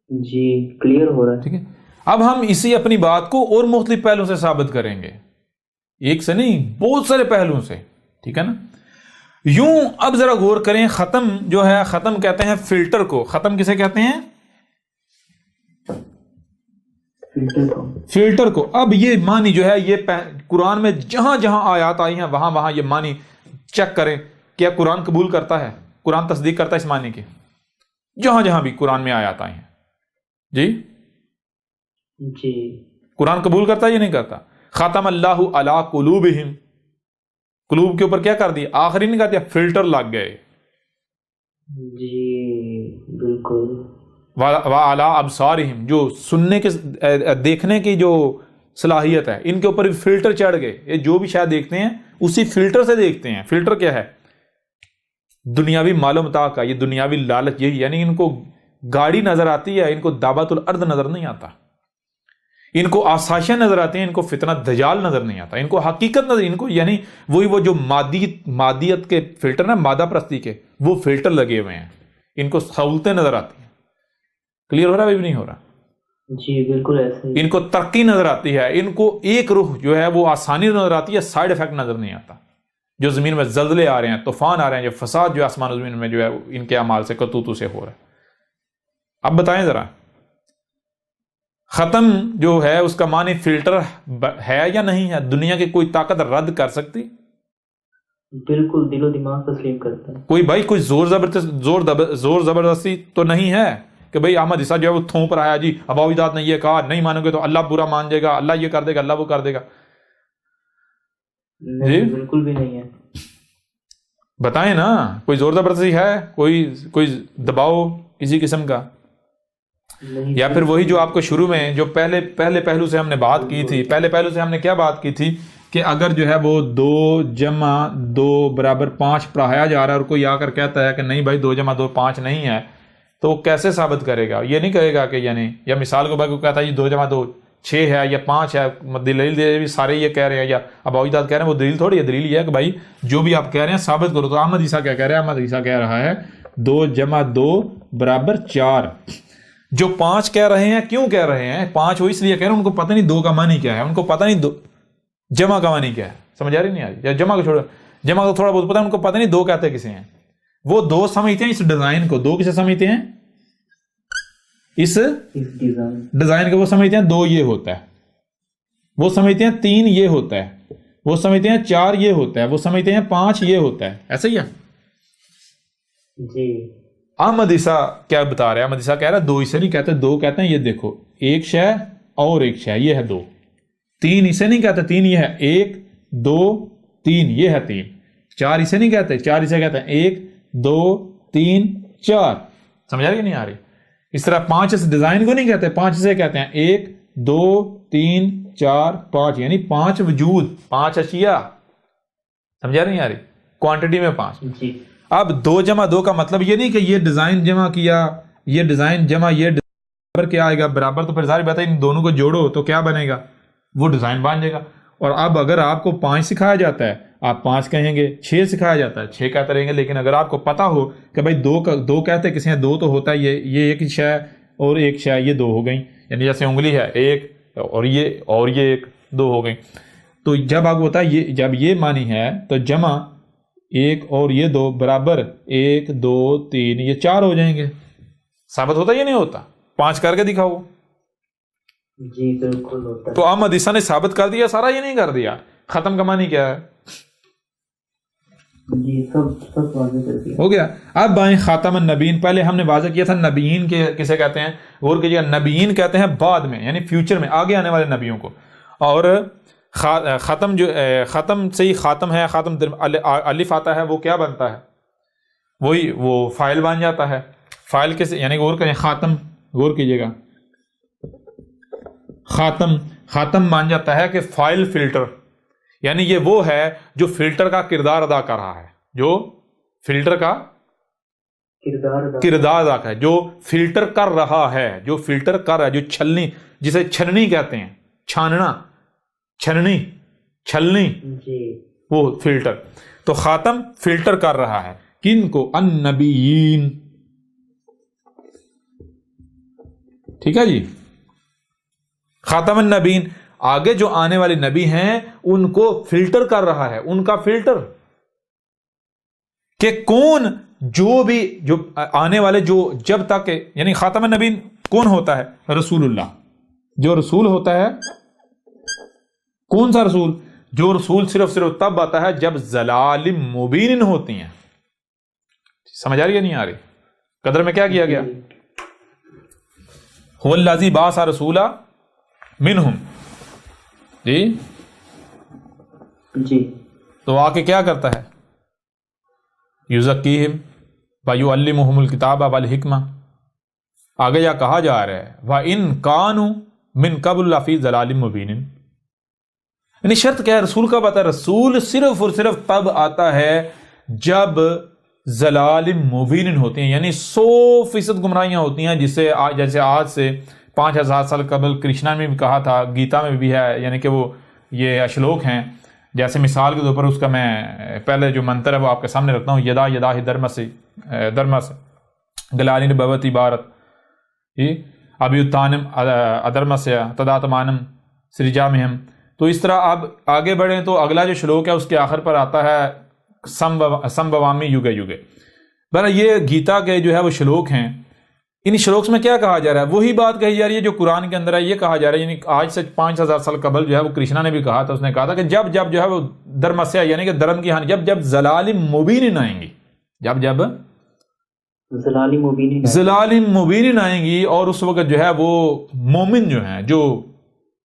جی کلیئر ہو رہا ہے۔ ٹھیک ہے، اب ہم اسی اپنی بات کو اور مختلف پہلوؤں سے ثابت کریں گے، ایک سے نہیں، بہت سارے پہلوؤں سے، ٹھیک ہے نا۔ یوں اب ذرا غور کریں، ختم جو ہے، ختم کہتے ہیں فلٹر کو۔ ختم کسے کہتے ہیں؟ فلٹر کو۔ اب یہ معنی جو ہے، یہ قرآن میں جہاں جہاں آیات آئی ہیں وہاں وہاں یہ معنی چیک کریں، کیا قرآن قبول کرتا ہے؟ قرآن تصدیق کرتا ہے اس معنی کی؟ جہاں جہاں بھی قرآن میں آیات آئی ہیں، جی جی قرآن قبول کرتا ہے یا نہیں کرتا؟ ختم اللہ علی قلوبہم، قلوب کے اوپر کیا کر دیا؟ آخری نہیں کر دیا، فلٹر لگ گئے۔ جی بالکل۔ وعلی ابصارہم، جو سننے کے، دیکھنے کی جو صلاحیت ہے، ان کے اوپر بھی فلٹر چڑھ گئے۔ یہ جو بھی شاید دیکھتے ہیں اسی فلٹر سے دیکھتے ہیں۔ فلٹر کیا ہے؟ دنیاوی مال و متاع کا، یہ دنیاوی لالچ، یہی، یعنی ان کو گاڑی نظر آتی ہے، ان کو دعوت الارض نظر نہیں آتا، ان کو آسائشیں نظر آتی ہیں، ان کو فتنہ دجال نظر نہیں آتا، ان کو حقیقت نظر، ان کو یعنی وہی وہ جو مادیت کے فلٹر نا، مادہ پرستی کے، وہ فلٹر لگے ہوئے ہیں، ان کو سہولتیں نظر آتی ہیں۔ کلیئر ہو رہا ہے بھی نہیں ہو رہا؟ جی بالکل ایسے ہی۔ ان کو ترقی نظر آتی ہے، ان کو ایک روح جو ہے وہ آسانی نظر آتی ہے، سائیڈ ایفیکٹ نظر نہیں آتا۔ جو زمین میں زلزلے آ رہے ہیں، طوفان آ رہے ہیں، جو فساد جو آسمان و زمین میں جو ہے ان کے اعمال سے، کرتوتوں سے ہو رہا ہے۔ اب بتائیں ذرا، ختم جو ہے اس کا معنی فلٹر ہے یا نہیں ہے؟ دنیا کی کوئی طاقت رد کر سکتی؟ بالکل دل و دماغ تسلیم کرتا ہے۔ کوئی بھائی کوئی زور زبردستی تو نہیں ہے کہ بھئی احمد عیسیٰ جو ہے وہ تھوپ رہا ہے، جی اباویدات نے یہ کہا، نہیں مانو گے تو اللہ برا مان جائے گا، اللہ یہ کر دے گا، اللہ وہ کر دے گا؟ نہیں بالکل بھی نہیں ہے۔ بتائیں نا، کوئی زور زبردستی ہے؟ کوئی دباؤ کسی قسم کا؟ یا پھر وہی جو آپ کو شروع میں جو پہلے پہلو سے ہم نے بات کی تھی، پہلے پہلو سے ہم نے کیا بات کی تھی کہ اگر جو ہے وہ 2 جمع 2 برابر 5 پڑھایا جا رہا ہے اور کوئی آ کر کہتا ہے کہ نہیں بھائی 2 جمع 2 5 نہیں ہے، تو وہ کیسے ثابت کرے گا؟ یہ نہیں کہے گا کہ یعنی، یا مثال کو بھائی کو کہتا ہے 2 جمع 2 6 ہے یا 5 ہے، دلیل دے بھی سارے یہ کہہ رہے ہیں، یا ابو اجداد کہہ رہے ہیں، وہ دلیل تھوڑی ہے، دلیل یہ ہے کہ بھائی جو بھی آپ کہہ رہے ہیں ثابت کرو۔ تو احمد عیسیٰ کیا کہہ رہے ہیں؟ احمد عیسیٰ کہہ رہا ہے 2 جمع 2 برابر 4۔ جو 5 کہہ رہے ہیں، کیوں کہہ رہے ہیں 5؟ وہ اس لیے کہہ رہے ہیں ان کو پتہ نہیں 2 کا معنی کیا ہے، ان کو پتہ نہیں جمع کا معنی کیا ہے، سمجھ آ رہی نہیں آ رہی؟ یا جمع کو چھوڑو، جمع کو تھوڑا بہت پتہ ہے، ان کو پتہ نہیں 2 کہتے کسے ہیں۔ وہ 2 سمجھتے ہیں اس ڈیزائن کو، 2 کسے سمجھتے ہیں؟ اس ڈیزائن کو وہ سمجھتے ہیں 2 یہ ہوتا ہے، وہ سمجھتے ہیں 3 یہ ہوتا ہے، وہ سمجھتے ہیں 4 یہ ہوتا ہے، وہ سمجھتے ہیں 5 یہ ہوتا ہے، ایسا ہی ہے جی۔ احمد عیسیٰ کیا بتا رہے ہیں؟ احمد عیسیٰ کہہ رہا ہے 2 اسے نہیں کہتے، 2 کہتے ہیں یہ دیکھو ایک شے اور ایک شے، یہ ہے 2۔ 3 اسے نہیں کہتے، 3 یہ ہے 1 2 3، یہ ہے 3۔ 4 اسے نہیں کہتے، 4 اسے کہتے ہیں 1 2 3 4، سمجھ آ رہی کہ نہیں آ رہی؟ اس طرح 5 اس ڈیزائن کو نہیں کہتے، 5 اسے کہتے ہیں 1 2 3 4 5، یعنی 5 وجود، 5 اشیاء، سمجھ آ رہی نہیں آ رہی؟ کوانٹٹی میں 5 جی۔ اب 2 جمع 2 کا مطلب یہ نہیں کہ یہ ڈیزائن جمع کیا، یہ ڈیزائن جمع یہ برابر کیا آئے گا؟ برابر تو پھر ظاہر بات ہے ان دونوں کو جوڑو تو کیا بنے گا؟ وہ ڈیزائن بن جائے گا۔ اور اب اگر آپ کو 5 سکھایا جاتا ہے آپ 5 کہیں گے، 6 سکھایا جاتا ہے 6 کہتے رہیں گے، لیکن اگر آپ کو پتا ہو کہ بھائی 2 کہتے کسی ہیں 2 تو ہوتا ہے یہ ایک شے اور ایک شے، یہ 2 ہو گئیں، یعنی جیسے انگلی ہے 1 اور یہ 1 2 ہو گئیں۔ تو جب آپ کو ہوتا ہے جب یہ معنی ہے تو جمع 1 اور یہ 2 برابر 1 2 3، یہ 4 ہو جائیں گے۔ ثابت ہوتا یہ نہیں ہوتا؟ 5 کر کے دکھاؤ۔ جی بالکل ہوتا ہے۔ تو احمد عیسیٰ نے ثابت کر دیا سارا، یہ نہیں کر دیا۔ ختم کا معنی کیا ہے؟ جی سب واضح کر دیا، ہو گیا۔ اب آئیں خاتم النبیین۔ پہلے ہم نے واضح کیا تھا نبیین کے کسے کہتے ہیں، غور کیجیے، نبیین کہتے ہیں بعد میں، یعنی فیوچر میں آگے آنے والے نبیوں کو۔ اور ختم جو ختم سے ہی خاتم ہے، خاتم الف آتا ہے، وہ کیا بنتا ہے؟ وہی وہ فائل بن جاتا ہے۔ فائل کیسے؟ یعنی غور کریں، خاتم، غور کیجیے گا، خاتم مان جاتا ہے کہ فائل فلٹر، یعنی یہ وہ ہے جو فلٹر کا کردار ادا کر رہا ہے، جو فلٹر کا کردار ادا کر، جو فلٹر کر رہا ہے، جو فلٹر کر رہا ہے، جو چھلنی، جسے چھلنی کہتے ہیں، چھاننا، چھلنی، جی وہ فلٹر۔ تو خاتم فلٹر کر رہا ہے کن کو؟ النبیین، ٹھیک ہے جی۔ خاتم النبیین، آگے جو آنے والے نبی ہیں ان کو فلٹر کر رہا ہے، ان کا فلٹر کہ کون جو بھی جو آنے والے جو جب تک، یعنی خاتم النبیین کون ہوتا ہے؟ رسول اللہ۔ جو رسول ہوتا ہے، کون سا رسول؟ جو رسول صرف تب آتا ہے جب ضلال مبین ہوتی ہیں۔ سمجھ آ رہی ہے نہیں آ رہی؟ قدر میں کیا کیا گیا؟ هو الذی بعث رسولا منہم، جی۔ تو آ کے کیا کرتا ہے؟ یزکیہم ویعلمہم الکتاب والحکمہ۔ آگے یا کہا جا رہا ہے وَإِن كَانُوا مِن قَبْلُ لَفِي ضَلَالٍ مُبِينٍ، یعنی شرط کیا ہے؟ رسول کب آتا ہے؟ رسول صرف اور صرف تب آتا ہے جب ضلال مبین ہوتے ہیں، یعنی 100% گمراہیاں ہوتی ہیں، جسے جیسے آج سے 5000 سال قبل کرشنا میں بھی کہا تھا، گیتا میں بھی ہے، یعنی کہ وہ یہ اشلوک ہیں۔ جیسے مثال کے طور پر اس کا میں پہلے جو منتر ہے وہ آپ کے سامنے رکھتا ہوں، یدا یدا ہی درمس گلالین بھوتی بھارت ابیوتانم ادرمسیا تداتمانم سرجامہم۔ تو اس طرح آپ آگے بڑھیں تو اگلا جو شلوک ہے اس کے آخر پر آتا ہے سمبوامی یوگے یوگے۔ بہرحال یہ گیتا کے جو ہے وہ شلوک ہیں۔ ان شلوکس میں کیا کہا جا رہا ہے؟ وہی بات کہی جا رہی ہے جو قرآن کے اندر ہے، یہ کہا جا رہا ہے، یعنی آج سے 5000 سال قبل جو ہے وہ کرشنا نے بھی کہا تھا، اس نے کہا تھا کہ جب جو ہے وہ درمسیا، یعنی کہ درم کی ہانی، جب ضلال مبین آئیں گی، جب ضلال مبین آئیں گی، اور اس وقت جو ہے وہ مومن جو ہیں، جو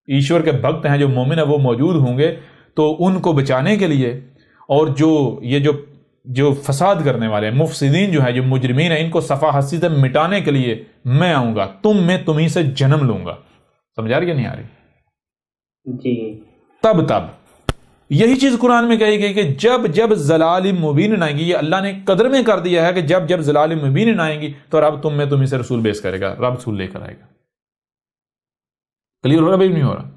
ایشور کے بھکت ہیں، جو مومن ہیں، وہ موجود ہوں گے، تو ان کو بچانے کے لیے، اور جو فساد کرنے والے مفسدین جو ہیں، جو مجرمین ہیں، ان کو صفحہ ہستی سے مٹانے کے لیے میں آؤں گا، میں تمہیں سے جنم لوں گا۔ سمجھ آ رہی ہے نہیں آ رہی؟ جی۔ تب یہی چیز قرآن میں کہی گئی کہ جب ضلال مبین آئیں گی، یہ اللہ نے قدر میں کر دیا ہے کہ جب ضلال مبین آئیں گی تو رب تمہیں سے رسول بیس کرے گا، رب رسول لے کر آئے گا۔ کلیئر ہو رہا بھائی نہیں ہو رہا؟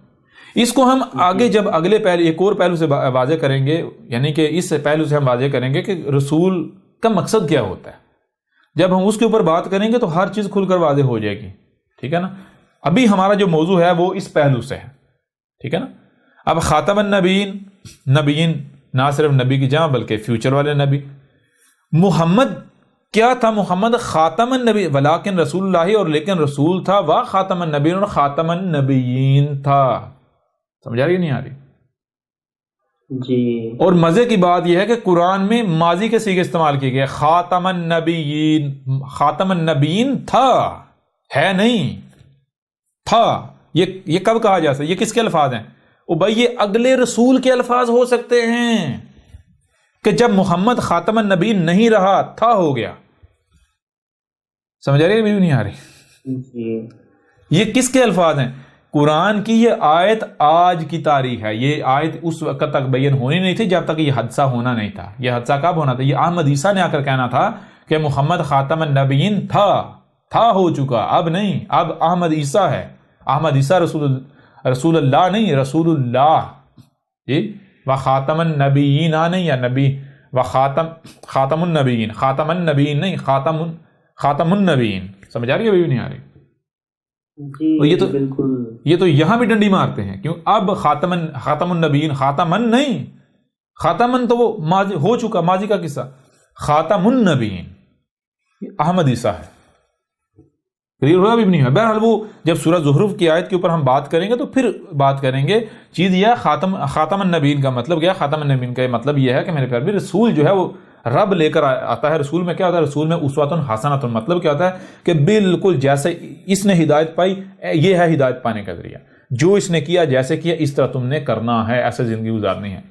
اس کو ہم آگے جب اگلے پہلو ایک اور پہلو سے واضح کریں گے، یعنی کہ اس پہلو سے ہم واضح کریں گے کہ رسول کا مقصد کیا ہوتا ہے. جب ہم اس کے اوپر بات کریں گے تو ہر چیز کھل کر واضح ہو جائے گی. ٹھیک ہے نا؟ ابھی ہمارا جو موضوع ہے وہ اس پہلو سے ہے. ٹھیک ہے نا؟ اب خاتم النبیین، نبیین نہ صرف نبی کی جمع بلکہ فیوچر والے نبی. محمد کیا تھا؟ محمد خاتم النبی ولیکن رسول اللہ، اور لیکن رسول تھا، وا خاتم النبیین اور خاتم النبیین تھا. سمجھا رہی نہیں آ رہی؟ جی. اور مزے کی بات یہ ہے کہ قرآن میں ماضی کے صیغے استعمال کیے گئے. خاتم النبیین، خاتم النبیین تھا، ہے نہیں تھا. یہ کب کہا جا سکتا؟ یہ کس کے الفاظ ہیں؟ او بھائی یہ اگلے رسول کے الفاظ ہو سکتے ہیں کہ جب محمد خاتم النبیین نہیں رہا تھا، ہو گیا. سمجھ آ رہی ہے نہیں آ رہی؟ جی. یہ کس کے الفاظ ہیں؟ قرآن کی یہ آیت آج کی تاریخ ہے. یہ آیت اس وقت تک بیان ہونی نہیں تھی جب تک یہ حادثہ ہونا نہیں تھا. یہ حادثہ کب ہونا تھا؟ یہ احمد عیسیٰ نے آ کر کہنا تھا کہ محمد خاتم النبیین تھا ہو چکا، اب نہیں، اب احمد عیسیٰ ہے. احمد عیسیٰ رسول اللہ نہیں، رسول اللہ. جی. و خاتم النبیین نہیں، یا نبی و خاتم النبیین، خاتم النبیین نہیں، خاتم النبیین. سمجھ آ رہی ہے نہیں آ رہی؟ جی بالکل. یہ تو یہاں بھی ڈنڈی مارتے ہیں. کیوں؟ اب خاتم النبیین، خاتمن نہیں، خاتمن تو وہ ماضی ہو چکا، ماضی کا قصہ. خاتم النبیین احمد عیسیٰ ہے. کلیئر ہوا بھی نہیں ہے؟ بہرحال وہ جب سورہ زخرف کی آیت کے اوپر ہم بات کریں گے تو پھر بات کریں گے. چیز یہ خاتم النبیین کا مطلب کیا؟ خاتم النبیین کا مطلب یہ ہے کہ میرے پیارے رسول جو ہے وہ رب لے کر آتا ہے. رسول میں کیا ہوتا ہے؟ رسول میں اسوۃ حسنۃ. مطلب کیا ہوتا ہے کہ بالکل جیسے اس نے ہدایت پائی، یہ ہے ہدایت پانے کا ذریعہ. جو اس نے کیا، جیسے کیا، اس طرح تم نے کرنا ہے، ایسے زندگی گزارنی ہے.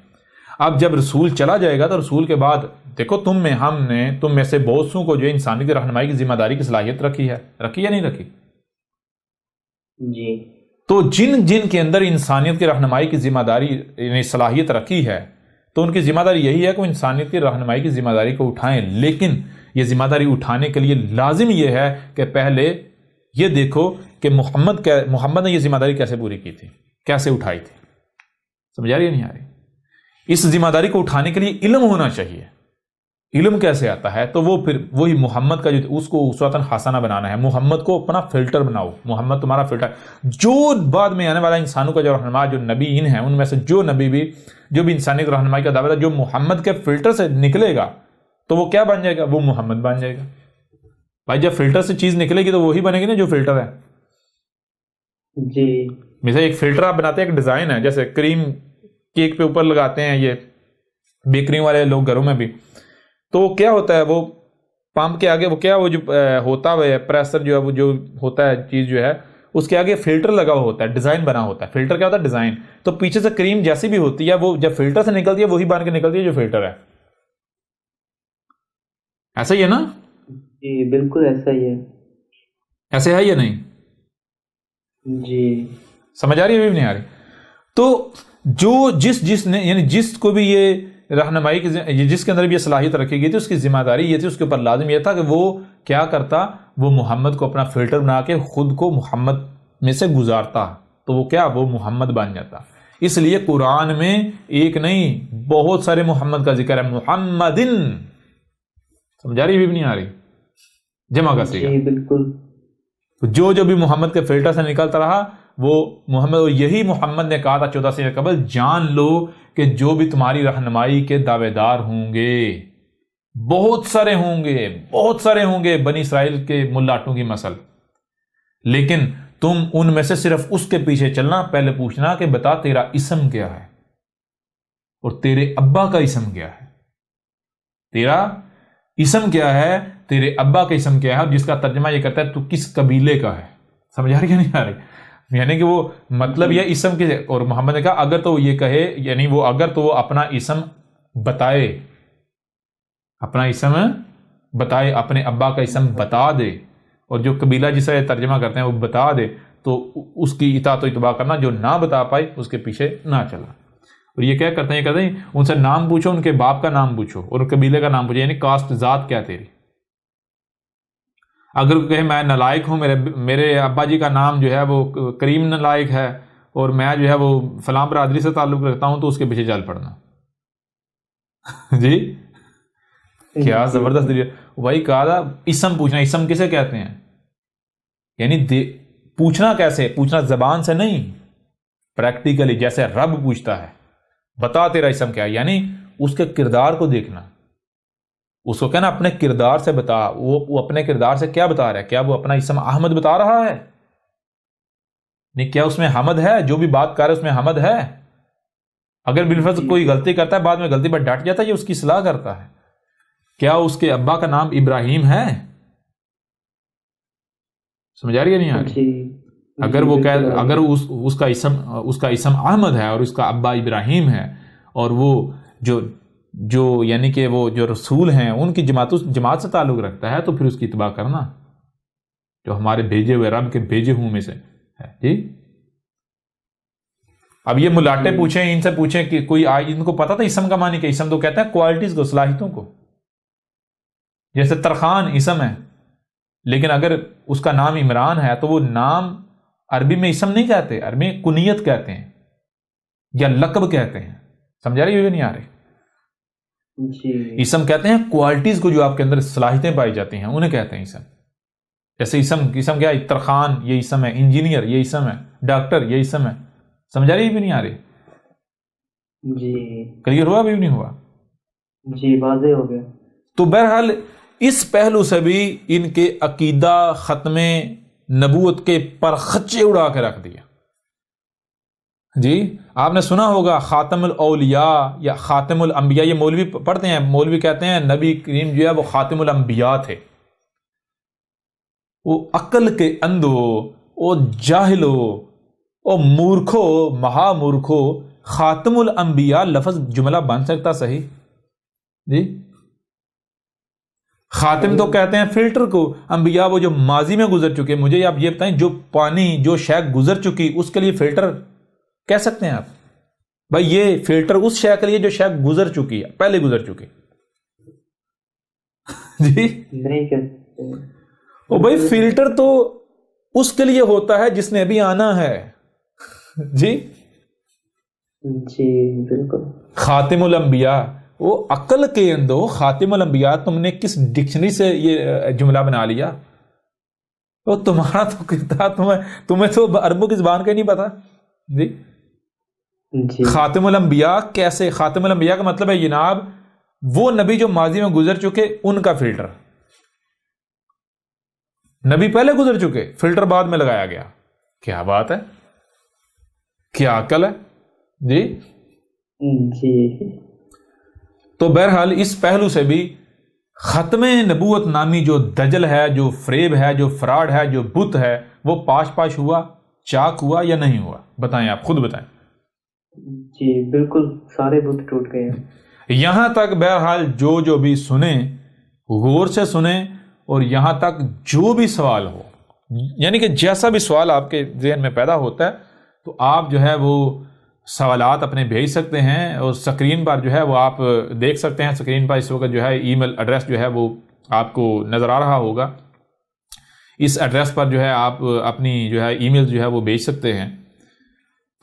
اب جب رسول چلا جائے گا تو رسول کے بعد دیکھو ہم نے تم میں سے بہت سو کو جو انسانی کی رہنمائی کی ذمہ داری کی صلاحیت رکھی یا نہیں رکھی؟ جی. تو جن کے اندر انسانیت کی رہنمائی کی ذمہ داری یعنی صلاحیت رکھی ہے تو ان کی ذمہ داری یہی ہے کہ وہ انسانیت کی رہنمائی کی ذمہ داری کو اٹھائیں. لیکن یہ ذمہ داری اٹھانے کے لیے لازم یہ ہے کہ پہلے یہ دیکھو کہ محمد نے یہ ذمہ داری کیسے پوری کی تھی، کیسے اٹھائی تھی. سمجھ آ رہی ہے نہیں آ رہی؟ اس ذمہ داری کو اٹھانے کے لیے علم ہونا چاہیے. علم کیسے آتا ہے؟ تو وہ پھر وہی محمد کا جو اس کو اسوۃ حسنہ بنانا ہے. محمد کو اپنا فلٹر بناؤ. محمد تمہارا فلٹر. جو بعد میں آنے والا انسانوں کا جو رہنما، جو نبیین ہیں، ان میں سے جو بھی انسانیت رہنمائی کا دعویٰ ہے، جو محمد کے فلٹر سے نکلے گا تو وہ کیا بن جائے گا؟ وہ محمد بن جائے گا. بھائی جب فلٹر سے چیز نکلے گی تو وہی بنے گی نا جو فلٹر ہے. جی. مثلا ایک فلٹر آپ بناتے ہیں، ایک ڈیزائن ہے، جیسے کریم کیک پہ اوپر لگاتے ہیں یہ بیکری والے لوگ گھروں میں بھی. تو کیا ہوتا ہے؟ وہ پمپ کے آگے وہ کیا وہ جو ہوتا ہے پریسر جو ہے وہ جو ہوتا ہے چیز جو ہے اس کے آگے فلٹر لگا ہوا ہوتا ہے، ڈیزائن بنا ہوتا ہے. فلٹر کیا ہوتا ہے؟ ڈیزائن. تو پیچھے سے کریم جیسی بھی ہوتی ہے وہ جب فلٹر سے نکلتی ہے وہی بن کے نکلتی ہے جو فلٹر ہے. ایسا ہی ہے نا؟ جی بالکل ایسا ہی ہے. ایسے ہے یا نہیں؟ جی. سمجھ آ رہی ہے بھی نہیں آ رہی؟ تو جو جس نے یعنی جس کو بھی یہ رہنمائی کی جس کے اندر بھی یہ صلاحیت رکھی گئی تھی اس کی ذمہ داری یہ تھی، اس کے اوپر لازم یہ تھا کہ وہ کیا کرتا؟ وہ محمد کو اپنا فلٹر بنا کے خود کو محمد میں سے گزارتا. تو وہ کیا؟ وہ محمد بن جاتا. اس لیے قرآن میں ایک نہیں بہت سارے محمد کا ذکر ہے. محمدن. سمجھا رہی بھی نہیں آ رہی؟ جمع کا صیغہ. جی بالکل. جو بھی محمد کے فلٹر سے نکلتا رہا وہ محمد. اور یہی محمد نے کہا تھا 14 سال قبل، جان لو کہ جو بھی تمہاری رہنمائی کے دعوے دار ہوں گے بہت سارے ہوں گے بنی اسرائیل کے ملاٹوں کی مثل، لیکن تم ان میں سے صرف اس کے پیچھے چلنا. پہلے پوچھنا کہ بتا تیرا اسم کیا ہے اور تیرے ابا کا اسم کیا ہے. تیرا اسم کیا ہے، تیرے ابا کا اسم کیا ہے، اور جس کا ترجمہ یہ کرتا ہے تو کس قبیلے کا ہے. سمجھ آ رہی ہے نہیں آ رہی؟ یعنی کہ وہ مطلب یہ اسم کے. اور محمد نے کہا اگر تو یہ کہے یعنی وہ اگر تو وہ اپنا اسم بتائے، اپنے ابا کا اسم بتا دے، اور جو قبیلہ جسے ترجمہ کرتے ہیں وہ بتا دے تو اس کی اطاعت و اتباع کرنا. جو نہ بتا پائے اس کے پیچھے نہ چلا. اور یہ کیا کرتے ہیں؟ یہ کہتے ہیں ان سے نام پوچھو، ان کے باپ کا نام پوچھو اور قبیلے کا نام پوچھو، یعنی کاسٹ ذات کیا تیری. اگر کہے میں نالائق ہوں، میرے ابا جی کا نام جو ہے وہ کریم نالائق ہے اور میں جو ہے وہ فلاں برادری سے تعلق رکھتا ہوں، تو اس کے پیچھے چل پڑنا. جی کیا زبردست دلیل. وہی کہا تھا اسم پوچھنا. اسم کسے کہتے ہیں؟ یعنی پوچھنا کیسے؟ پوچھنا زبان سے نہیں، پریکٹیکلی، جیسے رب پوچھتا ہے بتا تیرا اسم کیا ہے، یعنی اس کے کردار کو دیکھنا. اس کو کہنا اپنے کردار سے بتا. وہ اپنے کردار سے کیا بتا رہا ہے؟ کیا وہ اپنا اسم احمد بتا رہا ہے؟ نہیں. کیا اس میں حمد ہے؟ جو بھی بات کر رہا ہے اس میں حمد ہے؟ اگر بالفرض کوئی غلطی کرتا ہے، بعد میں غلطی پر ڈٹ جاتا ہے، یہ اس کی اصلاح کرتا ہے. کیا اس کے ابا کا نام ابراہیم ہے؟ سمجھ آ رہی ہے نہیں آ رہی؟ اگر وہ اگر اس کا اسم احمد ہے اور اس کا ابا ابراہیم ہے، اور وہ جو یعنی کہ وہ جو رسول ہیں ان کی جماعت سے تعلق رکھتا ہے، تو پھر اس کی اتباع کرنا، جو ہمارے بھیجے ہوئے رب کے بھیجے ہوں میں سے ہے. جی اب یہ ملاٹے پوچھیں، ان سے پوچھیں کہ کوئی ان کو پتا تھا اسم کا معنی کہ اسم تو کہتے ہیں کوالٹیز کو، صلاحیتوں کو. جیسے ترخان اسم ہے، لیکن اگر اس کا نام عمران ہے تو وہ نام عربی میں اسم نہیں کہتے، عربی میں کنیت کہتے ہیں یا لقب کہتے ہیں. سمجھا رہی ہو یا نہیں آ رہی؟ اسم کہتے ہیں کوالٹیز کو، جو آپ کے اندر صلاحیتیں پائی جاتی ہیں انہیں کہتے ہیں اسم. جیسے اسم کیا ہے؟ ترخان یہ اسم ہے، انجینئر یہ اسم ہے، ڈاکٹر یہ اسم ہے. سمجھا رہی بھی نہیں آ رہی؟ جی کلیئر ہوا بھی نہیں ہوا؟ جی واضح ہو گیا. تو بہرحال اس پہلو سے بھی ان کے عقیدہ ختم نبوت کے پرخچے اڑا کے رکھ دیا. جی آپ نے سنا ہوگا خاتم الاولیاء یا خاتم الانبیاء، یہ مولوی پڑھتے ہیں، مولوی کہتے ہیں نبی کریم جو ہے وہ خاتم الانبیاء تھے. وہ عقل کے اندھو، وہ جاہلو، وہ مورکھو، مہا مورکھو، خاتم الانبیاء لفظ جملہ بن سکتا صحیح؟ جی خاتم تو کہتے ہیں فلٹر کو، انبیاء وہ جو ماضی میں گزر چکے. مجھے آپ یہ بتائیں، جو پانی جو شے گزر چکی اس کے لیے فلٹر کہہ سکتے ہیں آپ؟ بھائی یہ فلٹر اس شے کے لیے جو شے گزر چکی ہے، پہلے گزر چکی. جی نہیں کہہ سکتے. او بھائی فلٹر تو اس کے لیے ہوتا ہے جس نے ابھی آنا ہے. جی جی بالکل. خاتم الانبیاء، وہ عقل کے اندر خاتم الانبیاء، تم نے کس ڈکشنری سے یہ جملہ بنا لیا؟ وہ تمہارا تو کتاب، تمہیں تو عربوں کی زبان کا نہیں پتا. جی خاتم الانبیاء کیسے؟ خاتم الانبیاء کا مطلب ہے جناب وہ نبی جو ماضی میں گزر چکے ان کا فلٹر. نبی پہلے گزر چکے، فلٹر بعد میں لگایا گیا. کیا بات ہے، کیا عقل ہے. جی جی تو بہرحال اس پہلو سے بھی ختم نبوت نامی جو دجل ہے، جو فریب ہے، جو فراڈ ہے، جو بت ہے، وہ پاش ہوا، چاک ہوا یا نہیں ہوا؟ بتائیں، آپ خود بتائیں. جی بالکل سارے بت ٹوٹ گئے ہیں. یہاں تک بہرحال جو بھی سنیں غور سے سنیں، اور یہاں تک جو بھی سوال ہو، یعنی کہ جیسا بھی سوال آپ کے ذہن میں پیدا ہوتا ہے تو آپ جو ہے وہ سوالات اپنے بھیج سکتے ہیں. اور سکرین پر جو ہے وہ آپ دیکھ سکتے ہیں، سکرین پر اس وقت جو ہے ای میل ایڈریس جو ہے وہ آپ کو نظر آ رہا ہوگا. اس ایڈریس پر جو ہے آپ اپنی جو ہے ای میل جو ہے وہ بھیج سکتے ہیں.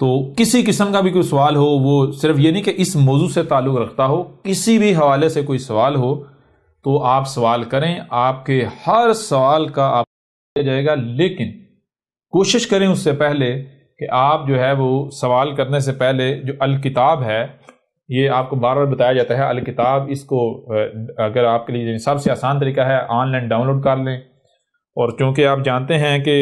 تو کسی قسم کا بھی کوئی سوال ہو، وہ صرف یہ نہیں کہ اس موضوع سے تعلق رکھتا ہو، کسی بھی حوالے سے کوئی سوال ہو تو آپ سوال کریں. آپ کے ہر سوال کا آپ دیا جائے گا، لیکن کوشش کریں اس سے پہلے کہ آپ جو ہے وہ سوال کرنے سے پہلے جو الکتاب ہے، یہ آپ کو بار بار بتایا جاتا ہے الکتاب، اس کو اگر آپ کے لیے سب سے آسان طریقہ ہے آن لائن ڈاؤن لوڈ کر لیں. اور چونکہ آپ جانتے ہیں کہ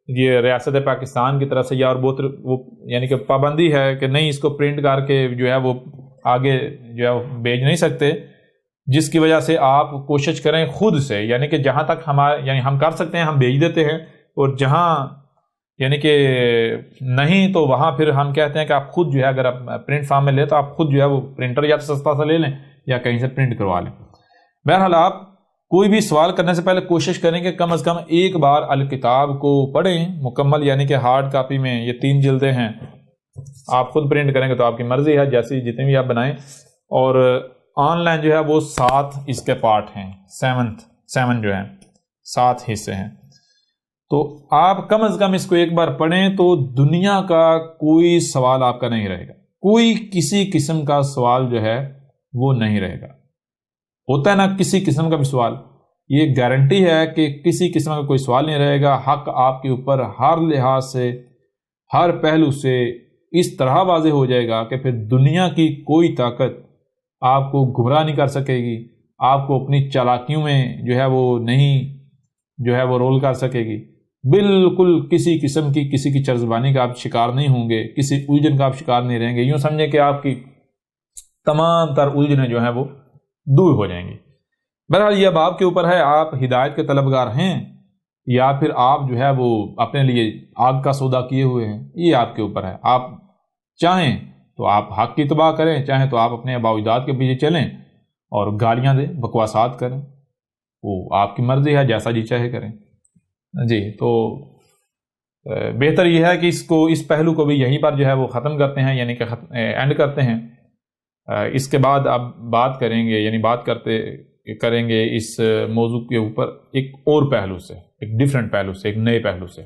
یہ ریاست پاکستان کی طرف سے یا اور بہت وہ یعنی کہ پابندی ہے کہ نہیں اس کو پرنٹ کر کے جو ہے وہ آگے جو ہے بھیج نہیں سکتے، جس کی وجہ سے آپ کوشش کریں خود سے، یعنی کہ جہاں تک یعنی ہم کر سکتے ہیں ہم بھیج دیتے ہیں، اور جہاں یعنی کہ نہیں تو وہاں پھر ہم کہتے ہیں کہ آپ خود جو ہے اگر آپ پرنٹ فارم میں لیں تو آپ خود جو ہے وہ پرنٹر یا تو سستا سا لے لیں یا کہیں سے پرنٹ کروا لیں. بہرحال آپ کوئی بھی سوال کرنے سے پہلے کوشش کریں کہ کم از کم ایک بار الکتاب کو پڑھیں مکمل، یعنی کہ ہارڈ کاپی میں یہ 3 جلدیں ہیں. آپ خود پرنٹ کریں گے تو آپ کی مرضی ہے، جیسی جتنی بھی آپ بنائیں. اور آن لائن جو ہے وہ 7 اس کے پارٹ ہیں، 7 جو ہیں 7 حصے ہیں. تو آپ کم از کم اس کو ایک بار پڑھیں تو دنیا کا کوئی سوال آپ کا نہیں رہے گا. کوئی کسی قسم کا سوال جو ہے وہ نہیں رہے گا. ہوتا ہے نا کسی قسم کا بھی سوال, یہ گارنٹی ہے کہ کسی قسم کا کوئی سوال نہیں رہے گا. حق آپ کے اوپر ہر لحاظ سے, ہر پہلو سے اس طرح واضح ہو جائے گا کہ پھر دنیا کی کوئی طاقت آپ کو گمراہ نہیں کر سکے گی, آپ کو اپنی چالاکیوں میں جو ہے وہ نہیں جو ہے وہ رول کر سکے گی. بالکل کسی قسم کی کسی کی چرزبانی کا آپ شکار نہیں ہوں گے, کسی الجھن کا آپ شکار نہیں رہیں گے. یوں سمجھیں کہ آپ کی تمام تر الجھنیں جو ہیں وہ دور ہو جائیں گی. بہرحال یہ اب آپ کے اوپر ہے, آپ ہدایت کے طلبگار ہیں یا پھر آپ جو ہے وہ اپنے لیے آگ کا سودا کیے ہوئے ہیں, یہ آپ کے اوپر ہے. آپ چاہیں تو آپ حق کی اتباع کریں, چاہیں تو آپ اپنے آباء و اجداد کے پیچھے چلیں اور گالیاں دیں, بکواسات کریں, وہ آپ کی مرضی ہے, جیسا جی چاہے کریں. جی تو بہتر یہ ہے کہ اس پہلو کو بھی یہیں پر جو ہے وہ ختم کرتے ہیں, یعنی کہ اینڈ کرتے ہیں. اس کے بعد اب بات کریں گے, یعنی بات کریں گے اس موضوع کے اوپر ایک اور پہلو سے, ایک ڈیفرنٹ پہلو سے, ایک نئے پہلو سے.